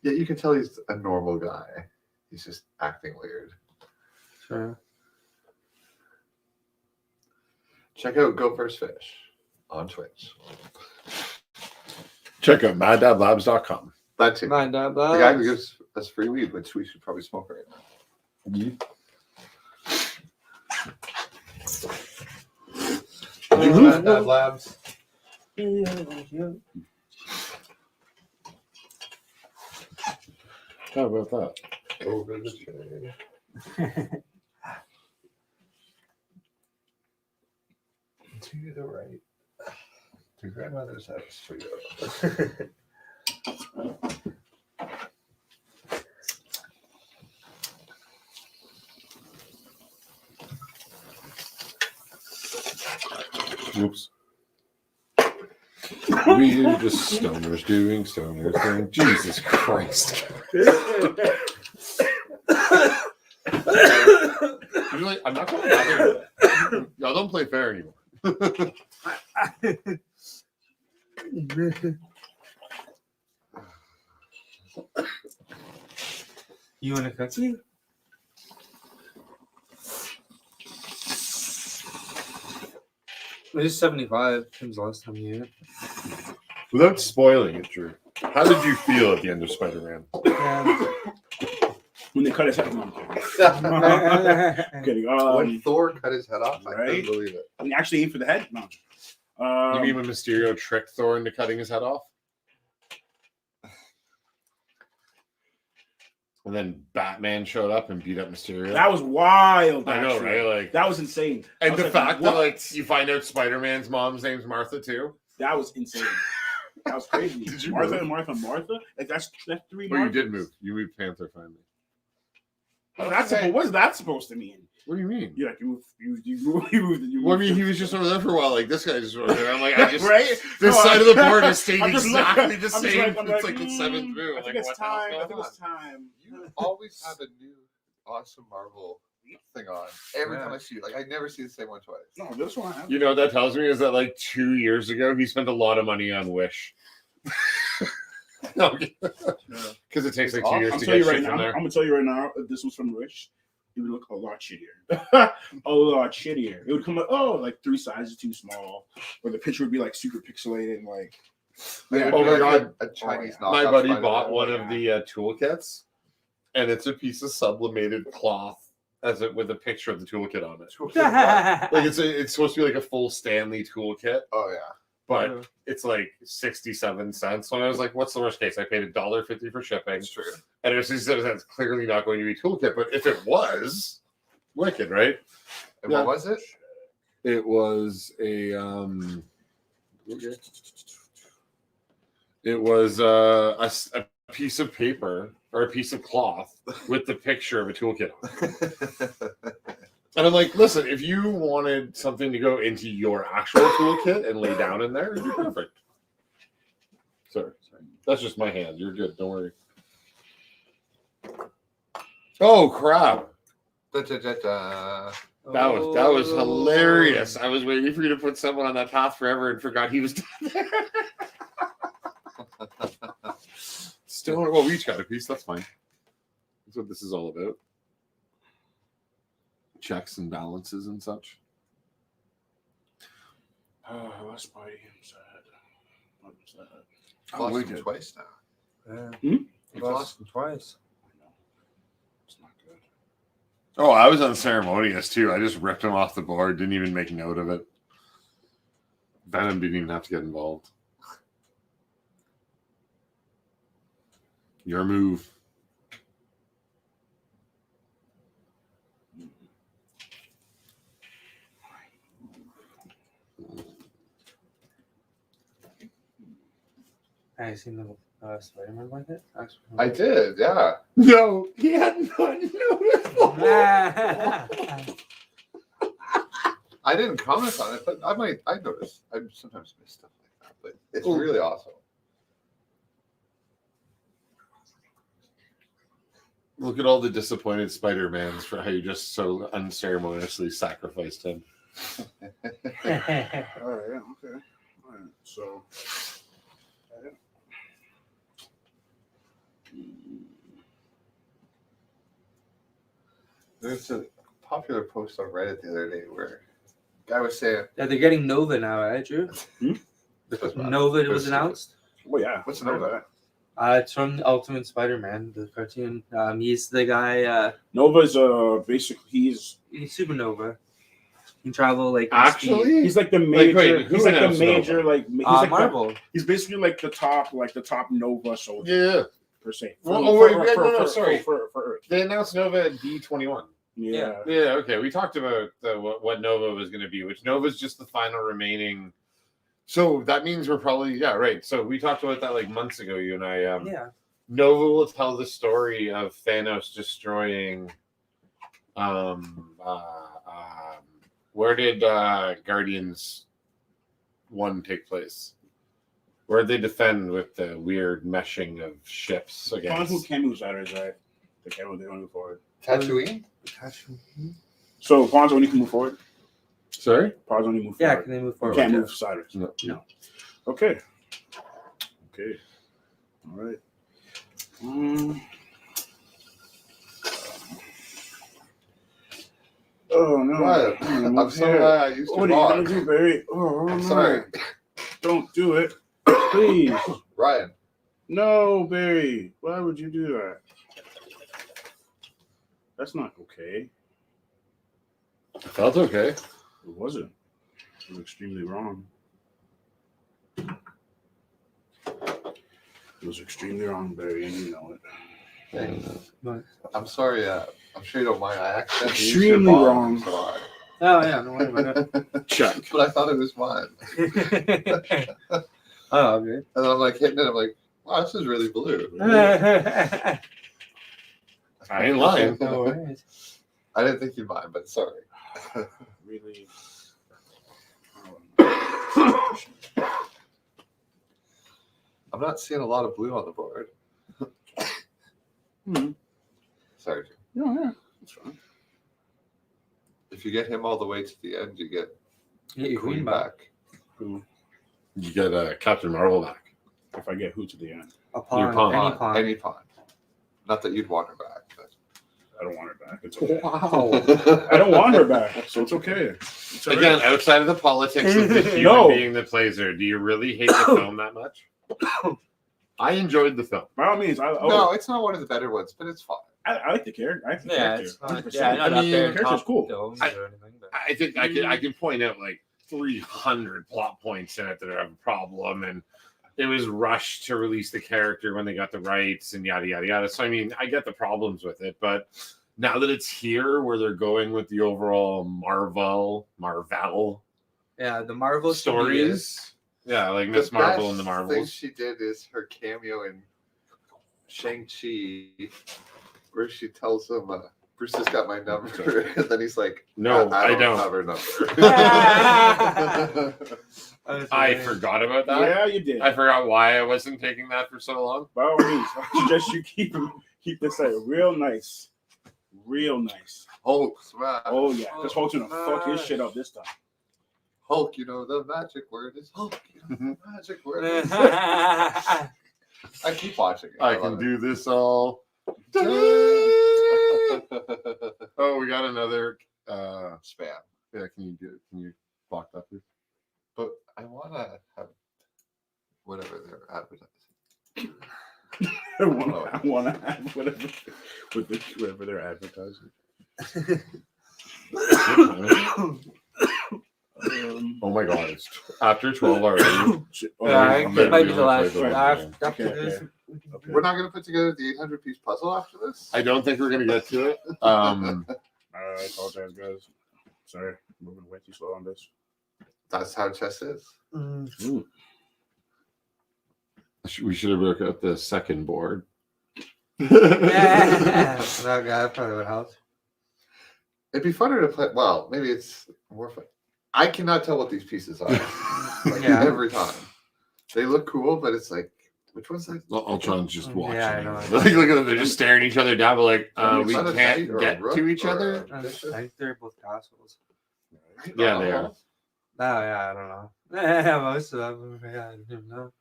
Yeah, you can tell he's a normal guy. He's just acting weird. Sure. Check out Go First Fish on Twitch. Check out maddadlabs.com. That too. My dad, The guy who gives us free weed, which we should probably smoke right now. Dad Labs. How about that? Over the tray. To the right. To grandmother's house for you. Oops. We're just stoners doing stoner thing. Jesus Christ. Usually, I'm not going back. Y'all don't play fair anymore. You want a cookie? It is 75. It was the last time you ate it. Without spoiling it, Drew, how did you feel at the end of Spider-Man? Yeah. When they cut his head off. I'm kidding. When Thor cut his head off, I Right? couldn't believe it. When he actually aimed for the head? No. You mean when Mysterio tricked Thor into cutting his head off? And then Batman showed up and beat up Mysterio. that was wild. I know, actually. right? Like, That was insane. I and was the fact that what? like you find out Spider-Man's mom's name's Martha too. That was insane. That was crazy. Did you Martha move? and Martha. Like that's 3 Well, you Marthas. did move. You moved Panther finally. What's that supposed to mean? What do you mean? You like you moved. You moved. Well, I mean, he was just over there for a while. Like this guy just over there. I'm like, I just right. this No, side of the board has stayed I'm just exactly like- the I'm just same. I'm It's like the 7th move. I Like, think it's what the hell's time. I going think on? it's time. You always have a new awesome Marvel thing on every time I see you. Like I never see the same one twice. No, this one. You know what that tells me is that like 2 years ago he spent a lot of money on Wish. No, because it takes like 2 years I'm to telling get you right shit now. from I'm there. gonna tell you right now. If this was from Rich, it would look a lot shittier. A lot shittier. It would come like 3 sizes too small, or the picture would be like super pixelated and like. Like, Yeah. Oh my God. a Chinese Oh, My knockoff buddy Spider-Man. bought one of the toolkits, and it's a piece of sublimated cloth as it with a picture of the toolkit on it. Like it's supposed to be like a full Stanley toolkit, Oh yeah. but it's like 67 cents. So I was like, "What's the worst case?" I paid $1.50 for shipping, That's true. and it was 67 cents. Clearly not going to be toolkit, but if it was, wicked, right? And Yeah. what was it? It was a It was a piece of paper or a piece of cloth with the picture of a toolkit on it. And I'm like, listen, if you wanted something to go into your actual toolkit and lay down in there, it'd be perfect. Sorry. That's just my hand. You're good. Don't worry. Oh crap. Da-da-da-da. That was hilarious. I was waiting for you to put someone on that path forever and forgot he was down there. Still, well, we each got a piece. That's fine. That's what this is all about. Checks and balances and such. Oh, I lost Spidey. I'm sad. What was that? I've lost we him did. twice now. Yeah. You've Lost him twice. I know. It's not good. Oh, I was unceremonious too. I just ripped him off the board. Didn't even make note of it. Venom didn't even have to get involved. Your move. I seen the Spider-Man blanket. I did, yeah. No, he had not noticed. I didn't comment on it, but I notice. I sometimes miss stuff like that, but it's really awesome. Look at all the disappointed Spider-Mans for how you just so unceremoniously sacrificed him. All right. Okay. All right. So. There's a popular post on Reddit the other day where a guy was saying, Yeah, they're getting Nova now, right, Drew? Doesn't matter. Nova was It's- announced. Well, yeah. What's the I know number? that. It's from Ultimate Spider-Man, the cartoon. He's the guy. Nova's basically He's Supernova. He can travel like Actually, he's like the major. wait, who he's like the announced major. Nova? Like he's like Marvel. he's basically like the top Nova soldier yeah. per se. Well, sorry. For Earth. They announced Nova at D21. Yeah. Yeah, okay. We talked about what Nova was going to be, which Nova's just the final remaining. So that means we're probably, yeah, right. So we talked about that like months ago, you and I. Yeah. Nova will tell the story of Thanos destroying. Where did Guardians 1 take place? Where did they defend with the weird meshing of ships Fonz against? can move siders, right? They want to move forward. Tatooine? So Fonz only can move forward. Sorry? Fonz only move Yeah, forward. can they move You forward? can't Yeah. move siders. No. Okay. All right. Oh no! What? I'm so glad I used to What are you walk. gonna do, Barry? Oh, I'm no. sorry. Don't do it, please. Ryan, No, Barry. Why would you do that? That's not okay. I felt okay. It wasn't. It was extremely wrong. It was extremely wrong, Barry, and you know it. I'm sorry. I'm sure you don't mind. I accidentally used Extremely your wrong. bomb, so Oh yeah, don't worry about Check. But I thought it was mine. it. Oh, okay. And then I'm like hitting it. I'm like, wow, this is really blue. I ain't lying. No worries. I didn't think you'd mind, but sorry. Really. I'm not seeing a lot of blue on the board. Sorry, Jim. Yeah, that's fine. If you get him all the way to the end, you get Get your Queen back. Who? You get Captain Marvel back. If I get who to the end, A pawn, pawn. any pawn. Any pawn. Not that you'd want her back, but I don't want her back. It's okay. Wow. I don't want her back, so it's okay. It's all Again, right. outside of the politics of the human No. being that plays her, do you really hate the film that much? I enjoyed the film. By all means, no, it's not one of the better ones, but it's fine. I like the character. I like the Yeah, character. it's fine. 100%. Yeah, not I up mean, there the in character's top cool. films I- or anything, but I think I can point out like 300 plot points in it that have a problem, and it was rushed to release the character when they got the rights and yada yada yada. So I mean, I get the problems with it, but now that it's here, where they're going with the overall Marvel yeah, the Marvel stories, yeah, like Miss Marvel and the thing Marvels. she did is her cameo in Shang-Chi, where she tells him, Bruce has got my number. And then he's like, No, I don't. have her number. I forgot about that. Yeah, you did. I forgot why I wasn't taking that for so long. By all means, I suggest you keep this like real nice. Real nice. Hulk smash. Oh yeah, because Hulk's gonna fuck his shit up this time. Hulk, you know the magic word is Hulk. You know the magic word is I keep watching it. I love can do this all. it. Oh, we got another. Spam. Yeah, can you block that, please? But I want to have whatever they're advertising. I want to have whatever they're advertising. Oh my god, it's after 12 already. Shit. Yeah, I'm it might be the gonna last play one. the After Okay, this, okay. We're not going to put together the 800-piece puzzle after this? I don't think we're gonna get to it. I apologize, guys. Sorry, moving way too slow on this. That's how chess is. We should have broke out the second board. yeah. That guy probably would help. It'd be funner to play. Well, maybe it's more fun. I cannot tell what these pieces are. Like Yeah. every time. They look cool, but it's like, which one's that? I'll try and just watch. Yeah, I it. know. Like, look at them; they're just staring each other down. But like, we Is that a can't knight or a get rook to each or other. I think they're both castles. Yeah, they are. Oh yeah, I don't know. Yeah, most of them. Yeah, I don't know.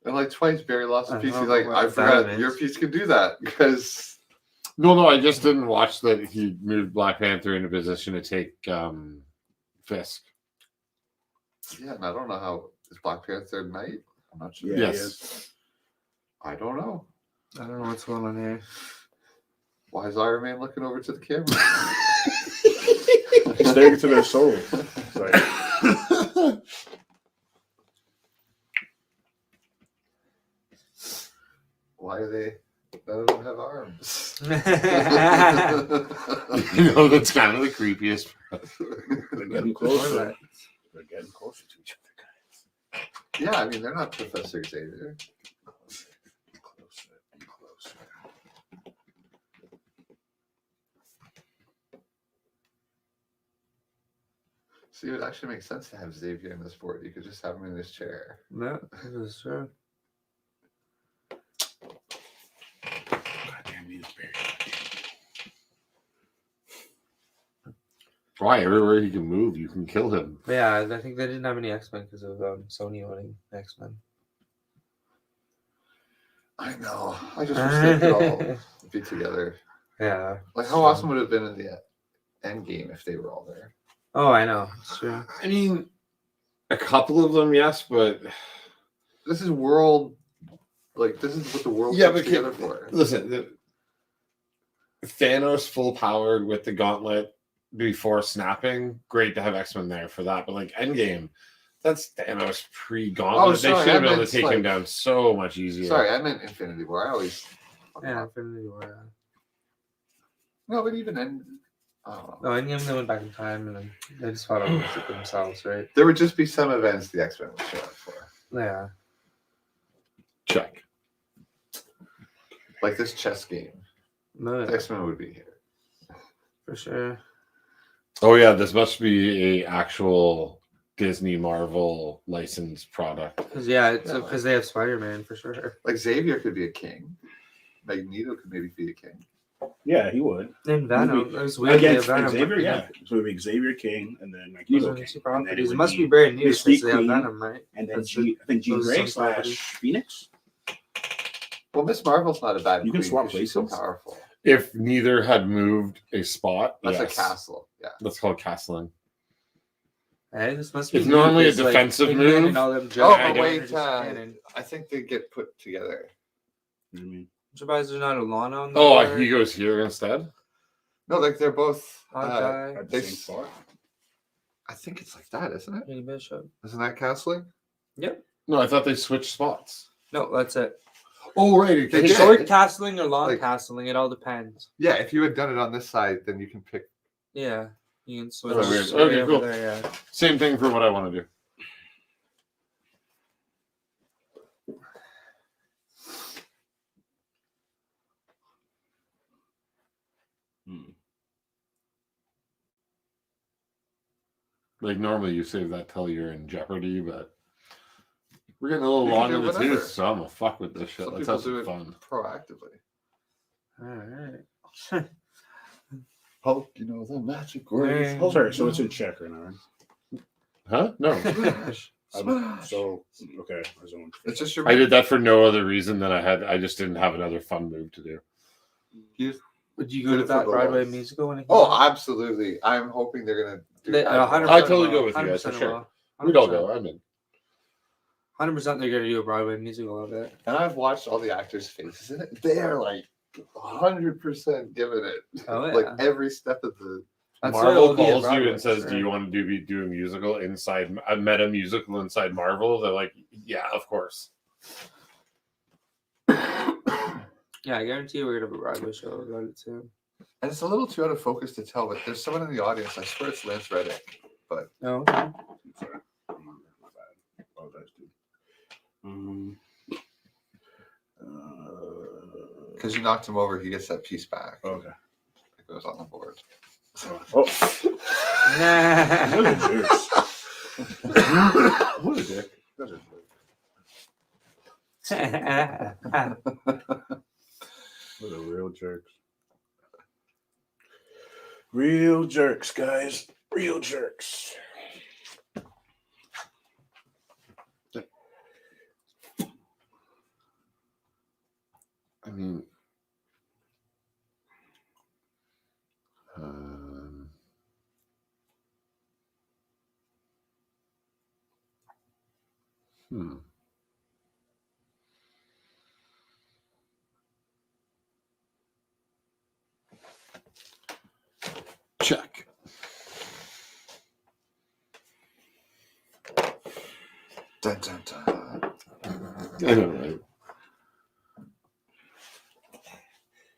And like twice, Barry lost a I piece. don't He's know like, what I that forgot is. your piece can do that because No, I just didn't watch that he moved Black Panther into position to take Fisk. yeah, and I don't know how is Black Panther knight. I'm not sure. Yeah, he Yes. is. I don't know. I don't know what's going on here. Why is Iron Man looking over to the camera? Staring into their soul. It's like, Why are they? None of them have arms. You know, that's kind of the creepiest. they're getting closer. They're getting closer to each other, guys. Yeah, I mean they're not Professor Xavier. Be closer. Be closer. See, it would actually make sense to have Xavier in this board. You could just have him in his chair. No, this is true. Goddamn, he's buried. Why? Everywhere he can move, you can kill him. But yeah, I think they didn't have any X-Men because of Sony owning X-Men. I know. I just wish they could all be together. Yeah. Like, how awesome would it have been in the end game if they were all there? Oh, I know. It's true. I mean, a couple of them, yes, but This is world. Like, this is what the world Yeah, comes but together for. listen, Thanos full powered with the gauntlet before snapping. Great to have X-Men there for that, but like Endgame, that's Thanos pre-gauntlet. Oh, They sorry, should have I been able meant, to take him like- down so much easier. Sorry, I meant Infinity War. I always. Yeah, Infinity War. No, but even Oh. No, any of them went back in time and then they just fought amongst it themselves, right? There would just be some events the X-Men would show up for. Yeah. Check. Like this chess game. No, The X-Men would be here. for sure. Oh yeah, this must be a actual Disney Marvel licensed product. Because because they have Spider-Man for sure. Like Xavier could be a king. Magneto could maybe be a king. Yeah, he would. And Venom. It was weird. Against Venom Xavier, would be yeah. So it would be Xavier King and then Those Magneto are King. super And then properties. It would must be very new Mystique since they have Queen, Venom, right? And then That's I think Jean those are Grey some slash properties. Phoenix. Well, Miss Marvel's not a bad You can queen swap 'cause she's so places. powerful. If neither had moved a spot, That's yes. a castle. Yeah. That's called castling. Hey, this must be It's new normally a because, like, defensive Ant-Man move. And all them Oh, giant but don't wait, characters canon. I think they get put together. You know what I mean? I'm surprised there's not a Lana on the Oh, board. he goes here instead. No, like they're both. Hawkeye, At the They same s- spot. I think it's like that, isn't it? Lady Bishop. Isn't that castling? No, I thought they switched spots. No, that's it. Oh, right. They okay. did. Short castling or long Like- castling, it all depends. Yeah, if you had done it on this side, then you can pick. Yeah, you can switch. Oh, weird. right Okay, over cool. there, yeah. Same thing for what I want to do. Hmm. Like normally you save that till you're in jeopardy, but we're getting a little You can long do in the whatever. tooth, so I'm gonna fuck with this shit. Some Let's people have do some it fun. proactively. All right. Hulk, you know the magic words. Oh, sorry, so it's in check right now, right? Huh? No. Smash. So okay, I zoned. It's just your. I did that for no other reason than I just didn't have another fun move to do. Would you Did go it to for that the Broadway loves. musical when it came Oh, out? absolutely! I'm hoping they're gonna do. They- that. 100% I totally will. go with you guys, for 100% sure. will. We'd all 100%. go. I'm in. 100% they're gonna do a Broadway musical of it. And I've watched all the actors' faces in it. They're like 100% giving it. Oh yeah. Like every step of the. That's why Marvel it'll be a calls you Broadway, and says, for "Do you sure. want to do a musical inside a meta musical inside Marvel?" They're like, "Yeah, of course." Yeah, I guarantee you we're gonna have a Broadway show about it soon. And it's a little too out of focus to tell, but there's someone in the audience. I swear it's Lance Reddick. But No. I'm sorry. My bad. Apologize, dude. because you knocked him over, he gets that piece back. Okay. It goes on the board. Oh, what a jerks. What a dick. That's a jerk. What a real jerks. Real jerks, guys. Real jerks. I mean, hmm. Check. Dun, dun, dun. I know, right?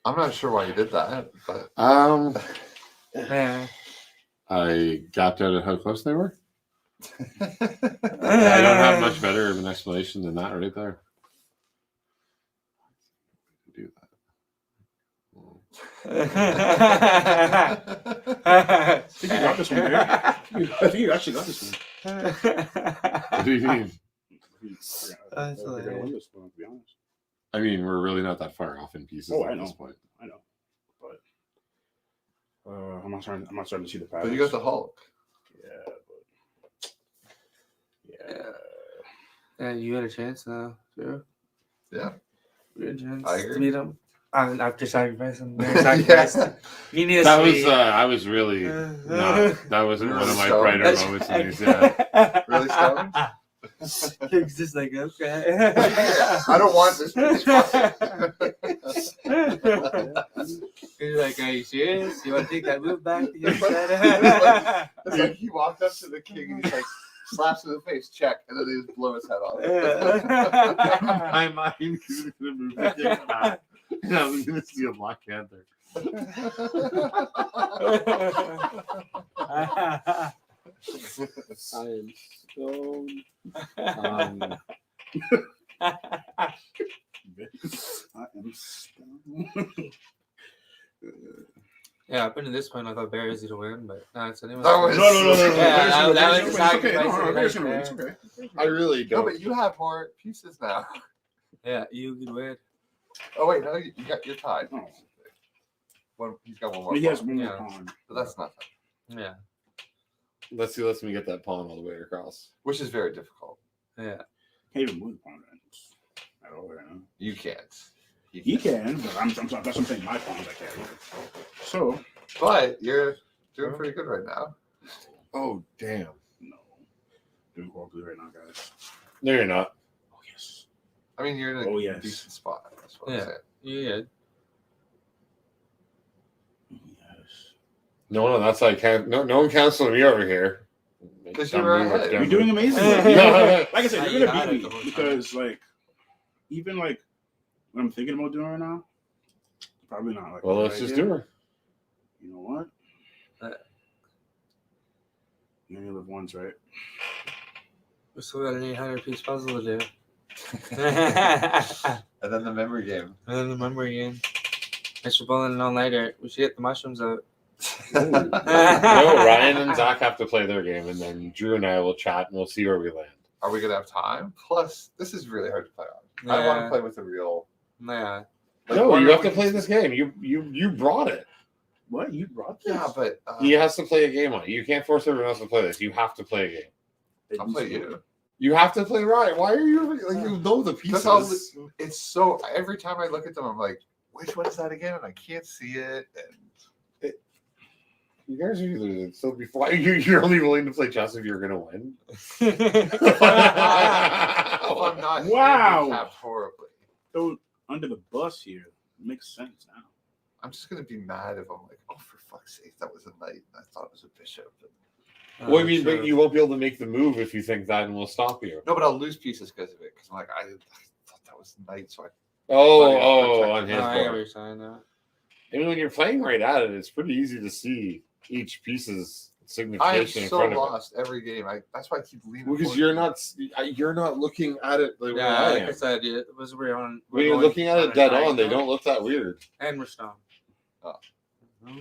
I'm not sure why you did that, but Yeah. I gapped out at how close they were. I don't have much better of an explanation than that right there. Do I think you got this one, man. I think you actually got this one. that. What do you mean? That's They're gonna win hilarious. this one, to be honest. I mean, we're really not that far off in pieces Oh, at I this know. point. I know, but I'm not starting to see the but patterns. you got the Hulk. Yeah, but yeah. Yeah, you had a chance now, too. Yeah. You had a chance I agree. to beat him. After sacrificing. Yeah. You need to That was see- I was really not. That wasn't one of my So- brighter That's- moments in these. Yeah. Really stoned? It's just like, okay. I don't want this. You're like, are you serious? You want to take that move back? It's like he walked up to the king and he's like slaps him in the face, check, and then they just blow his head off. My mind is gonna move the king back. Yeah, I'm gonna see a Black Panther. I am stoned. I am stoned. Yeah, up until this point, I thought Bear is to win, but no, it's anyone. That was- No. Yeah, that was It's exactly okay. what I No, said Bear's right gonna win. It's there. okay. I really No, don't. but you have more pieces now. Yeah, you could win. Oh wait, no, you got your tied. Oh. One, he's got one more. He has pawn, one more Yeah. pawn. but that's nothing. Yeah, Let's see. Let me get that pawn all the way across. Which is very difficult. yeah. Can't even move the pawn at all right now. You can't. He can, but that's what I'm saying. My pawns I can't. So But you're doing pretty good right now. Oh damn! no, doing horribly right now, guys. No, you're not. Oh yes. I mean, you're in a Oh, yes. decent spot. That's what Yeah. I'm saying. Yeah. Yes. No, that's like no one counts on me over here. 'Cause you're ahead. You're doing amazing. Yeah. Like I said, Now you're you gonna got beat it the whole me time. because like even like what I'm thinking about doing right now, probably not. Like Well, a let's good just idea. do her. You know what? Uh, You only live once, right? We still got an 800-piece puzzle to do. And then the memory game. And then the memory game. Thanks for pulling an all-nighter. We should get the mushrooms out. No, Ryan and Zach have to play their game, and then Drew and I will chat, and we'll see where we land. Are we gonna have time? Plus, this is really hard to play on. I want to play with a real. Yeah. Like, No, why you don't have to we play just- this game. You brought it. What? You brought this? Yeah, but He has to play a game on it. You can't force everyone else to play this. You have to play a game. I'll play you. You have to play Ryan. Why are you like you know the Because I'll- pieces? It's so every time I look at them, I'm like, which one is that again? And I can't see it. And You guys are either so before you're only willing to play chess if you're gonna win. if I'm not Wow. handicapped horribly, Throw under the bus here. Makes sense now. I'm just gonna be mad if I'm like, oh, for fuck's sake, that was a knight. And I thought it was a bishop. Well, I mean, but you won't be able to make the move if you think that, and will stop you. No, but I'll lose pieces because of it. Because I'm like, I thought that was knight, so I. On his No, I get what board. you're saying now. I mean, when you're playing right at it, it's pretty easy to see each piece's I am signification in so front of lost every game. That's why I keep leaning. it. Because forward. you're not looking at it the way Yeah, I like am. I said, it was we're on. When you're looking at it dead on, they don't look that weird. And we're stoned. Oh.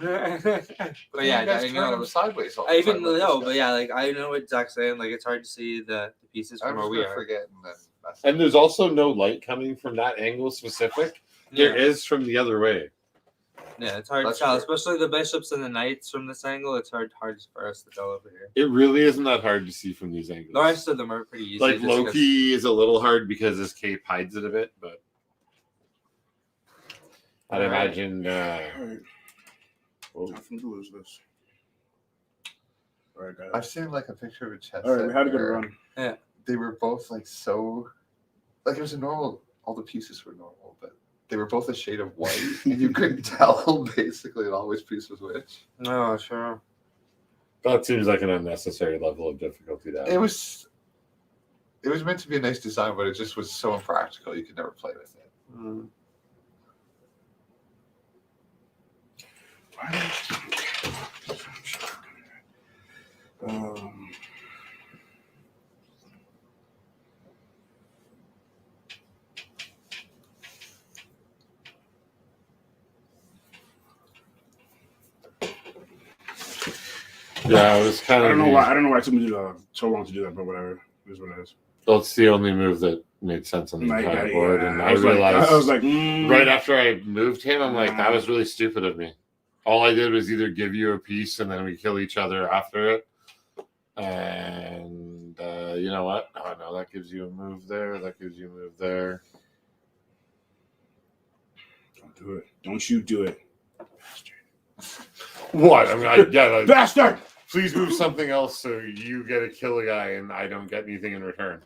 but But yeah, you guys I turn know. them sideways. All I the even time, like know, this but guy. yeah, like I know what Zach's saying. Like it's hard to see the pieces I'm from just where we gonna are. forget and then. Mess And up. there's also no light coming from that angle specific. There Yeah. is from the other way. Yeah, it's hard That's to tell, true. especially the bishops and the knights from this angle. It's hard for us to tell over here. It really isn't that hard to see from these angles. The rest of them are pretty easy. Like just 'cause- Loki is a little hard because his cape hides it a bit, but I'd Alright. imagine. All right. Oh, Time for me to lose this. All right, guys. I've seen like a picture of a chess. All right, we set had a good where run. They were both like so, like it was a normal. All the pieces were normal, but they were both a shade of white, and you couldn't tell basically on which piece was which. Oh, sure. that seems like an unnecessary level of difficulty. That It was meant to be a nice design, but it just was so impractical. You could never play with it. Mm. Um, yeah, it was kind I of. don't know why. I don't know why it took me so long to do that, but whatever. It is what it is. That's the only move that made sense on the Like, entire board, and I was like- realized I was like, right after I moved him, I'm like, that was really stupid of me. All I did was either give you a piece and then we kill each other after it. And you know what? Oh no, that gives you a move there. That gives you a move there. Don't do it. Don't you do it. What? I mean, like, Bastard! please move something else so you get to kill a guy and I don't get anything in return.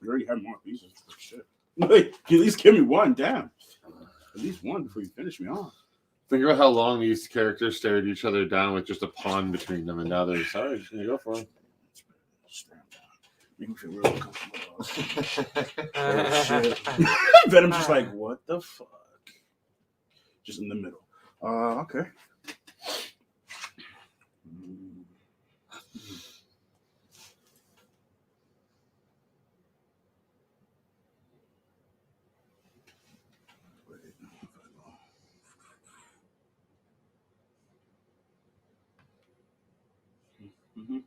You already have more pieces. Shit. Like, at least give me one. Damn. At least one before you finish me off. Think about how long these characters stared each other down with just a pawn between them, and now they're sorry, just gonna go for it. Make me feel real uncomfortable. Oh, shit. Venom's just like, what the fuck? just in the middle. Okay. Mhm.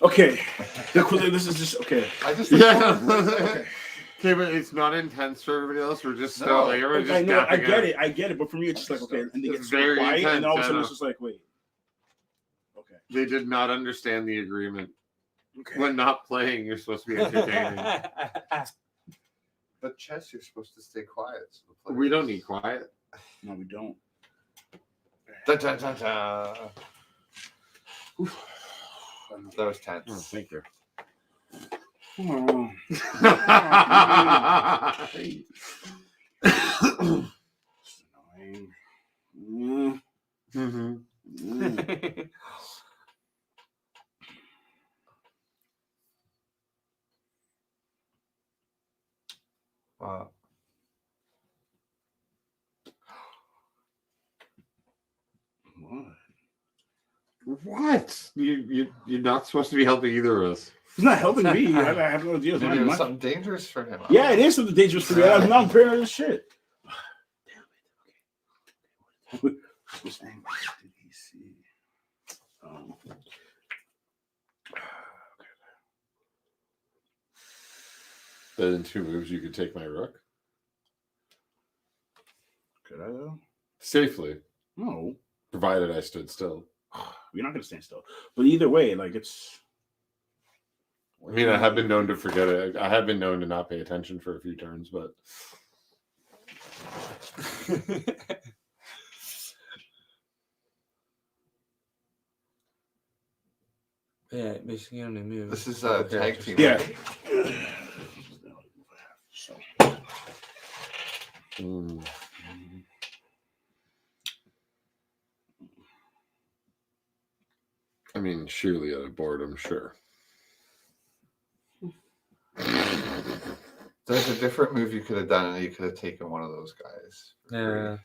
Okay. This is just okay. I just Yeah. Okay. Okay, but it's not intense for everybody else. We're just No. still like, everyone's I just know, I gapping get out. it, but for me, it's just like okay, and they get It's so very quiet, and all of a intense, sudden I it's just like, wait, okay, They did not understand the agreement. okay. When not playing, you're supposed to be entertaining. But chess, you're supposed to stay quiet. So the players- We don't need quiet. No, we don't. Dun, dun, dun, dun. That was tense. Oh, thank you. Oh. It's annoying. Mm-hmm. Wow. What? What? You're not supposed to be helping either of us. He's not helping me. I have no idea. It's Maybe not it was my- something dangerous for him. Yeah, it is something dangerous for me. I'm not prepared for this shit. Damn it. Okay. Which angle did he see? But in 2 moves, you could take my rook Could I though? safely, No. provided I stood still. You're not gonna stand still. But either way, like it's. I mean, I have been known to forget it. I have been known to not pay attention for a few turns, but Yeah, basically only move. This is a tag team. Yeah. So. mm. I mean, surely at a boredom, sure. There's a different move you could have done, and you could have taken one of those guys. Yeah.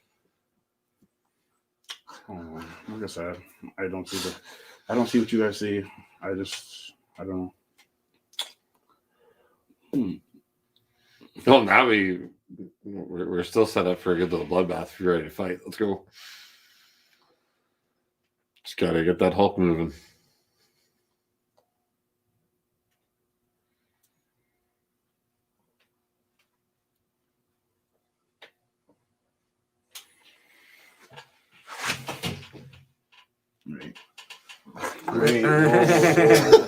Oh, like I said, I don't see what you guys see. I don't know. Well, now we're still set up for a good little bloodbath. If you're ready to fight, let's go. Just gotta get that Hulk moving. Right. Great.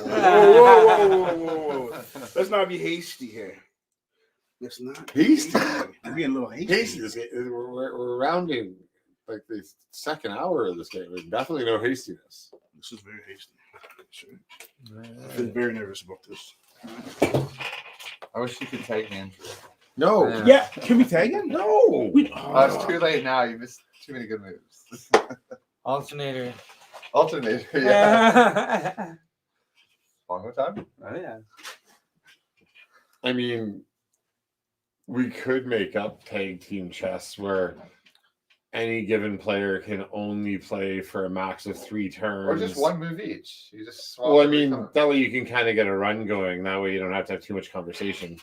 Whoa. Let's not be hasty here. Let's not be Hasty? We're being a little hasty. We're rounding like the second hour of this game. There's definitely no hastiness. This is very hasty. Sure. I've been very nervous about this. I wish you could tag me, Andrew. No. Yeah. Yeah, can we tag him? No. It's too late now. You missed too many good moves. Alternator. Alternator, yeah. Oh Bongo time? yeah. I mean, we could make up tag team chess where any given player can only play for a max of 3 turns. Or just one move each. You just swap. Well, I every mean, time. that way you can kind of get a run going. That way you don't have to have too much conversation.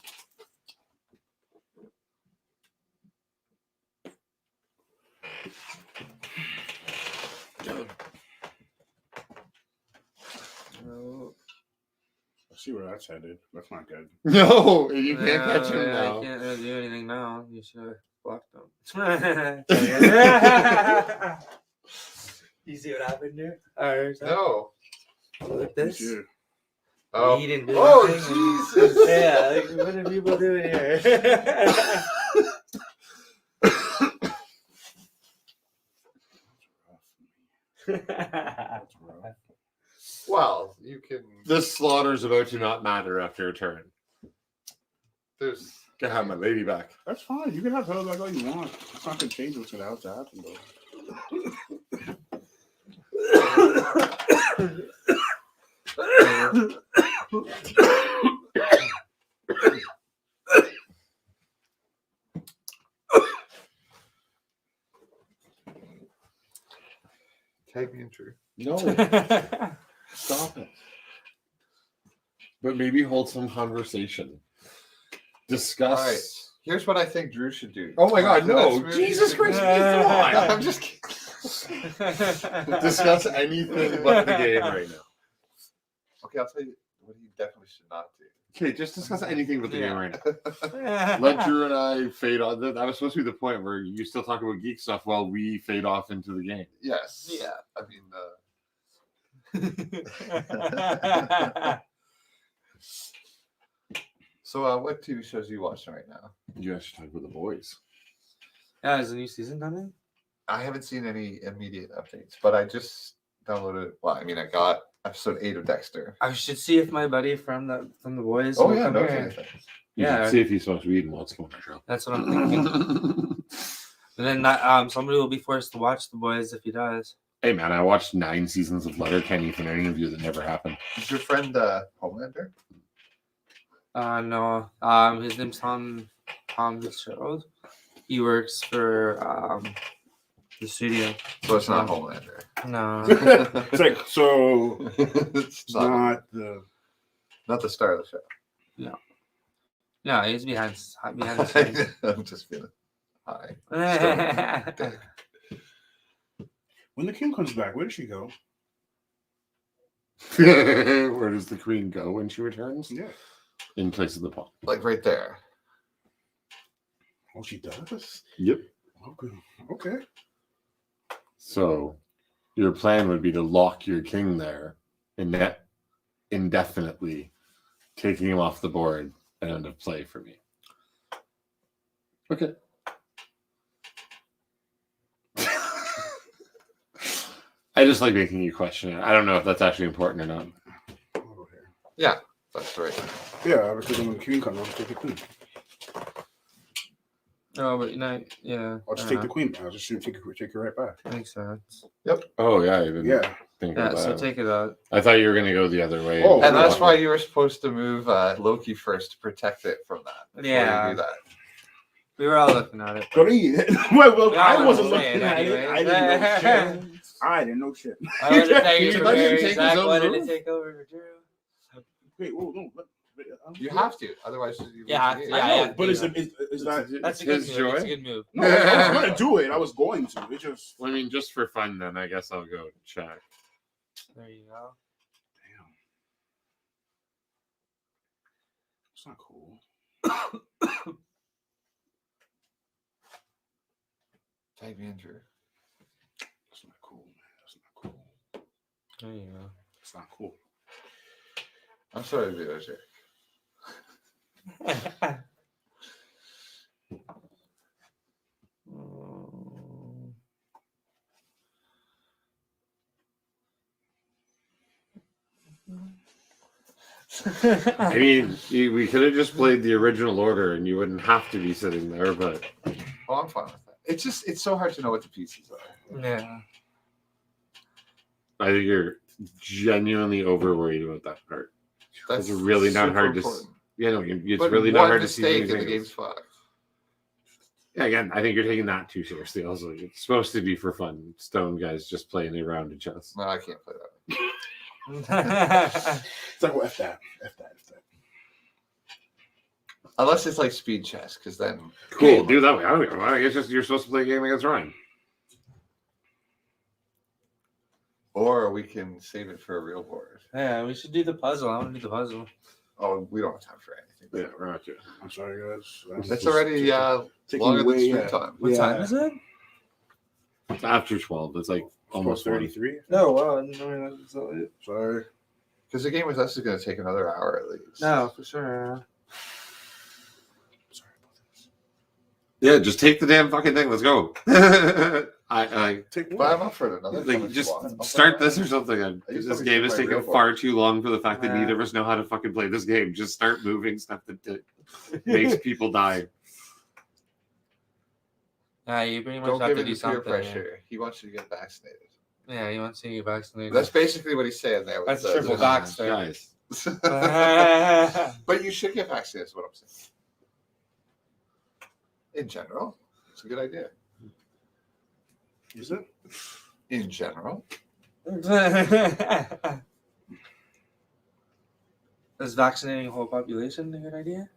I see where that's headed. That's not good. No, you can't catch him You now. can't really do anything now. You should have blocked them. You see what happened there? Alright, No. look at this. Yeah. Oh, He didn't do oh anything. Jesus. Yeah, like, what are people doing here? That's rough. Well, you can. This slaughter's about to not matter after a turn. There's. Can have my lady back. That's fine. You can have her back all you want. It's not gonna change what's gonna have to happen, though. Tag me in, Drew. No, stop it. But maybe hold some conversation. Discuss. All right. Here's what I think Drew should do. Oh my God, no! Let's move Jesus to- Christ! Come on. I'm just kidding. Discuss anything but the game right now. Okay, I'll tell you what he definitely should not do. Okay, just discuss anything but the game Yeah. right now. Let Drew and I fade on. That was supposed to be the point where you still talk about geek stuff while we fade off into the game. Yes. Yeah. I mean, so what TV shows are you watching right now? You guys should talk about the boys. Yeah, is a new season coming? I haven't seen any immediate updates, but I just downloaded. Well, I mean, I got episode 8 of Dexter. I should see if my buddy from the boys. Oh will yeah, come no here. kidding. You Yeah. should see if he smokes weed and wants to go on a show. That's what I'm thinking. And then that, somebody will be forced to watch the boys if he does. Hey man, I watched 9 seasons of Letterkenny for an interview that never happened. Is your friend Homelander? No. His name's Tom Fitzgerald. He works for the studio. So it's not Homelander. No. It's like, so It's it's not, not the the star of the show. No, he's behind the scenes. I'm just feeling high. when the king comes back. Where does she go? Where does the queen go when she returns? Yeah. In place of the pawn. Like right there. Oh, she does. Yep. Okay. Okay. So your plan would be to lock your king there indefinitely, taking him off the board and end of play for me. Okay. I just like making you question it. I don't know if that's actually important or not. Over here. Yeah, that's right. Yeah, I was thinking when the queen comes, I'll just take the queen. No, but yeah. I'll just take the queen. I'll just take her right back. Makes sense. Oh yeah, I didn't Yeah. think Yeah, of so that. take it out. I thought you were gonna go the other way. Oh, And that's yeah. why you were supposed to move Loki first to protect it from that. before you Yeah. do that. We were all looking at it. Don't eat it. well, Yeah, I I wasn't was saying looking at it. anyways. I didn't know shit. I wanted to thank you He for let him Mary. take his Zach own wanted move? to take over for Drew. Wait, whoa, no. You have to, otherwise you Yeah, lose the game. yeah. I know, yeah, but is yeah. that? That's a His good move. joy? That's a good move. No, I was gonna do it. I was going to. It just. Well, I mean, just for fun, then I guess I'll go check. There you go. Damn. It's not cool. Tag me in, Drew. That's not cool, man. That's not cool. There you go. It's not cool. I'm sorry to be there, Jake. I mean, we could have just played the original order, and you wouldn't have to be sitting there. But Oh, I'm fine with that. It's so hard to know what the pieces are. Yeah. I think you're genuinely over worried about that part. That's It's really not super hard to. important. You know, it's But really not one hard to see. mistake these and the angles. game's fucked. Yeah, again, I think you're taking that too seriously. Also, it's supposed to be for fun. Stone guys just playing a round of chess. No, I can't play that. It's like, well, F that. Unless it's like speed chess, because then Cool, do that way. I don't know. I guess just you're supposed to play a game against Ryan. or we can save it for a real board. Yeah, we should do the puzzle. I want to do the puzzle. Oh, we don't have time for anything. Yeah, we're not doing. I'm sorry, guys. It's already taking longer than away, stream time. What Yeah. time is it? It's after 12. It's like almost 33. No, well, I didn't know that's so late. Sorry. Because the game with us is going to take another hour at least. No, for sure. Sorry about this. Yeah, just take the damn fucking thing. Let's go. I Take But I'm one. up for it another time like if just you want. I'll start play this or it. something. I used to This be game is my taking real board. far too long for the fact that Yeah. neither of us know how to fucking play this game. Just start moving stuff that makes people die. Yeah, you pretty much Don't have give to in do to peer something. pressure. He wants you to get vaccinated. Yeah, you want to see you vaccinated. That's basically what he's saying there. With That's triple doc, sir. Guys. But you should get vaccinated, is what I'm saying. In general, it's a good idea. Is it? In general. Is vaccinating a whole population a good idea?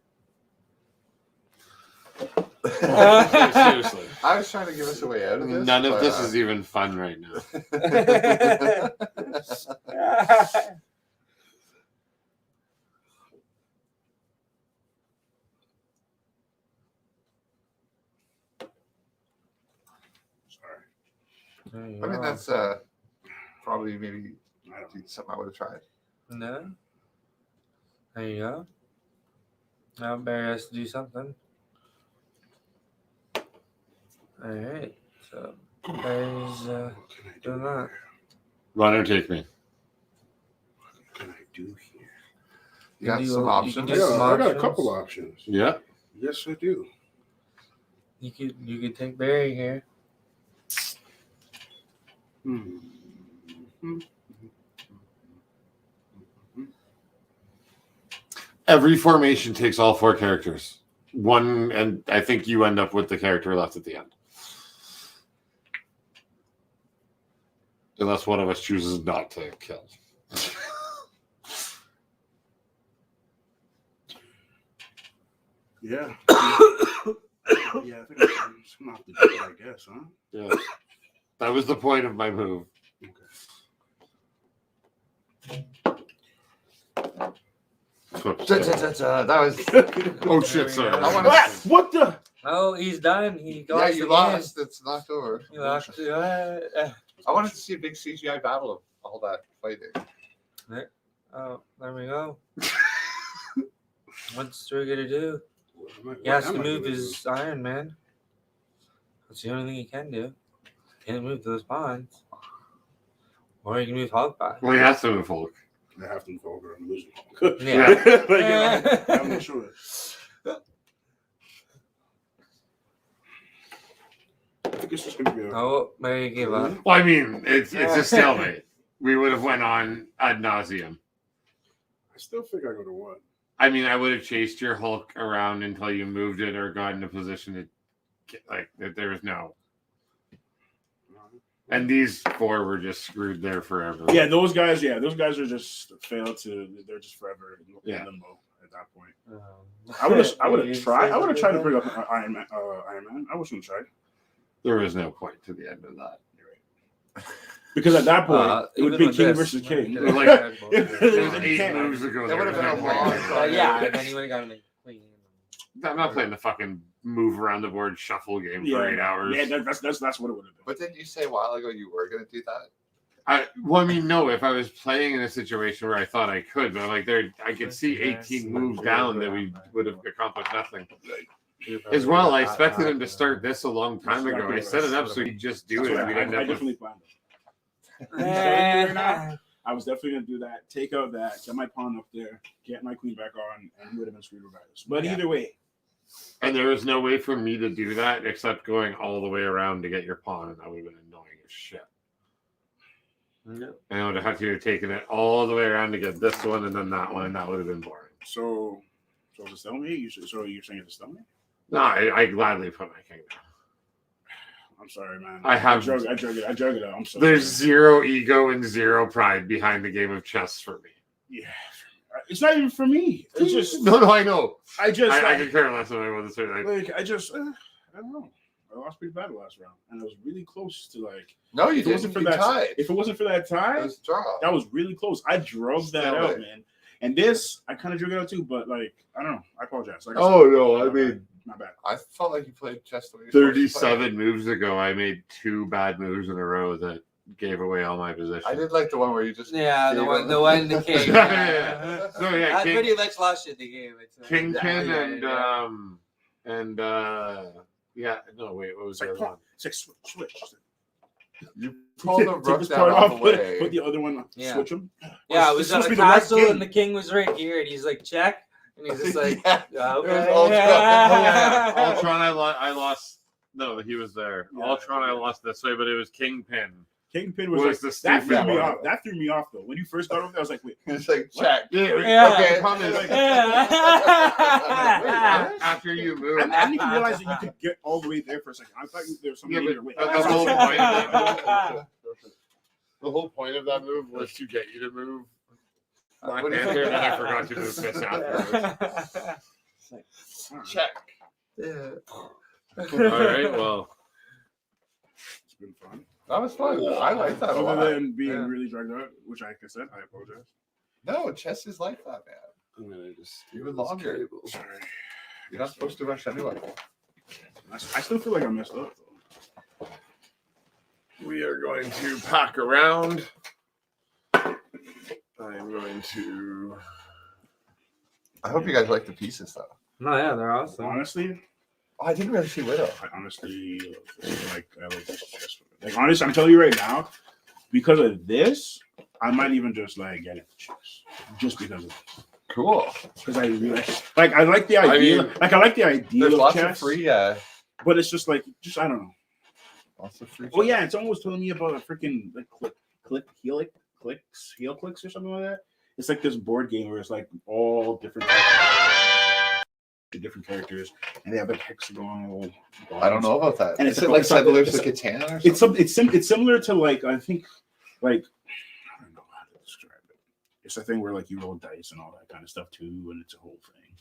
Seriously. I was trying to give us a way out of this. None of but, this is even fun right now. Sorry. I mean, that's probably maybe I don't know. something I would have tried. No. There you go. Now Barry has to do something. All right. So Barry's What can I do doing that. here? Run or take me. What can I do here? You got do- some you options. can Yeah, do some I got a options. couple options. Yeah. Yes, I do. You could take Barry here. Hmm. Every formation takes all 4 characters. One, and I think you end up with the character left at the end. Unless one of us chooses not to kill. Yeah. Yeah, I think I'm just gonna have to do it, I guess, huh? Yeah. That was the point of my move. Whoops. That was. Oh shit, sorry. I wanna- Ah, what the? Oh, he's done. He Yeah, lost you the lost. It's knocked over. game. He lost. I wanted to see a big CGI battle of all that fighting. Oh, there we go. What's Drew gonna do? What He has am to I move gonna his Iron Man. That's the only thing he can do. Can't move those pawns. Or he can move Hulk back. Well, he has to move Hulk. do? I have to go over. I'm losing. Yeah. Like, you know, I have no choice. I think it's just gonna be a. Oh, Mary gave up. Well, I mean, it's a stalemate. We would have went on ad nauseum. I still think I go to one. I mean, I would have chased your Hulk around until you moved it or got in a position to get, like, that there was no. And these 4 were just screwed there forever. Yeah, those guys. Yeah, those guys are just failed to. They're just forever in limbo at that point. I would have tried. I would have tried to bring up Iron Man. I was gonna try There was no point to the end of that. because at that point it would even be with King this, versus King. It was like- It was 8 moves ago. That there would was have been no a long point. time. yeah, and then he would have gotten a queen. I'm not playing the fucking move around the board shuffle game for 8 hours. Yeah, that's what it would have been. But didn't you say a while ago you were going to do that? I mean, no. If I was playing in a situation where I thought I could, but like there, I could see 18 moves down that we would have accomplished nothing. As well, I expected him to start this a long time ago. I set it up so he'd just do That's it. what And we'd end I up with, definitely planned it. Yeah. I was definitely gonna do that. Take out that, get my pawn up there, get my queen back on, and he would have been screwed regardless. But either way, and there was no way for me to do that except going all the way around to get your pawn, and that would have been annoying as shit. No. And I would have had to have taken it all the way around to get this one and then that one, and that would have been boring. so it's a stalemate. So you're saying it's a stalemate? No, I gladly put my king down. I'm sorry, man. I have- I drug it out. I'm sorry. There's zero ego and zero pride behind the game of chess for me. yeah. It's not even for me. It's just No, I know. I just I could care less about what to say. like I just I don't know. I lost pretty bad last round, and I was really close to like. No, you If it wasn't didn't. for You that, tied. if it wasn't for that It tie, was a draw. that was really close. I drove that Still out, it. man. And this, I kind of drove it out too, but like I don't know. I apologize. Like I Oh said, no, I my made bad. My bad. I felt like you played chess the way you're supposed to play. 37 moves ago. I made 2 bad moves in a row that gave away all my position. I did like the one where you just Yeah, the gave one, him- the one, the king. Yeah. So yeah, I King, pretty much lost you at the game. Kingpin Yeah. and yeah, no wait, what was It's the like other one? it's like switch. You pull the Take rook this down part all the off, way. put the other one, Yeah. switch them. Yeah, it It's was supposed on to a be the red castle king. and the king was right here, and he's like, check. And he's just like, Yeah. okay. Ultron. Ultron, I lost. No, he was there. Yeah, Ultron, I yeah. lost this way, but it was Kingpin. Kingpin was Was like the that threw stupid me one. off. That threw me off though. When you first got over there, I was like, wait. It's like, check. Yeah. Okay. Yeah. After you move. I didn't even realize that you could get all the way there for a second. I thought there was something in your way. but the whole point of that move, the whole point of that move was to get you to move Black What do you Panther, think? and I forgot to move this afterwards. Check. All right, well, It's been fun. That was fun. I like that a lot. Other than being Yeah. really dragged out, which like I said, I apologize. No, chess is like that, man. I'm gonna just Even longer. Sorry. You're not supposed to rush anyway. I still feel like I messed up though. We are going to pack around. I am going to. I hope you guys like the pieces, though. No, yeah, they're awesome. Honestly, Oh, I didn't really see Widow. I like this chest. Like honestly, I'm telling you right now, because of this, I might even just like get it for chest. Just because of this. Cool. Because I really like I like the idea. mean, I like the idea There's of lots chess, of free, but it's just like I don't know. lots of free. Oh yeah, and someone was telling me about a freaking like heel clicks or something like that. It's like this board game where it's like all different characters, and they have like hexagonal. I don't know about that. And Is it's it like- like Settlers it's- of Catan or something? It's similar to like I think like I don't know how to describe it. It's a thing where like you roll dice and all that kind of stuff too, and it's a whole thing.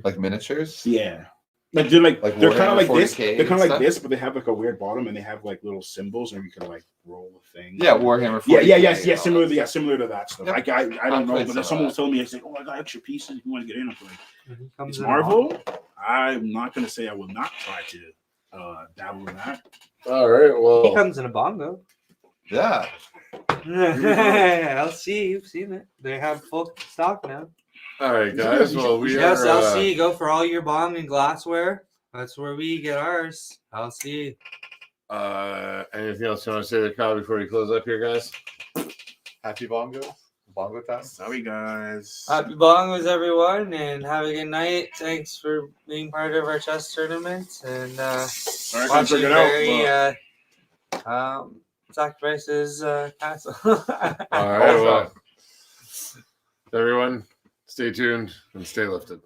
Like miniatures? Yeah. Like they're Like they're kind of Warhammer like this. 40K They're kind of and like stuff? this, but they have like a weird bottom, and they have like little symbols, and you can like roll a thing. Yeah, Warhammer 40K. Yeah, and all that similar to that stuff. Yep. I don't I've know, played but some if someone of was telling me, I said, "Oh, I got extra pieces. If you want to get in," I'm like, He comes "It's in Marvel." I'm not going to say I will not try to dabble in that. All right, He well, comes in a bongo. Yeah. LC, you've seen it. They have full stock now. all right, guys. Well, we Yes, are. LC, go for all your bong and glassware. That's where we get ours. LC. Anything else you want to say to the crowd before we close up here, guys? Happy bongos. Bongo time. Sorry, guys. Happy bongos, everyone, and have a good night. Thanks for being part of our chess tournament and Sorry I couldn't watching figure it out. very Sacrifice's castle. All right, well, everyone, stay tuned and stay lifted.